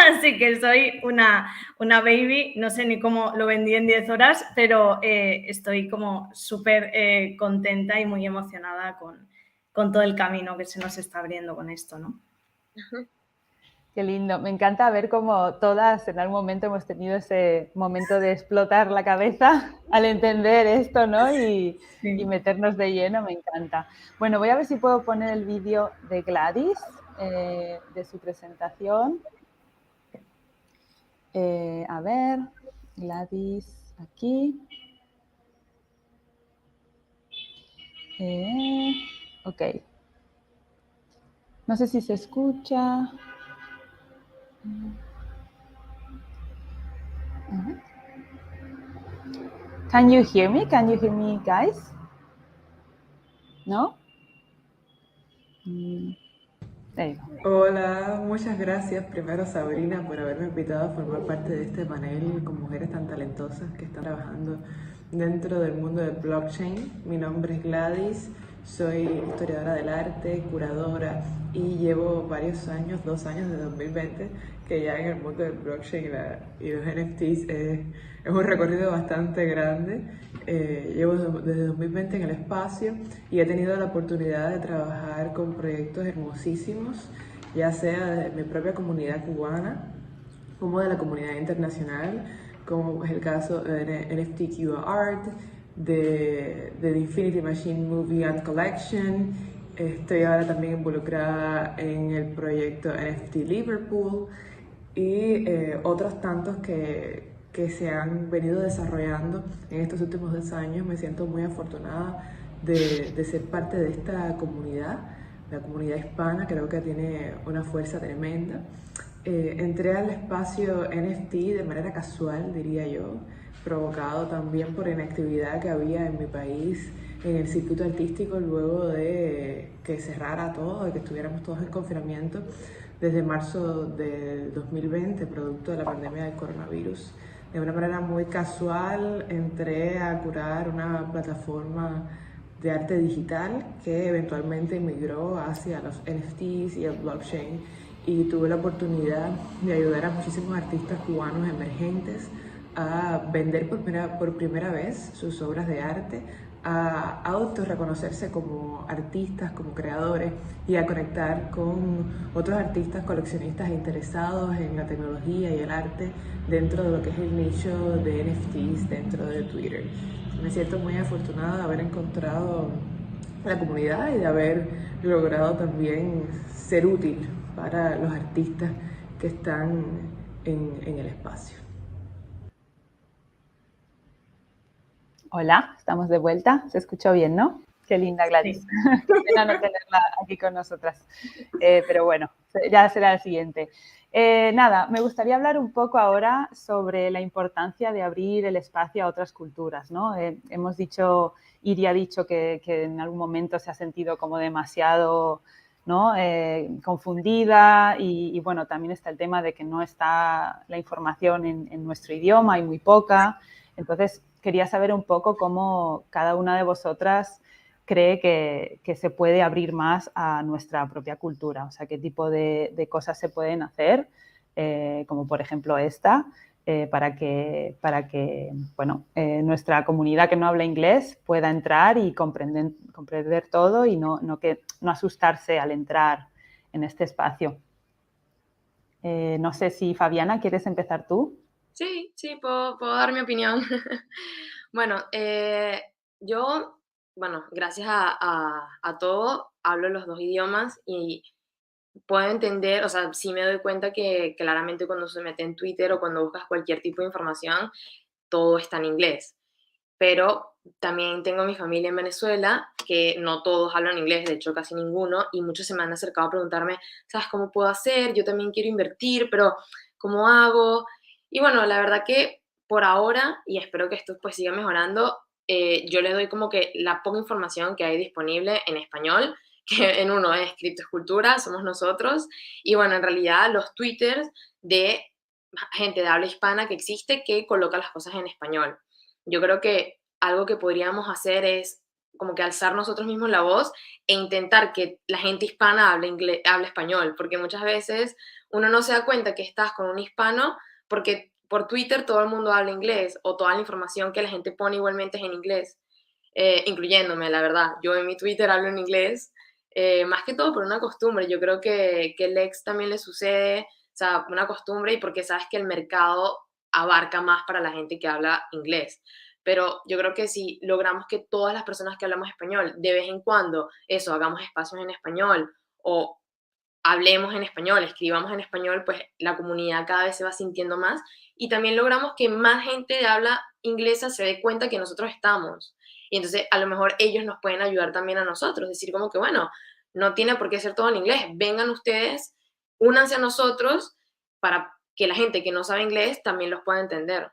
S9: así que soy una baby, no sé ni cómo lo vendí en 10 horas, pero estoy como súper contenta y muy emocionada con todo el camino que se nos está abriendo con esto, ¿no?
S5: Qué lindo. Me encanta ver cómo todas en algún momento hemos tenido ese momento de explotar la cabeza al entender esto, ¿no? Y meternos de lleno, me encanta. Bueno, voy a ver si puedo poner el vídeo de Gladys, de su presentación. A ver, Gladys, aquí. Ok. No sé si se escucha. Can you hear me? Can you hear me, guys? No? There you go.
S10: Hola, muchas gracias primero Sabrina por haberme invitado a formar parte de este panel con mujeres tan talentosas que están trabajando dentro del mundo del blockchain. Mi nombre es Gladys, soy historiadora del arte, curadora y llevo varios años, 2 años de 2020, que ya en el mundo del blockchain y los NFTs es un recorrido bastante grande. Llevo desde 2020 en el espacio y he tenido la oportunidad de trabajar con proyectos hermosísimos, ya sea de mi propia comunidad cubana como de la comunidad internacional, como es el caso de NFT Cuba Art, de The Infinity Machine Movie and Collection. Estoy ahora también involucrada en el proyecto NFT Liverpool y otros tantos que se han venido desarrollando en estos últimos 2 años. Me siento muy afortunada de ser parte de esta comunidad, la comunidad hispana. Creo que tiene una fuerza tremenda. Entré al espacio NFT de manera casual, diría yo, provocado también por inactividad que había en mi país en el circuito artístico luego de que cerrara todo, de que estuviéramos todos en confinamiento desde marzo del 2020, producto de la pandemia del coronavirus. De una manera muy casual entré a curar una plataforma de arte digital que eventualmente migró hacia los NFTs y el blockchain, y tuve la oportunidad de ayudar a muchísimos artistas cubanos emergentes a vender por primera vez sus obras de arte, a autorreconocerse como artistas, como creadores, y a conectar con otros artistas, coleccionistas interesados en la tecnología y el arte dentro de lo que es el nicho de NFTs dentro de Twitter. Me siento muy afortunada de haber encontrado la comunidad y de haber logrado también ser útil para los artistas que están en el espacio.
S5: Hola, estamos de vuelta. Se escuchó bien, ¿no? Qué linda, Gladys. Sí. Qué pena no tenerla aquí con nosotras. Pero bueno, ya será el siguiente. Nada, me gustaría hablar un poco ahora sobre la importancia de abrir el espacio a otras culturas, ¿no? Hemos dicho, Iri ha dicho que en algún momento se ha sentido como demasiado, ¿no? Confundida y bueno, también está el tema de que no está la información en nuestro idioma, hay muy poca. Entonces, quería saber un poco cómo cada una de vosotras cree que se puede abrir más a nuestra propia cultura, o sea, qué tipo de cosas se pueden hacer, como por ejemplo esta, para que bueno, nuestra comunidad que no habla inglés pueda entrar y comprender todo y no asustarse al entrar en este espacio. No sé si, Fabiana, ¿quieres empezar tú?
S8: Sí, puedo dar mi opinión. Bueno, yo, gracias a todo, hablo los 2 idiomas y puedo entender, o sea, sí me doy cuenta que claramente cuando se mete en Twitter o cuando buscas cualquier tipo de información, todo está en inglés. Pero también tengo mi familia en Venezuela, que no todos hablan inglés, de hecho casi ninguno, y muchos se me han acercado a preguntarme, ¿sabes cómo puedo hacer? Yo también quiero invertir, pero ¿cómo hago? Y bueno, la verdad que por ahora, y espero que esto pues siga mejorando, yo le doy como que la poca información que hay disponible en español, que en uno es criptoescultura, somos nosotros, y bueno, en realidad los twitters de gente de habla hispana que existe que coloca las cosas en español. Yo creo que algo que podríamos hacer es como que alzar nosotros mismos la voz e intentar que la gente hispana hable español, porque muchas veces uno no se da cuenta que estás con un hispano porque por Twitter todo el mundo habla inglés o toda la información que la gente pone igualmente es en inglés, incluyéndome, la verdad. Yo en mi Twitter hablo en inglés, más que todo por una costumbre. Yo creo que el ex también le sucede, o sea, una costumbre y porque sabes que el mercado abarca más para la gente que habla inglés. Pero yo creo que si logramos que todas las personas que hablamos español, de vez en cuando, eso, hagamos espacios en español o hablemos en español, escribamos en español, pues la comunidad cada vez se va sintiendo más y también logramos que más gente de habla inglesa se dé cuenta que nosotros estamos. Y entonces a lo mejor ellos nos pueden ayudar también a nosotros, decir como que, bueno, no tiene por qué ser todo en inglés, vengan ustedes, únanse a nosotros para que la gente que no sabe inglés también los pueda entender.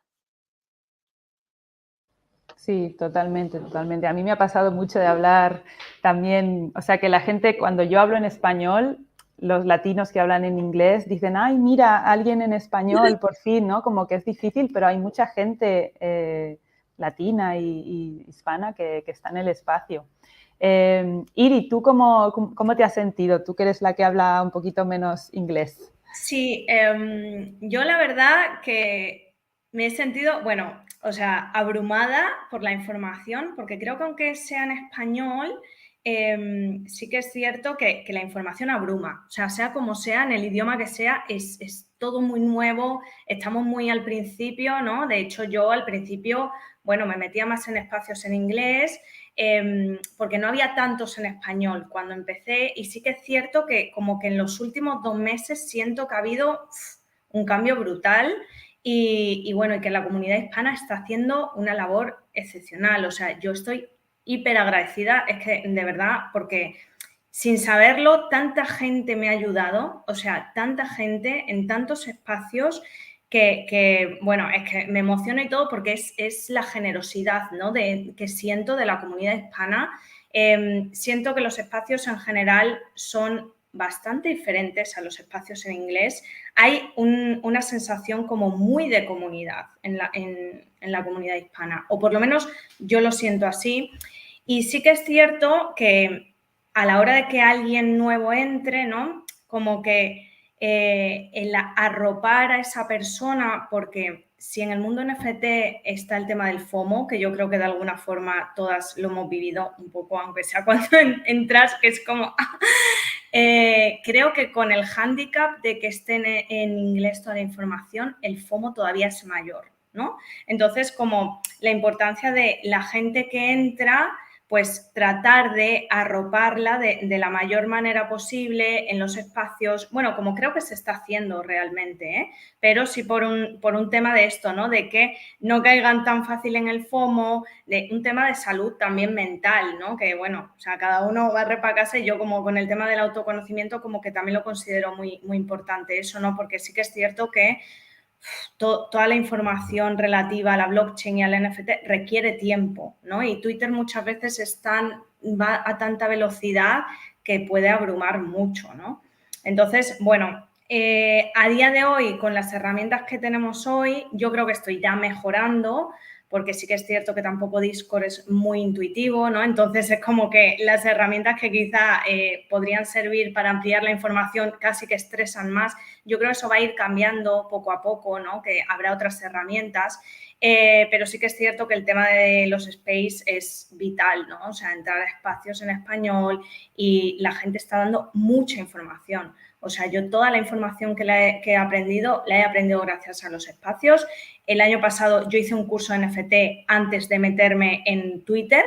S5: Sí, totalmente, totalmente. A mí me ha pasado mucho de hablar también, o sea, que la gente cuando yo hablo en español, los latinos que hablan en inglés dicen, ay, mira, alguien en español, por fin, ¿no? Como que es difícil, pero hay mucha gente latina y hispana que está en el espacio. Iri, ¿tú cómo te has sentido? Tú que eres la que habla un poquito menos inglés.
S9: Sí, yo la verdad que me he sentido, bueno, o sea, abrumada por la información, porque creo que aunque sea en español, sí que es cierto que la información abruma. O sea como sea, en el idioma que sea, es todo muy nuevo, estamos muy al principio, ¿no? De hecho, yo al principio, bueno, me metía más en espacios en inglés, porque no había tantos en español cuando empecé y sí que es cierto que como que en los últimos 2 meses siento que ha habido un cambio brutal y bueno, y que la comunidad hispana está haciendo una labor excepcional. O sea, yo estoy hiper agradecida, es que de verdad, porque sin saberlo, tanta gente me ha ayudado, o sea, tanta gente en tantos espacios bueno, es que me emociona y todo porque es la generosidad, ¿no? Que siento de la comunidad hispana. Siento que los espacios en general son bastante diferentes a los espacios en inglés. Hay una sensación como muy de comunidad en la comunidad hispana, o por lo menos yo lo siento así. Y sí que es cierto que a la hora de que alguien nuevo entre, ¿no? Como que el arropar a esa persona, porque si en el mundo NFT está el tema del FOMO, que yo creo que de alguna forma todas lo hemos vivido un poco, aunque sea cuando entras, que es como... creo que con el hándicap de que esté en inglés toda la información, el FOMO todavía es mayor, ¿no? Entonces, como la importancia de la gente que entra, pues tratar de arroparla de la mayor manera posible en los espacios, bueno, como creo que se está haciendo realmente, ¿eh? Pero sí por un tema de esto, ¿no? De que no caigan tan fácil en el FOMO, de un tema de salud también mental, ¿no? Que bueno, o sea, cada uno va a casa y yo como con el tema del autoconocimiento como que también lo considero muy, muy importante eso, ¿no? Porque sí que es cierto que toda la información relativa a la blockchain y al NFT requiere tiempo, ¿no? Y Twitter muchas veces va a tanta velocidad que puede abrumar mucho, ¿no? Entonces, bueno, a día de hoy, con las herramientas que tenemos hoy, yo creo que estoy ya mejorando, porque sí que es cierto que tampoco Discord es muy intuitivo, ¿no? Entonces es como que las herramientas que quizá podrían servir para ampliar la información casi que estresan más. Yo creo que eso va a ir cambiando poco a poco, ¿no? Que habrá otras herramientas, pero sí que es cierto que el tema de los space es vital, ¿no? O sea, entrar a espacios en español y la gente está dando mucha información. O sea, yo toda la información que he aprendido, la he aprendido gracias a los espacios. El año pasado yo hice un curso de NFT antes de meterme en Twitter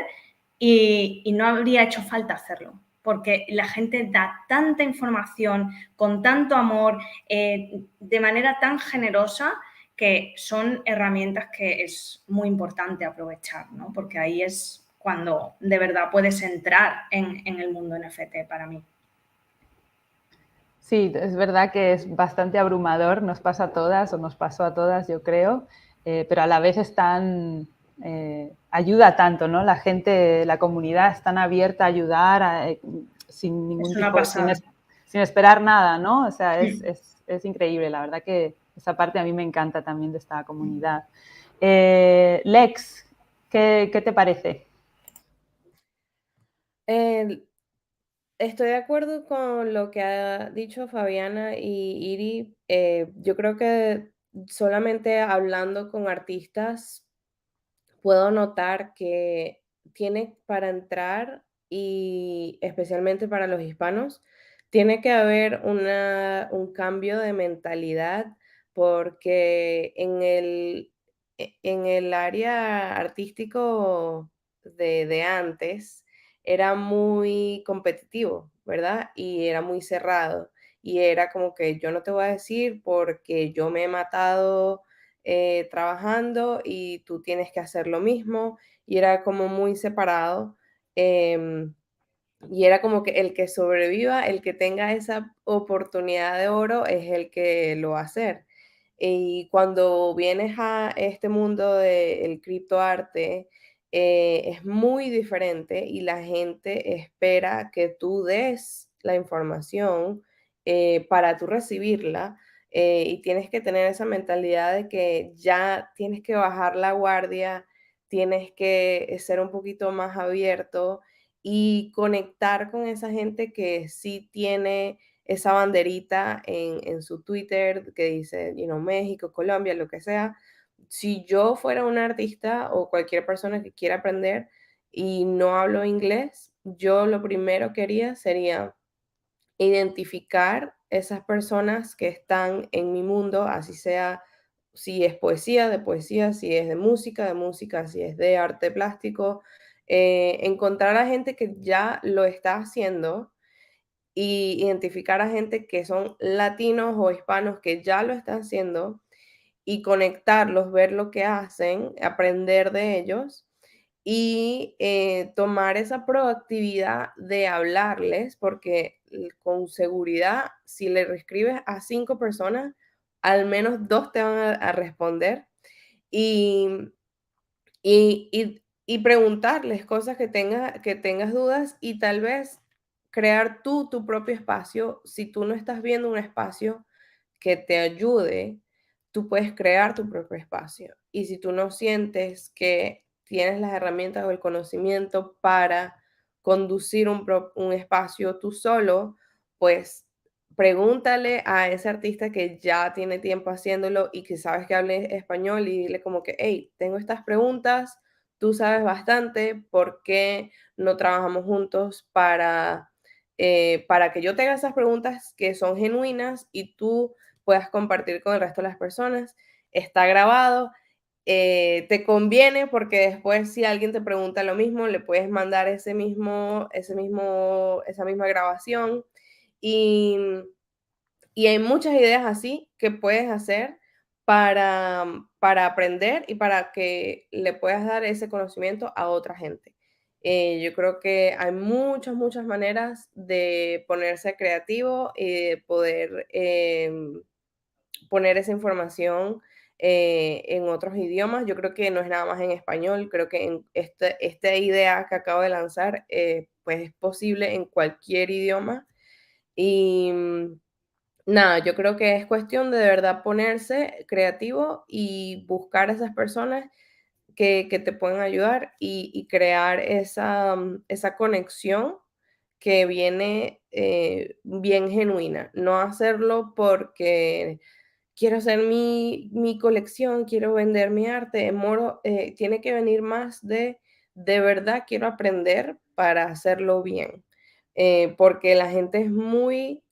S9: y no habría hecho falta hacerlo, porque la gente da tanta información con tanto amor, de manera tan generosa, que son herramientas que es muy importante aprovechar, ¿no? Porque ahí es cuando de verdad puedes entrar en el mundo NFT para mí.
S5: Sí, es verdad que es bastante abrumador, nos pasa a todas o nos pasó a todas, yo creo. pero a la vez ayuda tanto, ¿no? La gente, la comunidad es tan abierta a ayudar sin ningún
S9: Es una
S5: tipo, sin
S9: pasada.
S5: esperar nada, ¿no? O sea, es increíble, la verdad que esa parte a mí me encanta también de esta comunidad. Lex, ¿qué te parece?
S6: Estoy de acuerdo con lo que ha dicho Fabiana y Iri. Yo creo que solamente hablando con artistas puedo notar que tiene para entrar, y especialmente para los hispanos, tiene que haber un cambio de mentalidad, porque en el área artístico de antes era muy competitivo, ¿verdad? Y era muy cerrado. Y era como que yo no te voy a decir porque yo me he matado trabajando y tú tienes que hacer lo mismo, y era como muy separado. em, y era como que el que sobreviva, el que tenga esa oportunidad de oro es el que lo va a hacer. Y cuando vienes a este mundo del criptoarte, es muy diferente y la gente espera que tú des la información para tú recibirla, y tienes que tener esa mentalidad de que ya tienes que bajar la guardia, tienes que ser un poquito más abierto y conectar con esa gente que sí tiene esa banderita en su Twitter que dice, México, Colombia, lo que sea. Si yo fuera un artista o cualquier persona que quiera aprender y no hablo inglés, yo lo primero que haría sería identificar esas personas que están en mi mundo, así sea, si es poesía, de poesía, si es de música, si es de arte plástico, encontrar a gente que ya lo está haciendo y identificar a gente que son latinos o hispanos que ya lo están haciendo y conectarlos, ver lo que hacen, aprender de ellos y tomar esa proactividad de hablarles, porque con seguridad, si le escribes a 5 personas, al menos 2 te van a responder. Y y preguntarles cosas que tengas dudas, y tal vez crear tú tu propio espacio. Si tú no estás viendo un espacio que te ayude, tú puedes crear tu propio espacio. Y si tú no sientes que tienes las herramientas o el conocimiento para conducir un espacio tú solo, pues pregúntale a ese artista que ya tiene tiempo haciéndolo y que sabes que hable español, y dile como que, hey, tengo estas preguntas, tú sabes bastante, ¿por qué no trabajamos juntos para que yo te haga esas preguntas que son genuinas y tú puedas compartir con el resto de las personas? Está grabado, te conviene porque después si alguien te pregunta lo mismo, le puedes mandar esa misma grabación. Y, y hay muchas ideas así que puedes hacer para aprender y para que le puedas dar ese conocimiento a otra gente. Yo creo que hay muchas maneras de ponerse creativo y de poder poner esa información en otros idiomas. Yo creo que no es nada más en español, creo que esta idea que acabo de lanzar pues es posible en cualquier idioma. Y nada, yo creo que es cuestión de verdad ponerse creativo y buscar a esas personas que te pueden ayudar y crear esa conexión que viene bien genuina. No hacerlo porque quiero hacer mi colección, quiero vender mi arte. Moro, tiene que venir más de verdad quiero aprender para hacerlo bien. Porque la gente es muy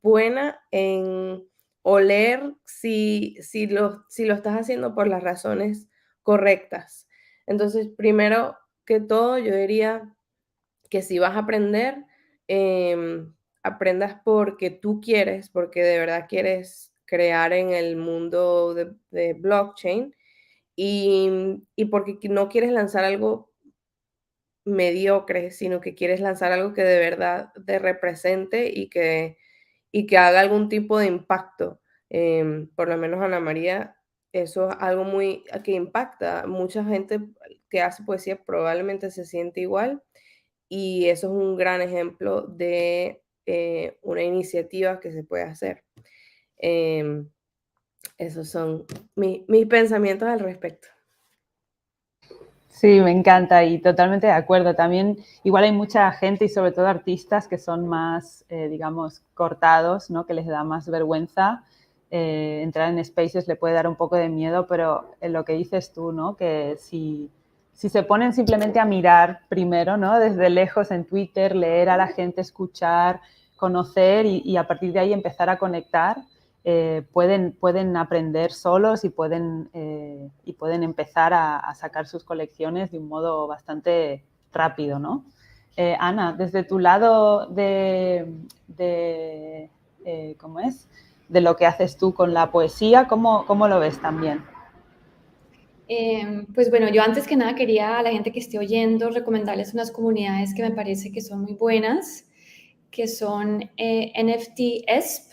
S6: buena en oler si lo estás haciendo por las razones correctas. Entonces, primero que todo, yo diría que si vas a aprender, aprendas porque tú quieres, porque de verdad quieres crear en el mundo de blockchain, y porque no quieres lanzar algo mediocre, sino que quieres lanzar algo que de verdad te represente y que haga algún tipo de impacto. Por lo menos Ana María eso es algo muy que impacta. Mucha gente que hace poesía probablemente se siente igual y eso es un gran ejemplo de una iniciativa que se puede hacer. Esos son mis pensamientos al respecto.
S5: Sí, me encanta y totalmente de acuerdo. También igual hay mucha gente y sobre todo artistas que son más, digamos, cortados, ¿no? Que les da más vergüenza. Entrar en spaces le puede dar un poco de miedo, pero en lo que dices tú, ¿no? Que si se ponen simplemente a mirar primero, ¿no? Desde lejos en Twitter, leer a la gente, escuchar, conocer y a partir de ahí empezar a conectar, pueden aprender solos y pueden empezar a sacar sus colecciones de un modo bastante rápido, ¿no? Ana, desde tu lado ¿cómo es? De lo que haces tú con la poesía, ¿cómo lo ves también?
S7: Pues bueno, yo antes que nada quería a la gente que esté oyendo recomendarles unas comunidades que me parece que son muy buenas, que son NFTESP,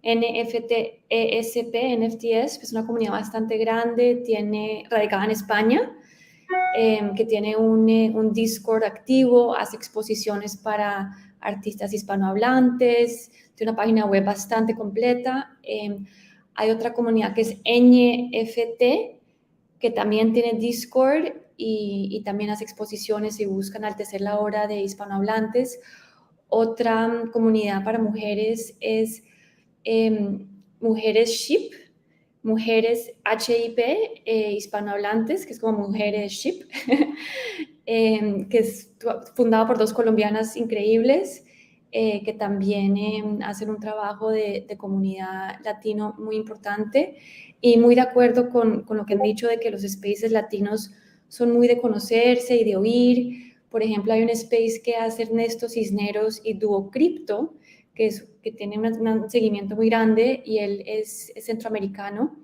S7: NFTESP, NFTESP, es una comunidad bastante grande, radicada en España, que tiene un Discord activo, hace exposiciones para artistas hispanohablantes, tiene una página web bastante completa. Hay otra comunidad que es NFT, que también tiene Discord y también hace exposiciones y busca enaltecer la obra de hispanohablantes. Otra comunidad para mujeres es Mujeres Ship, Mujeres HIP, hispanohablantes, que es como Mujeres Ship, que es fundado por dos colombianas increíbles, que también hacen un trabajo de comunidad latino muy importante y muy de acuerdo con lo que han dicho de que los spaces latinos son muy de conocerse y de oír. Por ejemplo, hay un space que hace Ernesto Cisneros y Dúo Cripto, que tiene un seguimiento muy grande y él es centroamericano.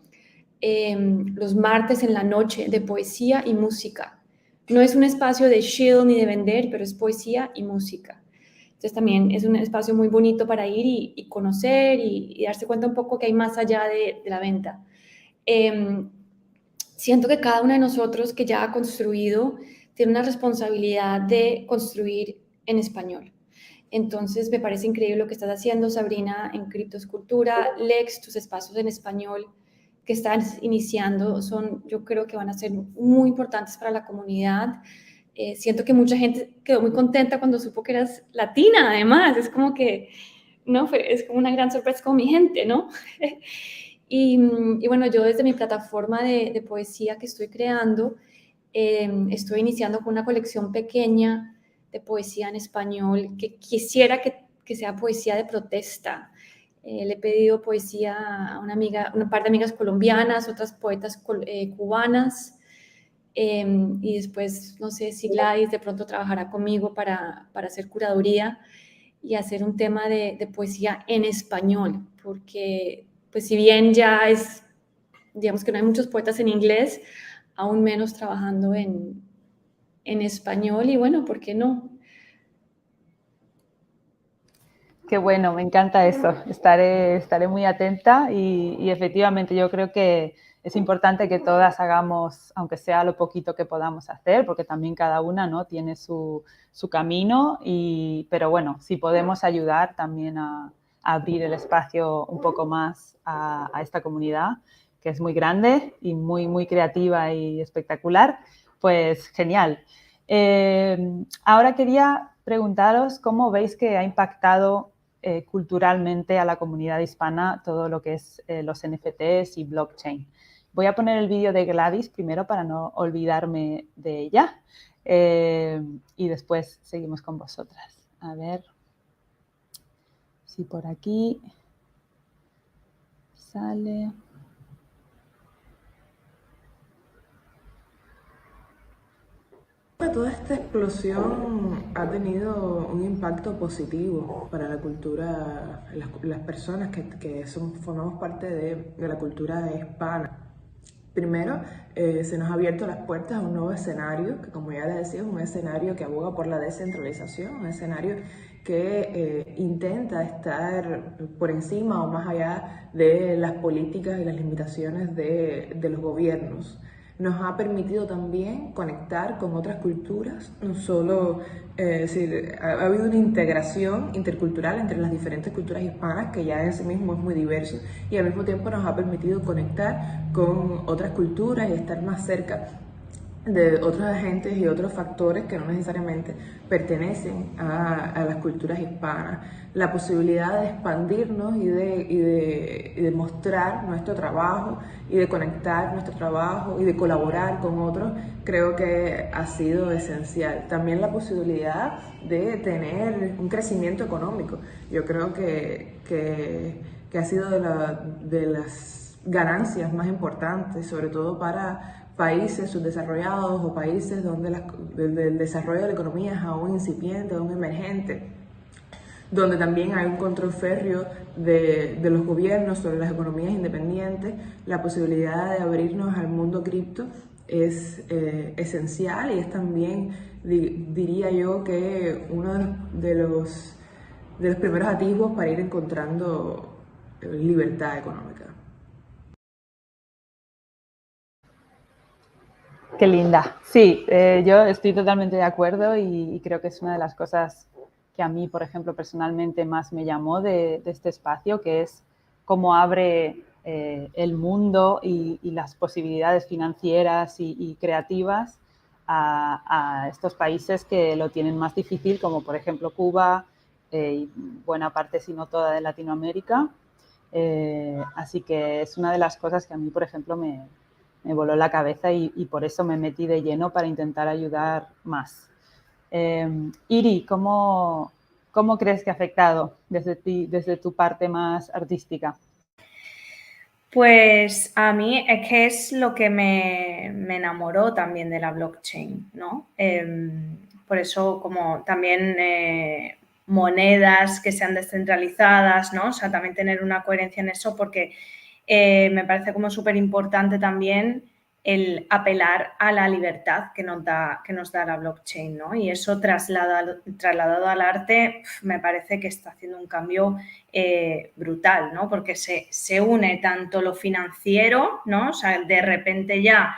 S7: Los martes en la noche de poesía y música. No es un espacio de chill ni de vender, pero es poesía y música. Entonces también es un espacio muy bonito para ir y conocer y darse cuenta un poco que hay más allá de la venta. Siento que cada uno de nosotros que ya ha construido tiene una responsabilidad de construir en español. Entonces me parece increíble lo que estás haciendo, Sabrina, en Criptoescultura, Lex, tus espacios en español que estás iniciando yo creo que van a ser muy importantes para la comunidad. Siento que mucha gente quedó muy contenta cuando supo que eras latina, además, es como que, ¿no? Es como una gran sorpresa con mi gente, ¿no? y bueno, yo desde mi plataforma de poesía que estoy creando, estoy iniciando con una colección pequeña de poesía en español que quisiera que sea poesía de protesta. Le he pedido poesía a un par de amigas colombianas, otras poetas cubanas, y después no sé si Gladys de pronto trabajará conmigo para hacer curaduría y hacer un tema de poesía en español, porque pues si bien ya digamos que no hay muchos poetas en inglés, aún menos trabajando en español y bueno, ¿por qué no?
S5: Qué bueno, me encanta eso. Estaré muy atenta y efectivamente yo creo que es importante que todas hagamos, aunque sea lo poquito que podamos hacer, porque también cada una, ¿no? Tiene su camino, pero bueno, si podemos ayudar también a abrir el espacio un poco más a esta comunidad, que es muy grande y muy, muy creativa y espectacular, pues genial. Ahora quería preguntaros cómo veis que ha impactado culturalmente a la comunidad hispana todo lo que es los NFTs y blockchain. Voy a poner el vídeo de Gladys primero para no olvidarme de ella y después seguimos con vosotras. A ver si por aquí sale.
S10: Toda esta explosión ha tenido un impacto positivo para la cultura, las personas que formamos parte de la cultura hispana. Primero, se nos ha abierto las puertas a un nuevo escenario, que como ya les decía, es un escenario que aboga por la descentralización, un escenario que intenta estar por encima o más allá de las políticas y las limitaciones de los gobiernos. Nos ha permitido también conectar con otras culturas, no solo, ha habido una integración intercultural entre las diferentes culturas hispanas, que ya en sí mismo es muy diverso, y al mismo tiempo nos ha permitido conectar con otras culturas y estar más cerca de otros agentes y otros factores que no necesariamente pertenecen a las culturas hispanas. La posibilidad de expandirnos y de mostrar nuestro trabajo y de conectar nuestro trabajo y de colaborar con otros, creo que ha sido esencial. También la posibilidad de tener un crecimiento económico. Yo creo que ha sido de las ganancias más importantes, sobre todo para países subdesarrollados o países donde el desarrollo de la economía es aún incipiente, aún emergente, donde también hay un control férreo de los gobiernos sobre las economías independientes. La posibilidad de abrirnos al mundo cripto es esencial y es también, diría yo, que uno de los primeros atisbos para ir encontrando libertad económica.
S5: Qué linda. Sí, yo estoy totalmente de acuerdo y creo que es una de las cosas que a mí, por ejemplo, personalmente más me llamó de este espacio, que es cómo abre el mundo y las posibilidades financieras y creativas a estos países que lo tienen más difícil, como por ejemplo Cuba y buena parte, si no toda, de Latinoamérica. Así que es una de las cosas que a mí, por ejemplo, me voló la cabeza y por eso me metí de lleno para intentar ayudar más. Iri, ¿cómo crees que ha afectado desde tu parte más artística?
S9: Pues a mí es que es lo que me enamoró también de la blockchain, ¿no? Por eso como también monedas que sean descentralizadas, ¿no? O sea, también tener una coherencia en eso porque me parece como súper importante también el apelar a la libertad que nos da la blockchain, ¿no? Y eso trasladado al arte me parece que está haciendo un cambio brutal, ¿no? Porque se une tanto lo financiero, ¿no? O sea, de repente ya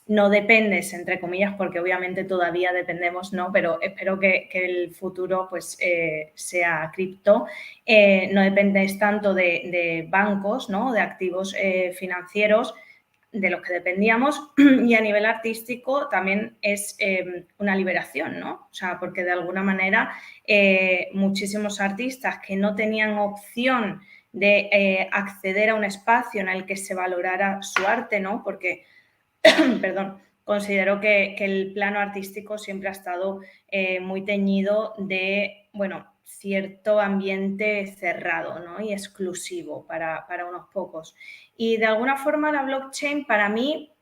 S9: no dependes, entre comillas, porque obviamente todavía dependemos, ¿no? Pero espero que el futuro pues sea cripto. No dependes tanto de bancos, ¿no? De activos financieros de los que dependíamos, y a nivel artístico también es una liberación, ¿no? O sea, porque de alguna manera muchísimos artistas que no tenían opción de acceder a un espacio en el que se valorara su arte, ¿no? Porque perdón, considero que el plano artístico siempre ha estado muy teñido de, bueno, cierto ambiente cerrado, ¿no? Y exclusivo para unos pocos. Y de alguna forma la blockchain para mí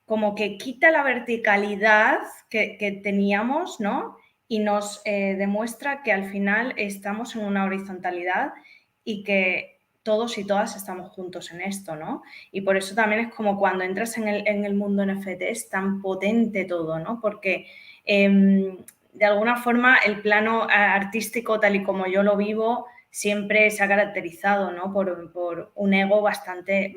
S9: como que quita la verticalidad que teníamos, ¿no? Y nos demuestra que al final estamos en una horizontalidad y que todos y todas estamos juntos en esto, ¿no? Y por eso también es como cuando entras en el mundo NFT es tan potente todo, ¿no? Porque de alguna forma el plano artístico, tal y como yo lo vivo, siempre se ha caracterizado, ¿no? por un ego bastante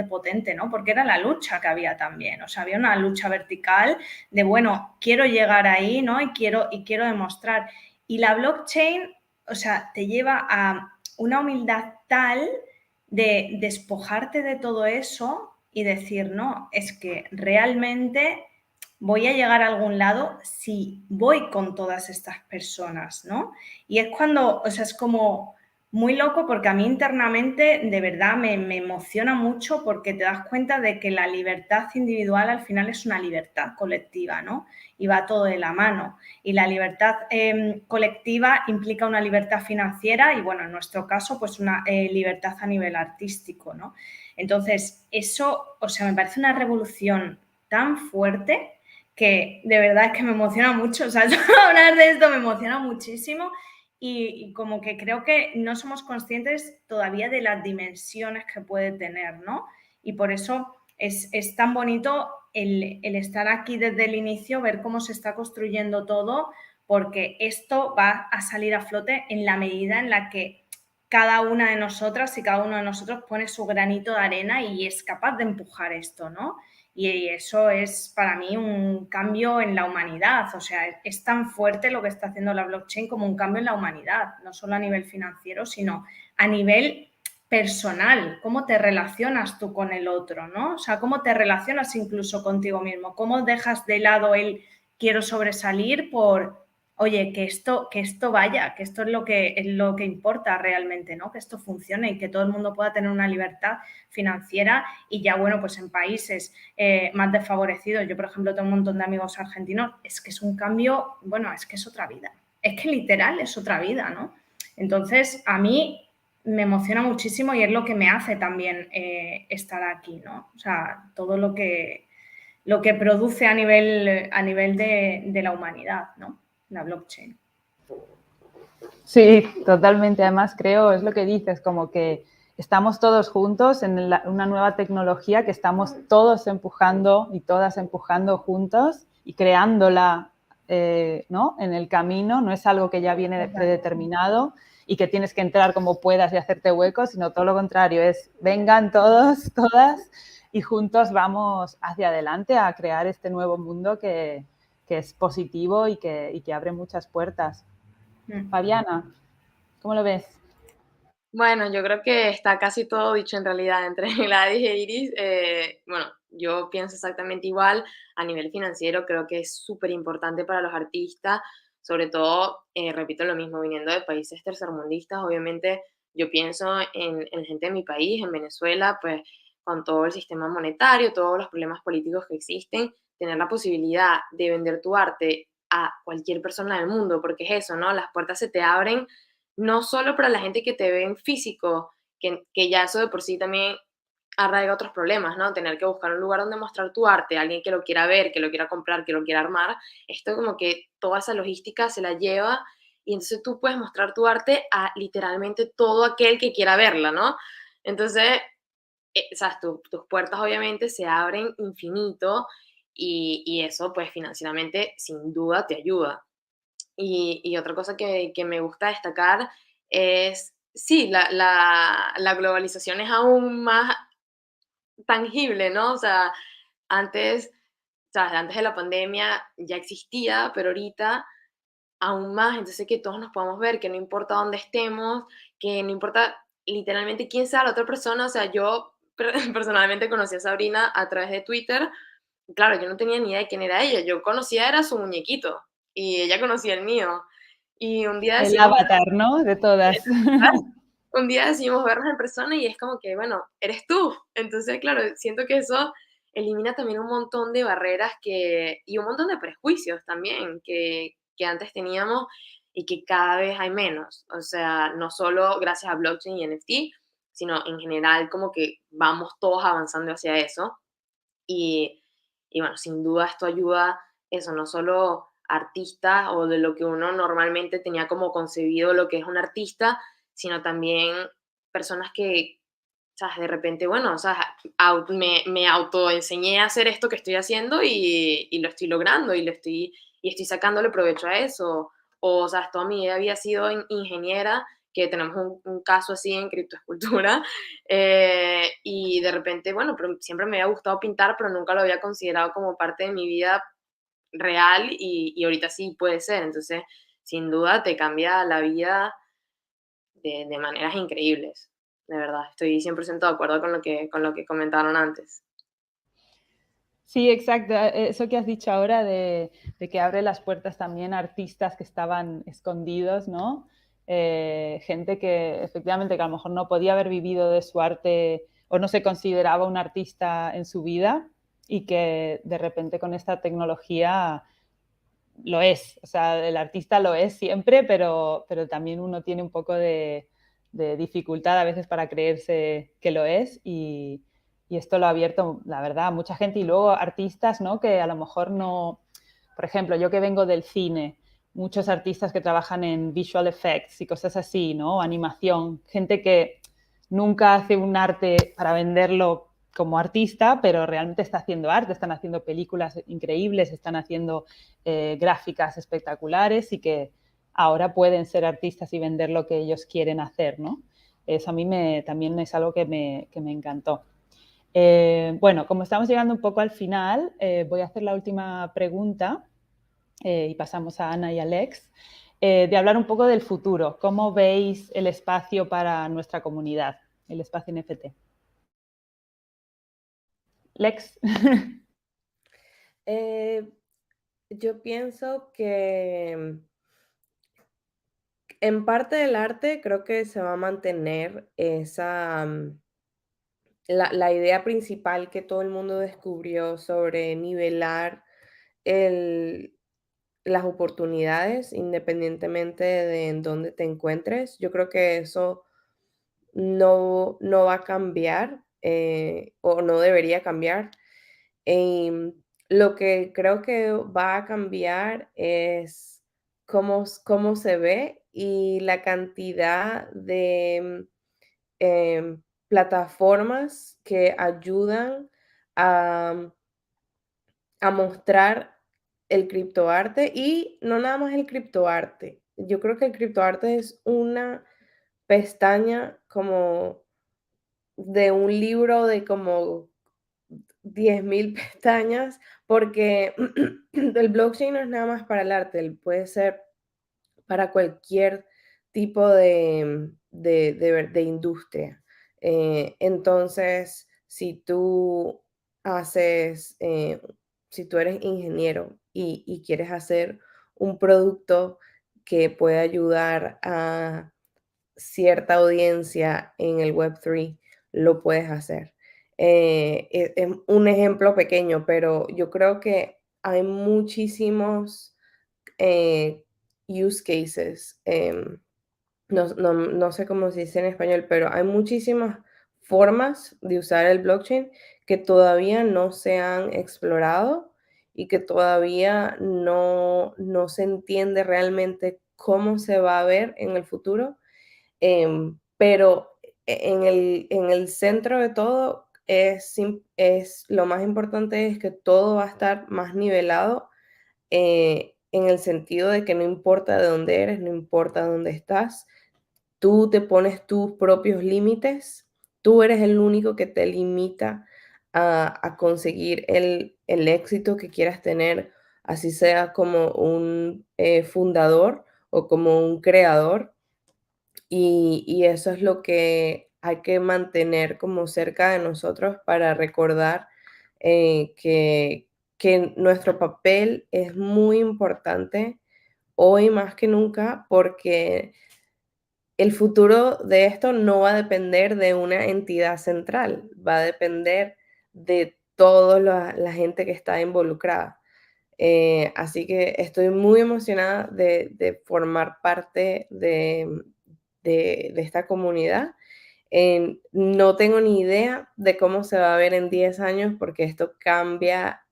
S9: potente, ¿no? Porque era la lucha que había también, o sea, había una lucha vertical de, bueno, quiero llegar ahí, ¿no? Y quiero demostrar. Y la blockchain, o sea, te lleva a una humildad tal de despojarte de todo eso y decir, no, es que realmente voy a llegar a algún lado si voy con todas estas personas, ¿no? Y es cuando, o sea, es como muy loco porque a mí internamente de verdad me emociona mucho porque te das cuenta de que la libertad individual al final es una libertad colectiva, ¿no? Y va todo de la mano. Y la libertad colectiva implica una libertad financiera y, bueno, en nuestro caso, pues una libertad a nivel artístico, ¿no? Entonces, eso, o sea, me parece una revolución tan fuerte que de verdad es que me emociona mucho. O sea, hablar de esto me emociona muchísimo. Y como que creo que no somos conscientes todavía de las dimensiones que puede tener, ¿no? Y por eso es tan bonito el estar aquí desde el inicio, ver cómo se está construyendo todo, porque esto va a salir a flote en la medida en la que cada una de nosotras y cada uno de nosotros pone su granito de arena y es capaz de empujar esto, ¿no? Y eso es para mí un cambio en la humanidad, o sea, es tan fuerte lo que está haciendo la blockchain como un cambio en la humanidad, no solo a nivel financiero, sino a nivel personal, cómo te relacionas tú con el otro, ¿no? O sea, cómo te relacionas incluso contigo mismo, cómo dejas de lado el quiero sobresalir por, oye, que esto vaya, que esto es lo que importa realmente, ¿no? Que esto funcione y que todo el mundo pueda tener una libertad financiera y ya, bueno, pues en países más desfavorecidos, yo por ejemplo tengo un montón de amigos argentinos, es que es un cambio, bueno, es que es otra vida, es que literal es otra vida, ¿no? Entonces, a mí me emociona muchísimo y es lo que me hace también estar aquí, ¿no? O sea, todo lo que produce a nivel de la humanidad, ¿no? La blockchain.
S5: Sí, totalmente. Además, creo, es lo que dices, como que estamos todos juntos en una nueva tecnología que estamos todos empujando y todas empujando juntos y creándola, ¿no? En el camino. No es algo que ya viene predeterminado y que tienes que entrar como puedas y hacerte huecos, sino todo lo contrario, es vengan todos, todas y juntos vamos hacia adelante a crear este nuevo mundo que es positivo y que abre muchas puertas. Fabiana, ¿cómo lo ves?
S8: Bueno, yo creo que está casi todo dicho en realidad entre Gladys e Iris. Bueno, yo pienso exactamente igual. A nivel financiero creo que es súper importante para los artistas, sobre todo, repito lo mismo, viniendo de países tercermundistas, obviamente yo pienso en gente de mi país, en Venezuela, pues con todo el sistema monetario, todos los problemas políticos que existen, tener la posibilidad de vender tu arte a cualquier persona del mundo, porque es eso, ¿no? Las puertas se te abren no solo para la gente que te ve en físico, que ya eso de por sí también arraiga otros problemas, ¿no? Tener que buscar un lugar donde mostrar tu arte, alguien que lo quiera ver, que lo quiera comprar, que lo quiera armar, esto como que toda esa logística se la lleva y entonces tú puedes mostrar tu arte a literalmente todo aquel que quiera verla, ¿no? Entonces, sabes, tus puertas obviamente se abren infinito y eso pues financieramente sin duda te ayuda. Y otra cosa que me gusta destacar es, sí, la globalización es aún más tangible, ¿no? O sea, antes, ¿sabes? Antes de la pandemia ya existía, pero ahorita aún más, entonces que todos nos podamos ver, que no importa dónde estemos, que no importa literalmente quién sea la otra persona, o sea, yo personalmente conocí a Sabrina a través de Twitter. Claro, yo no tenía ni idea de quién era ella, yo conocía era su muñequito y ella conocía el mío. Y un día
S5: El
S8: decidimos,
S5: avatar, ¿no? De todas.
S8: un día decidimos vernos en persona y es como que, bueno, eres tú. Entonces, claro, siento que eso elimina también un montón de barreras y un montón de prejuicios también que antes teníamos y que cada vez hay menos. O sea, no solo gracias a blockchain y NFT, sino en general como que vamos todos avanzando hacia eso. Y, y bueno, sin duda esto ayuda, eso, no solo artistas o de lo que uno normalmente tenía como concebido lo que es un artista, sino también personas que, ¿sabes? De repente, bueno, o sea, me autoenseñé a hacer esto que estoy haciendo y lo estoy logrando y estoy sacándole provecho a eso. O sea, toda mi vida había sido ingeniera, que tenemos un caso así en criptoescultura, y de repente, bueno, pero siempre me había gustado pintar, pero nunca lo había considerado como parte de mi vida real y ahorita sí puede ser. Entonces, sin duda te cambia la vida de maneras increíbles. De verdad, estoy 100% de acuerdo con lo que comentaron antes.
S5: Sí, exacto. Eso que has dicho ahora de que abre las puertas también a artistas que estaban escondidos, ¿no? Gente que efectivamente que a lo mejor no podía haber vivido de su arte o no se consideraba un artista en su vida y que de repente con esta tecnología lo es. O sea, el artista lo es siempre, pero también uno tiene un poco de dificultad a veces para creerse que lo es y esto lo ha abierto, la verdad, a mucha gente y luego artistas, ¿no? Que a lo mejor no, por ejemplo, yo que vengo del cine, muchos artistas que trabajan en visual effects y cosas así, ¿no? Animación, gente que nunca hace un arte para venderlo como artista, pero realmente está haciendo arte, están haciendo películas increíbles, están haciendo gráficas espectaculares y que ahora pueden ser artistas y vender lo que ellos quieren hacer, ¿no? Eso a mí también es algo que me encantó. Bueno, como estamos llegando un poco al final, voy a hacer la última pregunta y pasamos a Ana y Alex, de hablar un poco del futuro. ¿Cómo veis el espacio para nuestra comunidad, el espacio NFT? Lex.
S6: Yo pienso que en parte del arte creo que se va a mantener esa, la idea principal que todo el mundo descubrió sobre nivelar el, las oportunidades independientemente de en dónde te encuentres. Yo creo que eso no va a cambiar o no debería cambiar. Em, lo que creo que va a cambiar es cómo se ve y la cantidad de plataformas que ayudan a, a mostrar el criptoarte y no nada más el criptoarte. Yo creo que el criptoarte es una pestaña como de un libro de como 10.000 pestañas, porque el blockchain no es nada más para el arte, puede ser para cualquier tipo de industria. Entonces, si tú haces, si tú eres ingeniero y quieres hacer un producto que puede ayudar a cierta audiencia en el Web3, lo puedes hacer. Es un ejemplo pequeño, pero yo creo que hay muchísimos use cases. No sé cómo se dice en español, pero hay muchísimas formas de usar el blockchain que todavía no se han explorado y que todavía no se entiende realmente cómo se va a ver en el futuro. Pero en el centro de todo es lo más importante es que todo va a estar más nivelado en el sentido de que no importa de dónde eres, no importa dónde estás, tú te pones tus propios límites, tú eres el único que te limita a conseguir el éxito que quieras tener, así sea como un fundador o como un creador. Y eso es lo que hay que mantener como cerca de nosotros para recordar que nuestro papel es muy importante hoy más que nunca porque el futuro de esto no va a depender de una entidad central, va a depender de toda la gente que está involucrada. Así que estoy muy emocionada de formar parte de esta comunidad. No tengo ni idea de cómo se va a ver en 10 años porque esto cambia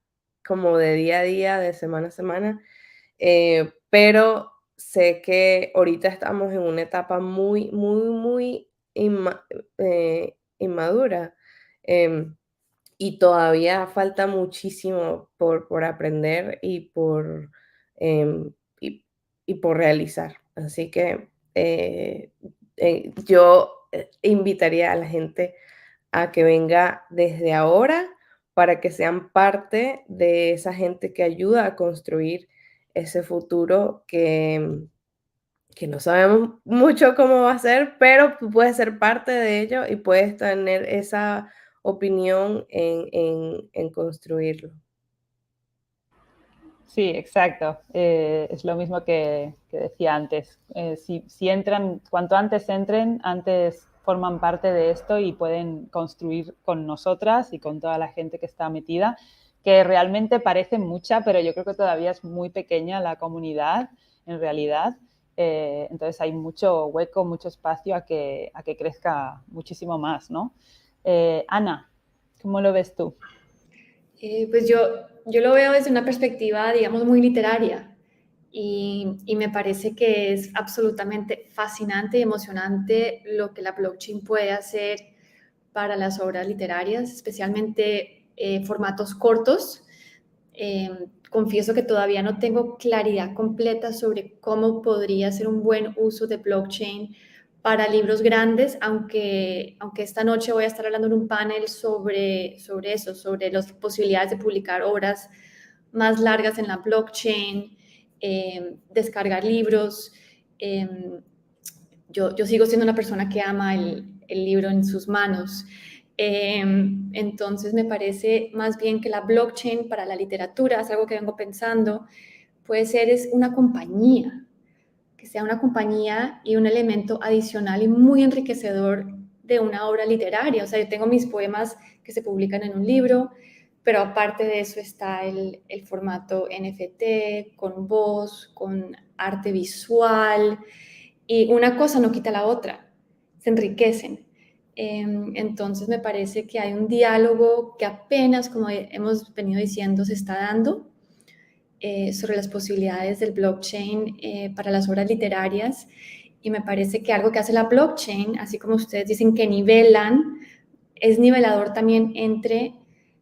S6: como de día a día, de semana a semana, pero sé que ahorita estamos en una etapa muy, muy, muy inmadura. Y todavía falta muchísimo por aprender em, y, y por realizar. Así que yo invitaría a la gente a que venga desde ahora para que sean parte de esa gente que ayuda a construir ese futuro que no sabemos mucho cómo va a ser, pero tú puedes ser parte de ello y puedes tener esa opinión en construirlo.
S5: Sí, exacto. Es lo mismo que decía antes. Si entran, cuanto antes entren, antes forman parte de esto y pueden construir con nosotras y con toda la gente que está metida, que realmente parece mucha, pero yo creo que todavía es muy pequeña la comunidad, en realidad. Entonces hay mucho hueco, mucho espacio a que crezca muchísimo más, ¿no? Ana, ¿cómo lo ves tú?
S7: Pues yo lo veo desde una perspectiva, digamos, muy literaria y me parece que es absolutamente fascinante y emocionante lo que la blockchain puede hacer para las obras literarias, especialmente formatos cortos. Confieso que todavía no tengo claridad completa sobre cómo podría ser un buen uso de blockchain para libros grandes, aunque esta noche voy a estar hablando en un panel sobre eso, sobre las posibilidades de publicar obras más largas en la blockchain, descargar libros. Yo sigo siendo una persona que ama el libro en sus manos. Entonces me parece más bien que la blockchain para la literatura, es algo que vengo pensando, puede ser es una compañía, que sea una compañía y un elemento adicional y muy enriquecedor de una obra literaria. O sea, yo tengo mis poemas que se publican en un libro, pero aparte de eso está el formato NFT, con voz, con arte visual, y una cosa no quita la otra, se enriquecen. Entonces me parece que hay un diálogo que apenas, como hemos venido diciendo, se está dando sobre las posibilidades del blockchain para las obras literarias, y me parece que algo que hace la blockchain, así como ustedes dicen que nivelan, es nivelador también entre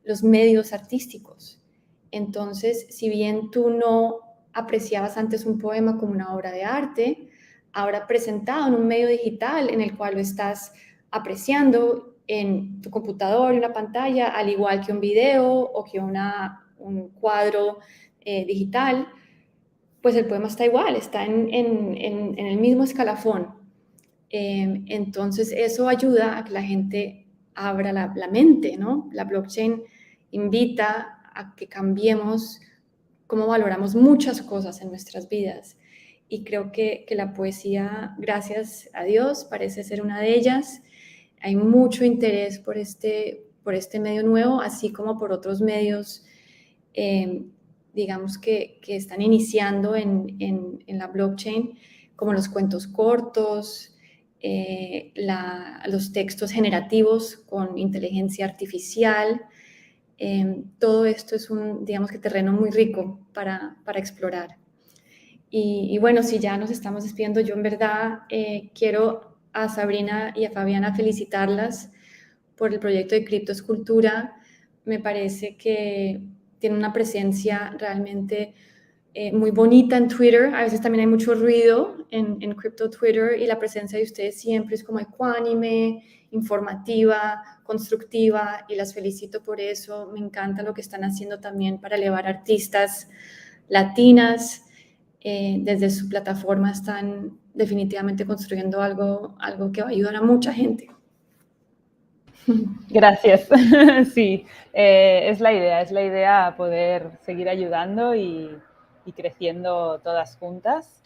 S7: los medios artísticos. Entonces, si bien tú no apreciabas antes un poema como una obra de arte, ahora presentado en un medio digital en el cual lo estás apreciando en tu computador, en una pantalla, al igual que un video o que un cuadro digital, pues el poema está igual, está en el mismo escalafón. Entonces eso ayuda a que la gente abra la mente, ¿no? La blockchain invita a que cambiemos cómo valoramos muchas cosas en nuestras vidas, y creo que la poesía, gracias a Dios, parece ser una de ellas. Hay mucho interés por este medio nuevo, así como por otros medios, digamos que están iniciando en la blockchain, como los cuentos cortos, los textos generativos con inteligencia artificial. Todo esto es digamos que terreno muy rico para explorar. Y bueno, si ya nos estamos despidiendo, yo en verdad quiero a Sabrina y a Fabiana felicitarlas por el proyecto de criptoescultura. Me parece que tiene una presencia realmente muy bonita en Twitter. A veces también hay mucho ruido en Crypto Twitter, y la presencia de ustedes siempre es como ecuánime, informativa, constructiva, y las felicito por eso. Me encanta lo que están haciendo también para elevar artistas latinas. Desde su plataforma están definitivamente construyendo algo que va a ayudar a mucha gente.
S5: Gracias. Sí, es la idea poder seguir ayudando y creciendo todas juntas.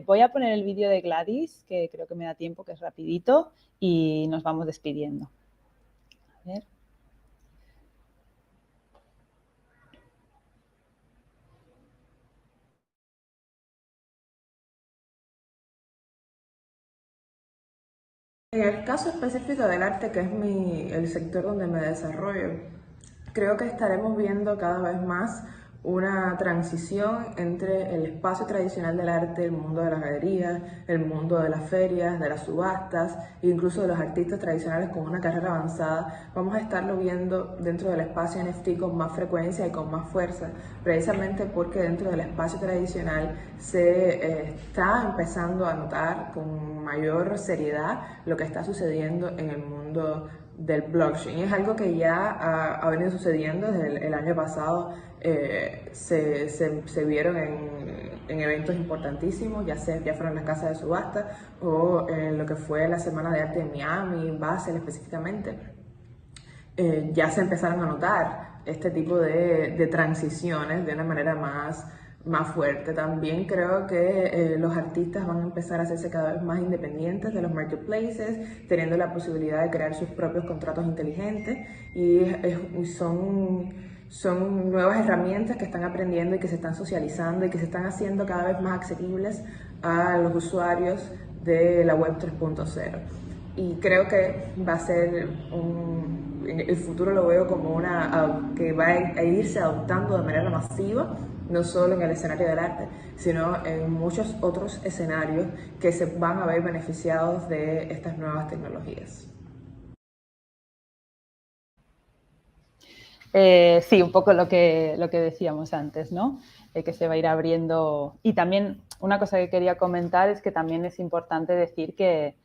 S5: Voy a poner el vídeo de Gladys, que creo que me da tiempo, que es rapidito, y nos vamos despidiendo. A ver.
S10: En el caso específico del arte, que es el sector donde me desarrollo, creo que estaremos viendo cada vez más una transición entre el espacio tradicional del arte, el mundo de las galerías, el mundo de las ferias, de las subastas, incluso de los artistas tradicionales con una carrera avanzada. Vamos a estarlo viendo dentro del espacio NFT con más frecuencia y con más fuerza, precisamente porque dentro del espacio tradicional se está empezando a notar con mayor seriedad lo que está sucediendo en el mundo del blockchain. Es algo que ya ha venido sucediendo desde el año pasado. Se vieron en eventos importantísimos, ya fueron las casas de subasta o en lo que fue la Semana de Arte de Miami, Basel específicamente. Ya se empezaron a notar este tipo de transiciones de una manera más fuerte. También creo que los artistas van a empezar a hacerse cada vez más independientes de los marketplaces, teniendo la posibilidad de crear sus propios contratos inteligentes, y son nuevas herramientas que están aprendiendo y que se están socializando y que se están haciendo cada vez más accesibles a los usuarios de la web 3.0. Y creo que va a ser el futuro lo veo como que va a irse adoptando de manera masiva, no solo en el escenario del arte, sino en muchos otros escenarios que se van a ver beneficiados de estas nuevas tecnologías.
S5: Sí, un poco lo que decíamos antes, ¿no? Que se va a ir abriendo. Y también una cosa que quería comentar es que también es importante decir que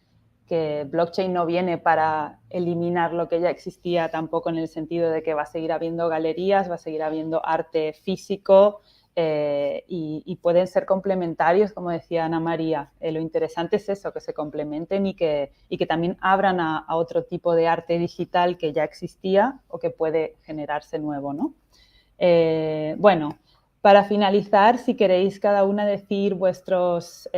S5: blockchain no viene para eliminar lo que ya existía, tampoco en el sentido de que va a seguir habiendo galerías, va a seguir habiendo arte físico, y pueden ser complementarios, como decía Ana María. Lo interesante es eso, que se complementen y que también abran a otro tipo de arte digital que ya existía o que puede generarse nuevo, ¿no? Bueno, para finalizar, si queréis cada una decir vuestros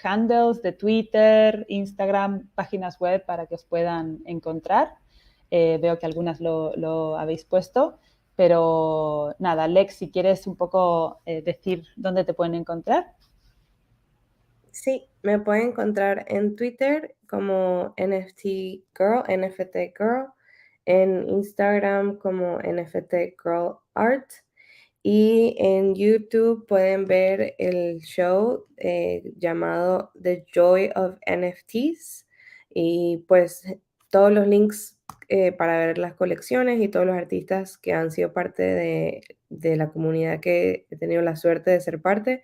S5: handles de Twitter, Instagram, páginas web para que os puedan encontrar. Veo que algunas lo habéis puesto. Pero nada, Lex, si quieres un poco decir dónde te pueden encontrar.
S6: Sí, me pueden encontrar en Twitter como NFT Girl, en Instagram como NFT Girl Art, y en YouTube pueden ver el show llamado The Joy of NFTs, y pues todos los links para ver las colecciones y todos los artistas que han sido parte de la comunidad que he tenido la suerte de ser parte,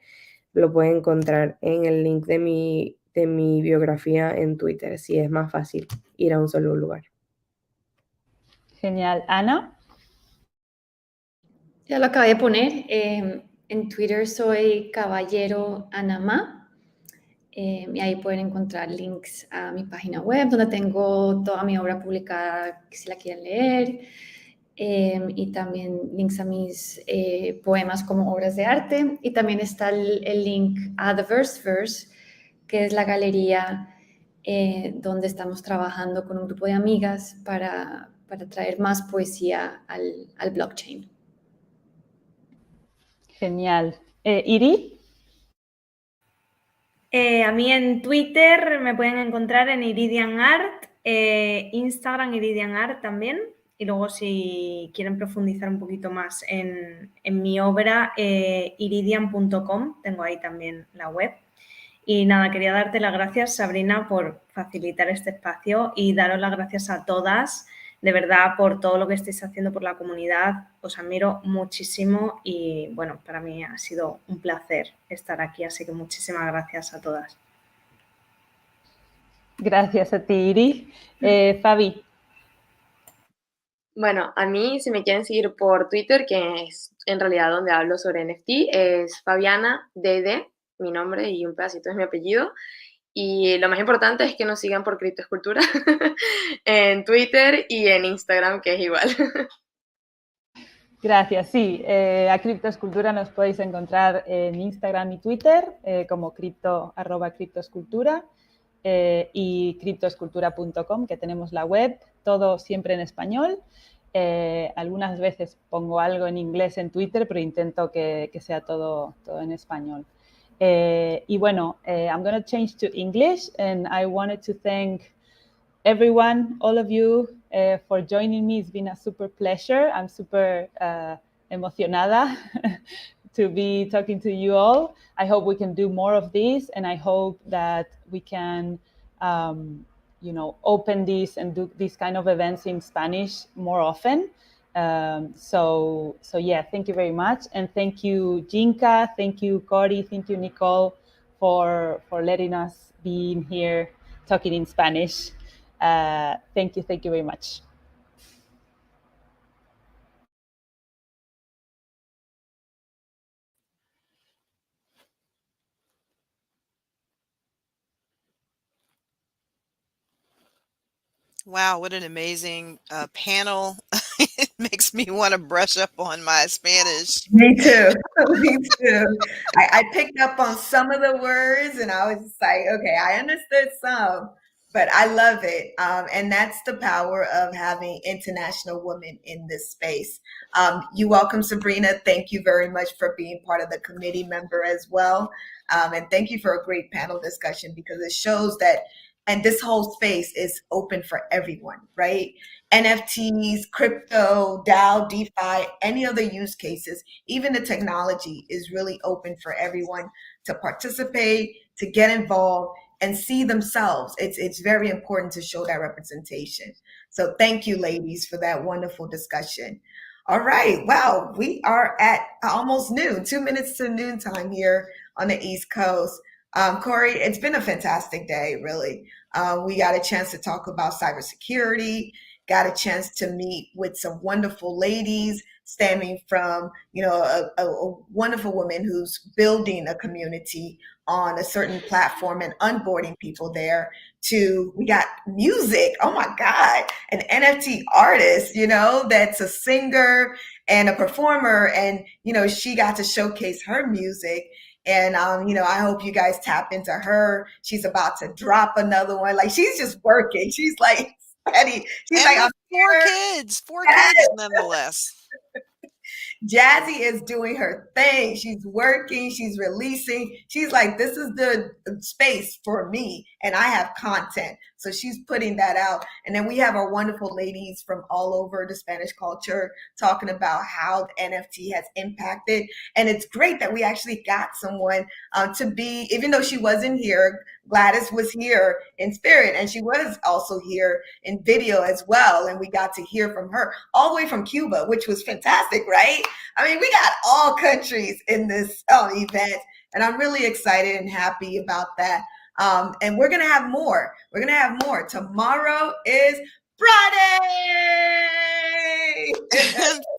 S6: lo pueden encontrar en el link de mi biografía en Twitter, si es más fácil ir a un solo lugar.
S5: Genial. Ana.
S7: Ya lo acabé de poner. En Twitter soy Caballero Anamá. Y ahí pueden encontrar links a mi página web, donde tengo toda mi obra publicada, si la quieren leer. Y también links a mis poemas como obras de arte. Y también está el link a The Verse, que es la galería donde estamos trabajando con un grupo de amigas para traer más poesía al blockchain.
S5: Genial. Iri.
S9: A mí en Twitter me pueden encontrar en Iridian Art, Instagram Iridian Art también. Y luego si quieren profundizar un poquito más en mi obra, iridian.com, tengo ahí también la web. Y nada, quería darte las gracias, Sabrina, por facilitar este espacio y daros las gracias a todas, de verdad, por todo lo que estáis haciendo por la comunidad. Os admiro muchísimo y, bueno, para mí ha sido un placer estar aquí, así que muchísimas gracias a todas.
S5: Gracias a ti, Iri. Fabi.
S8: Bueno, a mí, si me quieren seguir por Twitter, que es en realidad donde hablo sobre NFT, es Fabiana DD, mi nombre y un pedacito es mi apellido. Y lo más importante es que nos sigan por Criptoescultura en Twitter y en Instagram, que es igual.
S5: Gracias, sí. A Criptoescultura nos podéis encontrar en Instagram y Twitter como @criptoescultura y criptoescultura.com, que tenemos la web, todo siempre en español. Algunas veces pongo algo en inglés en Twitter, pero intento que sea todo en español. Y bueno, I'm going to change to English, and I wanted to thank everyone, all of you, for joining me. It's been a super pleasure. I'm super emocionada to be talking to you all. I hope we can do more of this, and I hope that we can, open this and do these kind of events in Spanish more often. So yeah, thank you very much, and thank you, Jinka, thank you, Cory, thank you, Nicole, for letting us be in here talking in Spanish. Thank you very much.
S2: Wow, what an amazing panel. It makes me want to brush up on my Spanish.
S1: Me too. Me too. I picked up on some of the words and I was just like, okay, I understood some, but I love it. And that's the power of having international women in this space. You're welcome, Sabrina. Thank you very much for being part of the committee member as well. And thank you for a great panel discussion, because it shows that, and this whole space is open for everyone, right? NFTs, crypto, DAO, DeFi, any other use cases, even the technology is really open for everyone to participate, to get involved, and see themselves. It's very important to show that representation. So thank you, ladies, for that wonderful discussion. All right. Wow. We are at almost noon, 2 minutes to noontime here on the East Coast. Corey, it's been a fantastic day, really. We got a chance to talk about cybersecurity, got a chance to meet with some wonderful ladies stemming from, a wonderful woman who's building a community on a certain platform and onboarding people there to, we got music. Oh my God, an NFT artist, that's a singer and a performer. And, she got to showcase her music. And, I hope you guys tap into her. She's about to drop another one. Like, she's just working. She's like, steady. She's
S2: And
S1: like,
S2: with four kids nonetheless.
S1: Jazzy is doing her thing. She's working, she's releasing. She's like, this is the space for me, and I have content. So she's putting that out. And then we have our wonderful ladies from all over the Spanish culture talking about how the NFT has impacted. And it's great that we actually got someone to be, even though she wasn't here, Gladys was here in spirit, and she was also here in video as well. And we got to hear from her all the way from Cuba, which was fantastic, right? I mean, we got all countries in this event, and I'm really excited and happy about that. And we're going to have more. We're going to have more. Tomorrow is Friday.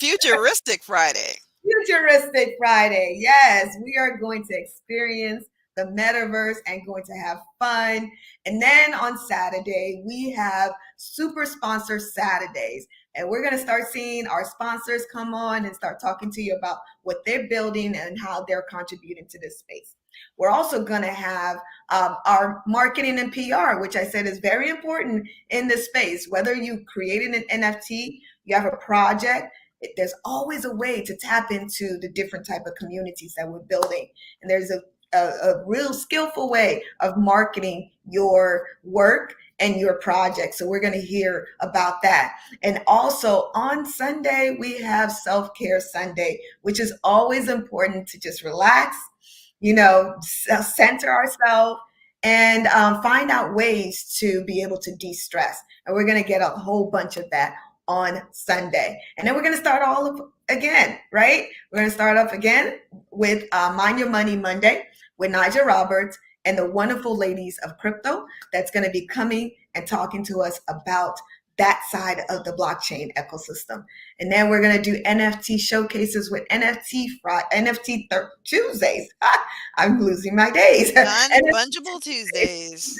S2: Futuristic Friday.
S1: Futuristic Friday. Yes, we are going to experience the metaverse and going to have fun. And then on Saturday, we have Super Sponsor Saturdays. And we're going to start seeing our sponsors come on and start talking to you about what they're building and how they're contributing to this space. We're also going to have our marketing and PR, which I said is very important in this space. Whether you created an NFT, you have a project, there's always a way to tap into the different type of communities that we're building. And there's a real skillful way of marketing your work and your project. So we're going to hear about that. And also on Sunday, we have Self-Care Sunday, which is always important to just relax, center ourselves and find out ways to be able to de-stress. And we're going to get a whole bunch of that on Sunday. And then we're going to start all of again, right? We're going to start off again with Mind Your Money Monday with Nigel Roberts and the wonderful ladies of crypto that's going to be coming and talking to us about that side of the blockchain ecosystem. And then we're going to do NFT showcases with NFT Tuesdays. I'm losing my days.
S2: Non-fungible Tuesdays.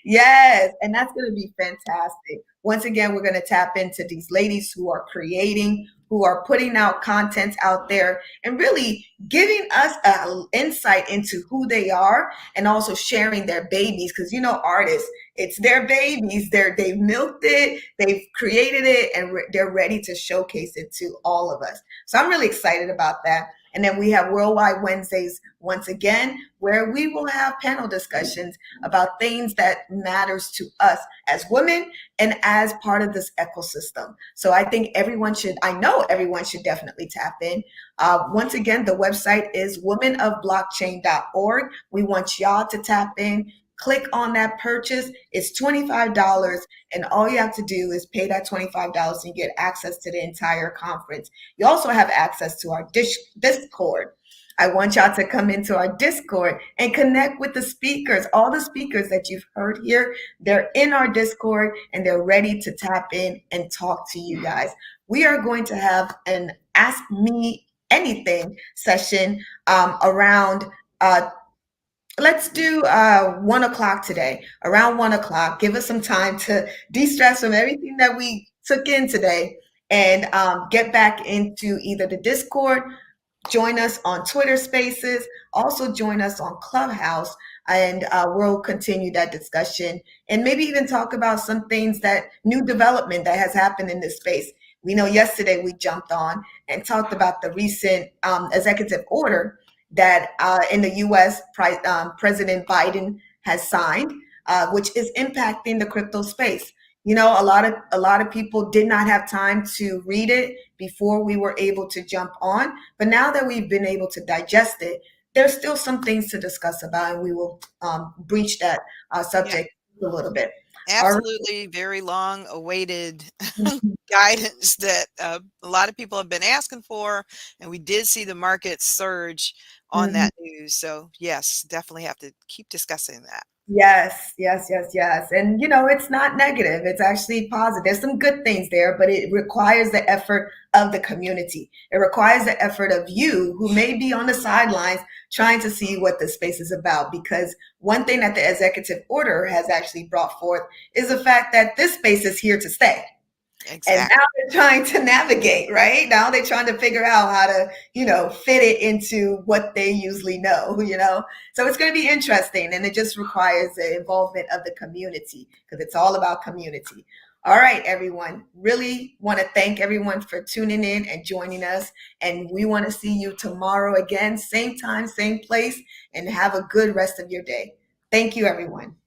S1: Yes, and that's going to be fantastic. Once again, we're going to tap into these ladies who are creating, who are putting out content out there and really giving us an insight into who they are and also sharing their babies. Because, artists, it's their babies. They've milked it, they've created it, and they're ready to showcase it to all of us. So I'm really excited about that. And then we have Worldwide Wednesdays once again, where we will have panel discussions about things that matters to us as women and as part of this ecosystem. So I know everyone should definitely tap in. Once again, the website is womenofblockchain.org. We want y'all to tap in. Click on that purchase. It's $25, and all you have to do is pay that $25 and you get access to the entire conference. You also have access to our Discord. I want y'all to come into our Discord and connect with the speakers. All the speakers that you've heard here, they're in our Discord and they're ready to tap in and talk to you guys. We are going to have an Ask Me Anything session around let's do 1 o'clock today, around 1 o'clock. Give us some time to de-stress from everything that we took in today and get back into either the Discord, join us on Twitter Spaces, also join us on Clubhouse, and we'll continue that discussion and maybe even talk about some things new development that has happened in this space. We know yesterday we jumped on and talked about the recent executive order that in the U.S. President Biden has signed, which is impacting the crypto space. A lot of people did not have time to read it before we were able to jump on, but now that we've been able to digest it, there's still some things to discuss about, and we will breach that subject a little bit.
S2: Absolutely, very long awaited
S1: Mhm.
S2: guidance that a lot of people have been asking for, and we did see the market surge on
S1: Mhm.
S2: that news. So yes, definitely have to keep discussing that.
S1: Yes, yes, yes, yes. And it's not negative. It's actually positive. There's some good things there, but it requires the effort of the community. It requires the effort of you who may be on the sidelines trying to see what the space is about. Because one thing that the executive order has actually brought forth is the fact that this space is here to stay. And
S2: Exactly.
S1: now they're trying to navigate, right? Now they're trying to figure out how to, fit it into what they usually know. So it's going to be interesting. And it just requires the involvement of the community because it's all about community. All right, everyone. Really want to thank everyone for tuning in and joining us. And we want to see you tomorrow again, same time, same place, and have a good rest of your day. Thank you, everyone.